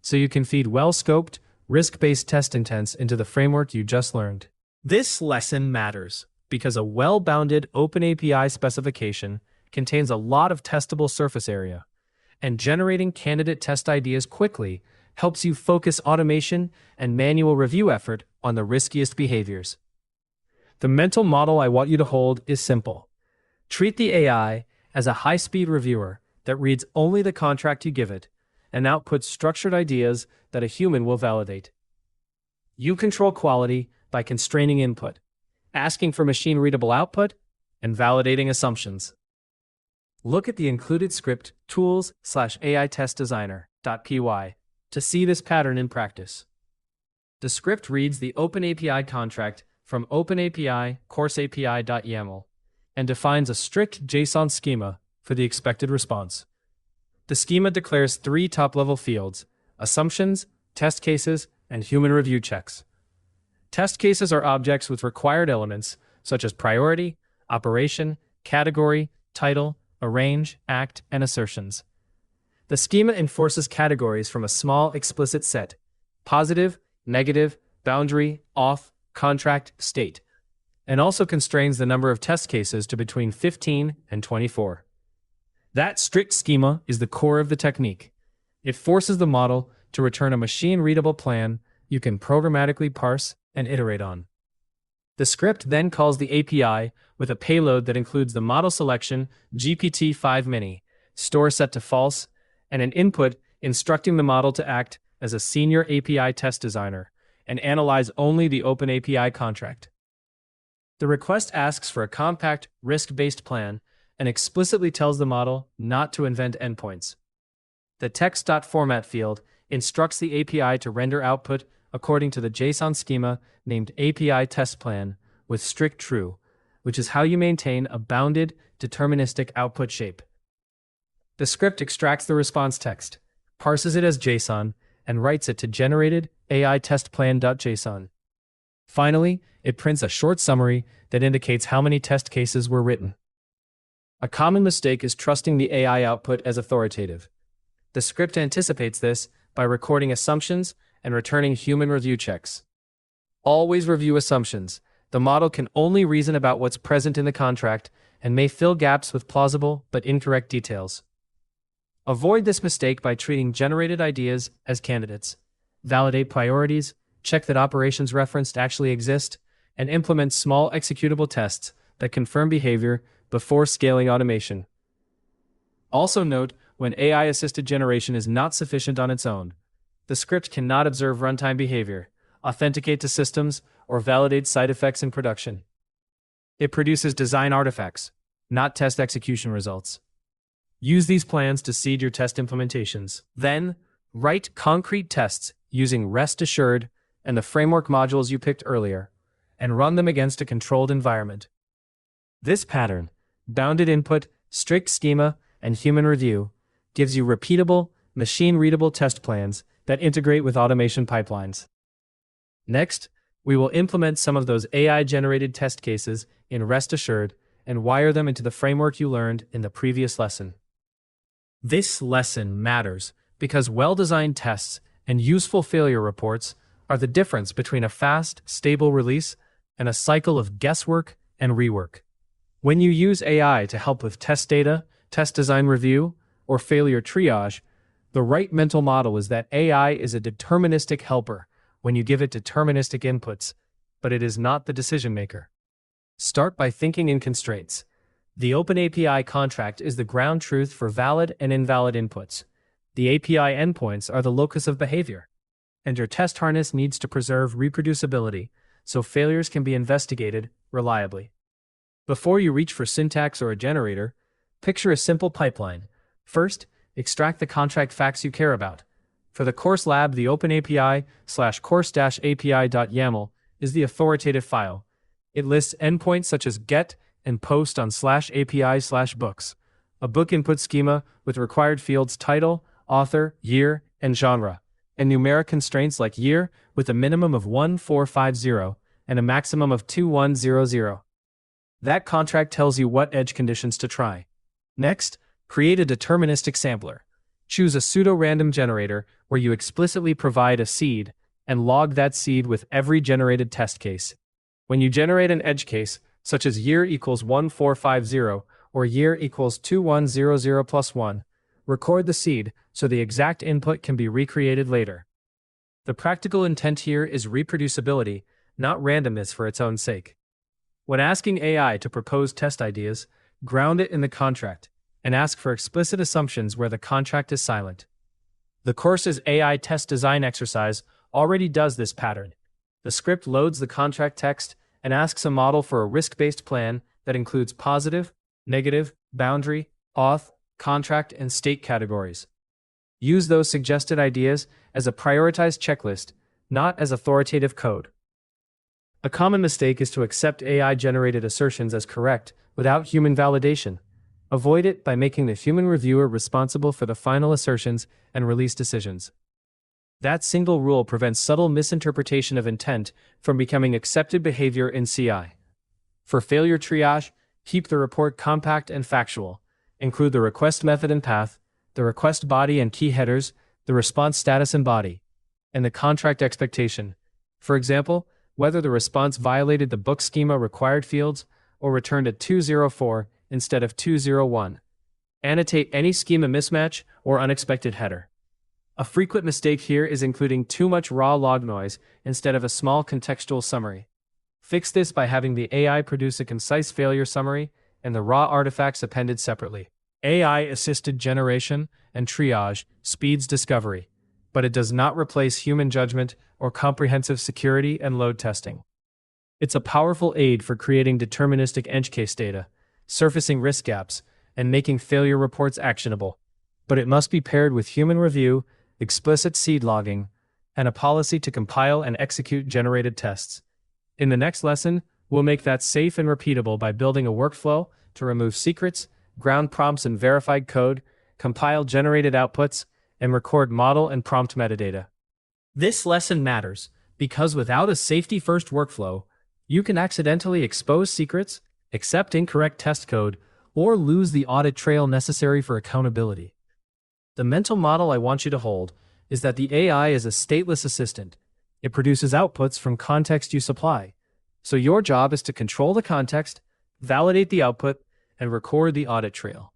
so you can feed well-scoped, risk-based test intents into the framework you just learned. This lesson matters because a well-bounded OpenAPI specification contains a lot of testable surface area, and generating candidate test ideas quickly helps you focus automation and manual review effort on the riskiest behaviors. The mental model I want you to hold is simple. Treat the AI as a high-speed reviewer that reads only the contract you give it and outputs structured ideas that a human will validate. You control quality by constraining input, asking for machine-readable output, and validating assumptions. Look at the included script tools/AI-test-designer.py to see this pattern in practice. The script reads the OpenAPI contract from OpenAPI CourseAPI.yaml and defines a strict JSON schema for the expected response. The schema declares 3 top-level fields: assumptions, test cases, and human review checks. Test cases are objects with required elements such as priority, operation, category, title, arrange, act, and assertions. The schema enforces categories from a small explicit set: positive, negative, boundary, auth, contract, state, and also constrains the number of test cases to between 15 and 24. That strict schema is the core of the technique. It forces the model to return a machine-readable plan you can programmatically parse and iterate on. The script then calls the API with a payload that includes the model selection GPT-5 mini, store set to false, and an input instructing the model to act as a senior API test designer and analyze only the OpenAPI contract. The request asks for a compact, risk-based plan and explicitly tells the model not to invent endpoints. The text.format field instructs the API to render output according to the JSON schema named API test plan with strict true, which is how you maintain a bounded, deterministic output shape. The script extracts the response text, parses it as JSON, and writes it to generated AI test plan.json. Finally, it prints a short summary that indicates how many test cases were written. A common mistake is trusting the AI output as authoritative. The script anticipates this by recording assumptions and returning human review checks. Always review assumptions. The model can only reason about what's present in the contract and may fill gaps with plausible but incorrect details. Avoid this mistake by treating generated ideas as candidates. Validate priorities, check that operations referenced actually exist, and implement small executable tests that confirm behavior before scaling automation. Also note, when AI-assisted generation is not sufficient on its own, the script cannot observe runtime behavior, authenticate to systems, or validate side effects in production. It produces design artifacts, not test execution results. Use these plans to seed your test implementations. Then, write concrete tests using REST assured and the framework modules you picked earlier, and run them against a controlled environment. This pattern, bounded input, strict schema, and human review, gives you repeatable, machine-readable test plans that integrate with automation pipelines. Next, we will implement some of those AI-generated test cases in REST assured and wire them into the framework you learned in the previous lesson. This lesson matters because well-designed tests and useful failure reports are the difference between a fast, stable release and a cycle of guesswork and rework. When you use AI to help with test data, test design review, or failure triage, the right mental model is that AI is a deterministic helper when you give it deterministic inputs, but it is not the decision maker. Start by thinking in constraints. The OpenAPI contract is the ground truth for valid and invalid inputs. The API endpoints are the locus of behavior. And your test harness needs to preserve reproducibility, so failures can be investigated reliably. Before you reach for syntax or a generator, picture a simple pipeline. First, extract the contract facts you care about. For the course lab, the OpenAPI/course-api.yaml is the authoritative file. It lists endpoints such as get and post on /API/books, a book input schema with required fields title, author, year, and genre, and numeric constraints like year with a minimum of 1450 and a maximum of 2100. That contract tells you what edge conditions to try. Next, create a deterministic sampler. Choose a pseudo-random generator where you explicitly provide a seed and log that seed with every generated test case. When you generate an edge case, such as year equals 1450 or year equals 2100 plus 1, record the seed so the exact input can be recreated later. The practical intent here is reproducibility, not randomness for its own sake. When asking AI to propose test ideas, ground it in the contract and ask for explicit assumptions where the contract is silent. The course's AI test design exercise already does this pattern. The script loads the contract text and asks a model for a risk-based plan that includes positive, negative, boundary, auth, contract, and state categories. Use those suggested ideas as a prioritized checklist, not as authoritative code. A common mistake is to accept AI-generated assertions as correct without human validation. Avoid it by making the human reviewer responsible for the final assertions and release decisions. That single rule prevents subtle misinterpretation of intent from becoming accepted behavior in CI. For failure triage, keep the report compact and factual. Include the request method and path, the request body and key headers, the response status and body, and the contract expectation. For example, whether the response violated the book schema required fields or returned a 204 instead of 201. Annotate any schema mismatch or unexpected header. A frequent mistake here is including too much raw log noise instead of a small contextual summary. Fix this by having the AI produce a concise failure summary and the raw artifacts appended separately. AI-assisted generation and triage speeds discovery, but it does not replace human judgment or comprehensive security and load testing. It's a powerful aid for creating deterministic edge case data, surfacing risk gaps, and making failure reports actionable. But it must be paired with human review, explicit seed logging, and a policy to compile and execute generated tests. In the next lesson, we'll make that safe and repeatable by building a workflow to remove secrets, ground prompts and verified code, compile generated outputs, and record model and prompt metadata. This lesson matters because without a safety-first workflow, you can accidentally expose secrets, accept incorrect test code, or lose the audit trail necessary for accountability. The mental model I want you to hold is that the AI is a stateless assistant. It produces outputs from context you supply. So your job is to control the context, validate the output, and record the audit trail.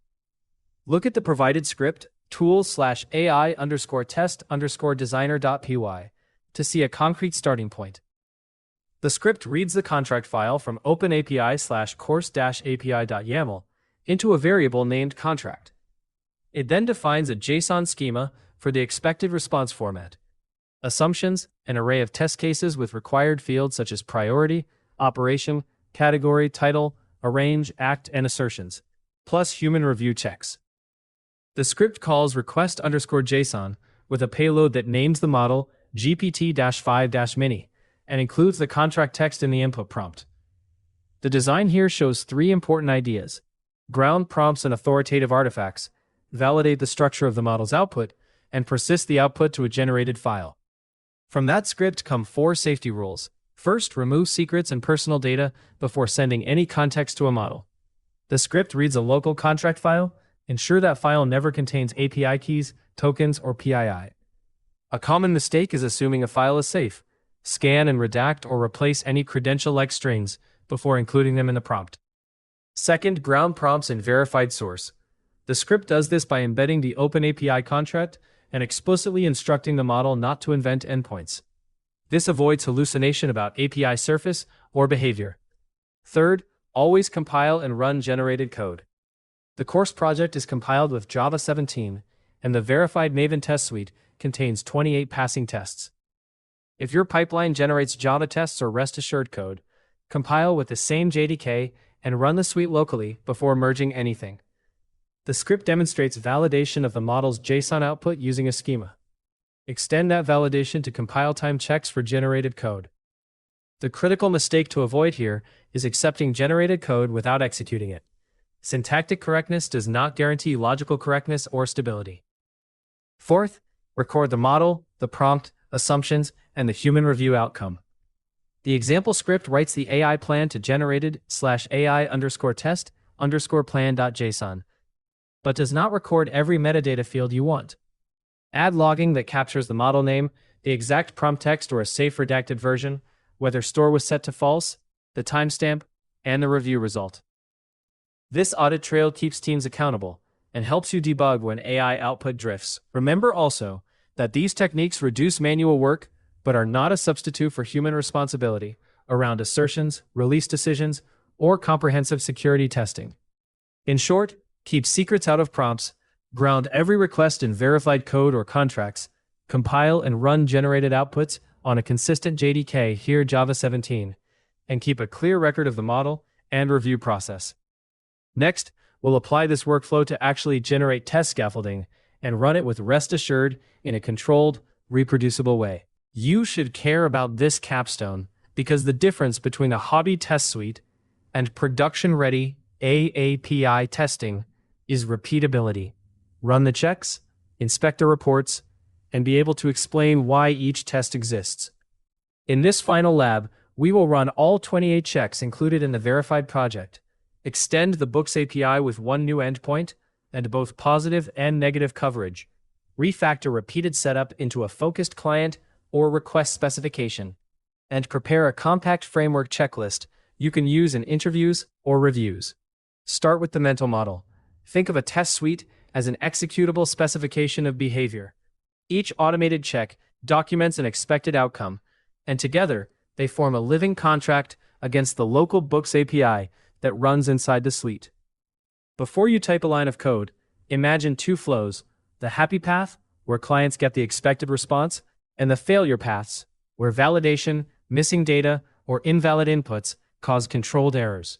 Look at the provided script tools/AI_test_designer.py to see a concrete starting point. The script reads the contract file from OpenAPI/course-api.yaml into a variable named contract. It then defines a JSON schema for the expected response format, assumptions, an array of test cases with required fields such as priority, operation, category, title, arrange, act, and assertions, plus human review checks. The script calls request_JSON with a payload that names the model GPT-5-mini and includes the contract text in the input prompt. The design here shows three important ideas: ground prompts and authoritative artifacts, validate the structure of the model's output, and persist the output to a generated file. From that script come four safety rules. First, remove secrets and personal data before sending any context to a model. The script reads a local contract file. Ensure that file never contains API keys, tokens, or PII. A common mistake is assuming a file is safe. Scan and redact or replace any credential-like strings before including them in the prompt. Second, ground prompts and verified source. The script does this by embedding the OpenAPI contract and explicitly instructing the model not to invent endpoints. This avoids hallucination about API surface or behavior. Third, always compile and run generated code. The course project is compiled with Java 17, and the verified Maven test suite contains 28 passing tests. If your pipeline generates Java tests or rest-assured code, compile with the same JDK and run the suite locally before merging anything. The script demonstrates validation of the model's JSON output using a schema. Extend that validation to compile time checks for generated code. The critical mistake to avoid here is accepting generated code without executing it. Syntactic correctness does not guarantee logical correctness or stability. Fourth, record the model, the prompt, assumptions, and the human review outcome. The example script writes the AI plan to generated/AI_test_plan.json, but does not record every metadata field you want. Add logging that captures the model name, the exact prompt text or a safe redacted version, whether store was set to false, the timestamp, and the review result. This audit trail keeps teams accountable and helps you debug when AI output drifts. Remember also that these techniques reduce manual work but are not a substitute for human responsibility around assertions, release decisions, or comprehensive security testing. In short, keep secrets out of prompts, ground every request in verified code or contracts, compile and run generated outputs on a consistent JDK, here Java 17, and keep a clear record of the model and review process. Next, we'll apply this workflow to actually generate test scaffolding and run it with rest assured in a controlled, reproducible way. You should care about this capstone because the difference between a hobby test suite and production-ready AAPI testing is repeatability. Run the checks, inspect the reports, and be able to explain why each test exists. In this final lab, we will run all 28 checks included in the verified project, extend the Books API with one new endpoint, and both positive and negative coverage, refactor repeated setup into a focused client or request specification, and prepare a compact framework checklist you can use in interviews or reviews. Start with the mental model. Think of a test suite as an executable specification of behavior. Each automated check documents an expected outcome, and together they form a living contract against the local Books API that runs inside the suite. Before you type a line of code, imagine two flows: the happy path, where clients get the expected response, and the failure paths, where validation, missing data, or invalid inputs cause controlled errors.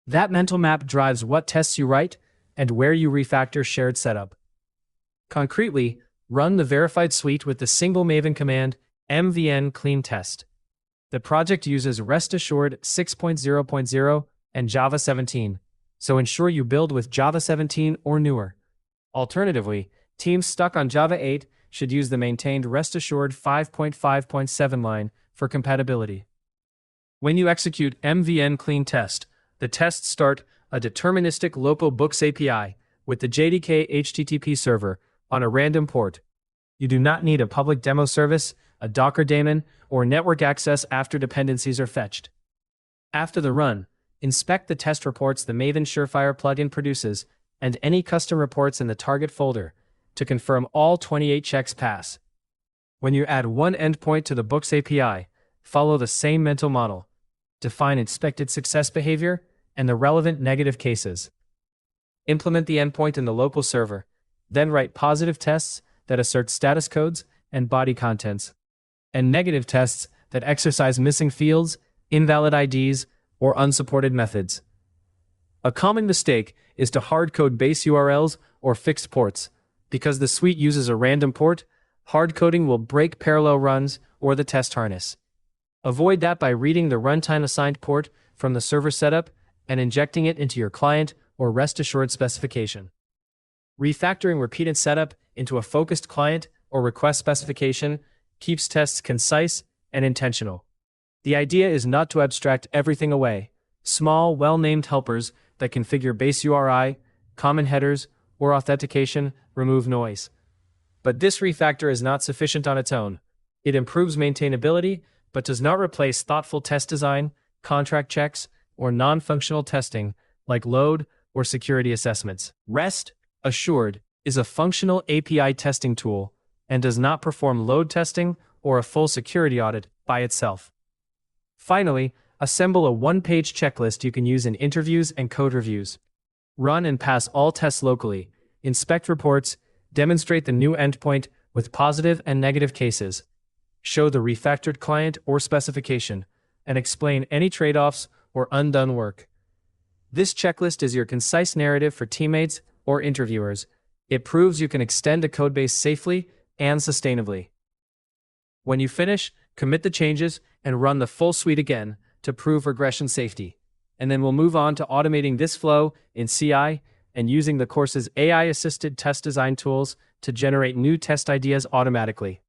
That mental map drives what tests you write and where you refactor shared setup. Concretely, run the verified suite with the single Maven command mvn clean test. The project uses Rest Assured 6.0.0 and Java 17, so ensure you build with Java 17 or newer. Alternatively, teams stuck on Java 8 should use the maintained Rest Assured 5.5.7 line for compatibility. When you execute mvn clean test, the tests start a deterministic local Books API with the JDK HTTP server on a random port. You do not need a public demo service, a Docker daemon, or network access after dependencies are fetched. After the run, inspect the test reports the Maven Surefire plugin produces and any custom reports in the target folder to confirm all 28 checks pass. When you add one endpoint to the Books API, follow the same mental model. Define expected success behavior and the relevant negative cases. Implement the endpoint in the local server, then write positive tests that assert status codes and body contents, and negative tests that exercise missing fields, invalid IDs, or unsupported methods. A common mistake is to hardcode base URLs or fixed ports. Because the suite uses a random port, hardcoding will break parallel runs or the test harness. Avoid that by reading the runtime assigned port from the server setup and injecting it into your client or rest assured specification. Refactoring repeated setup into a focused client or request specification keeps tests concise and intentional. The idea is not to abstract everything away. Small, well-named helpers that configure base URI, common headers, or authentication remove noise. But this refactor is not sufficient on its own. It improves maintainability, but does not replace thoughtful test design, contract checks, or non-functional testing like load or security assessments. Rest Assured is a functional API testing tool and does not perform load testing or a full security audit by itself. Finally, assemble a one-page checklist you can use in interviews and code reviews. Run and pass all tests locally, inspect reports, demonstrate the new endpoint with positive and negative cases, show the refactored client or specification, and explain any trade-offs or undone work. This checklist is your concise narrative for teammates or interviewers. It proves you can extend a codebase safely and sustainably. When you finish, commit the changes and run the full suite again to prove regression safety. And then we'll move on to automating this flow in CI and using the course's AI-assisted test design tools to generate new test ideas automatically.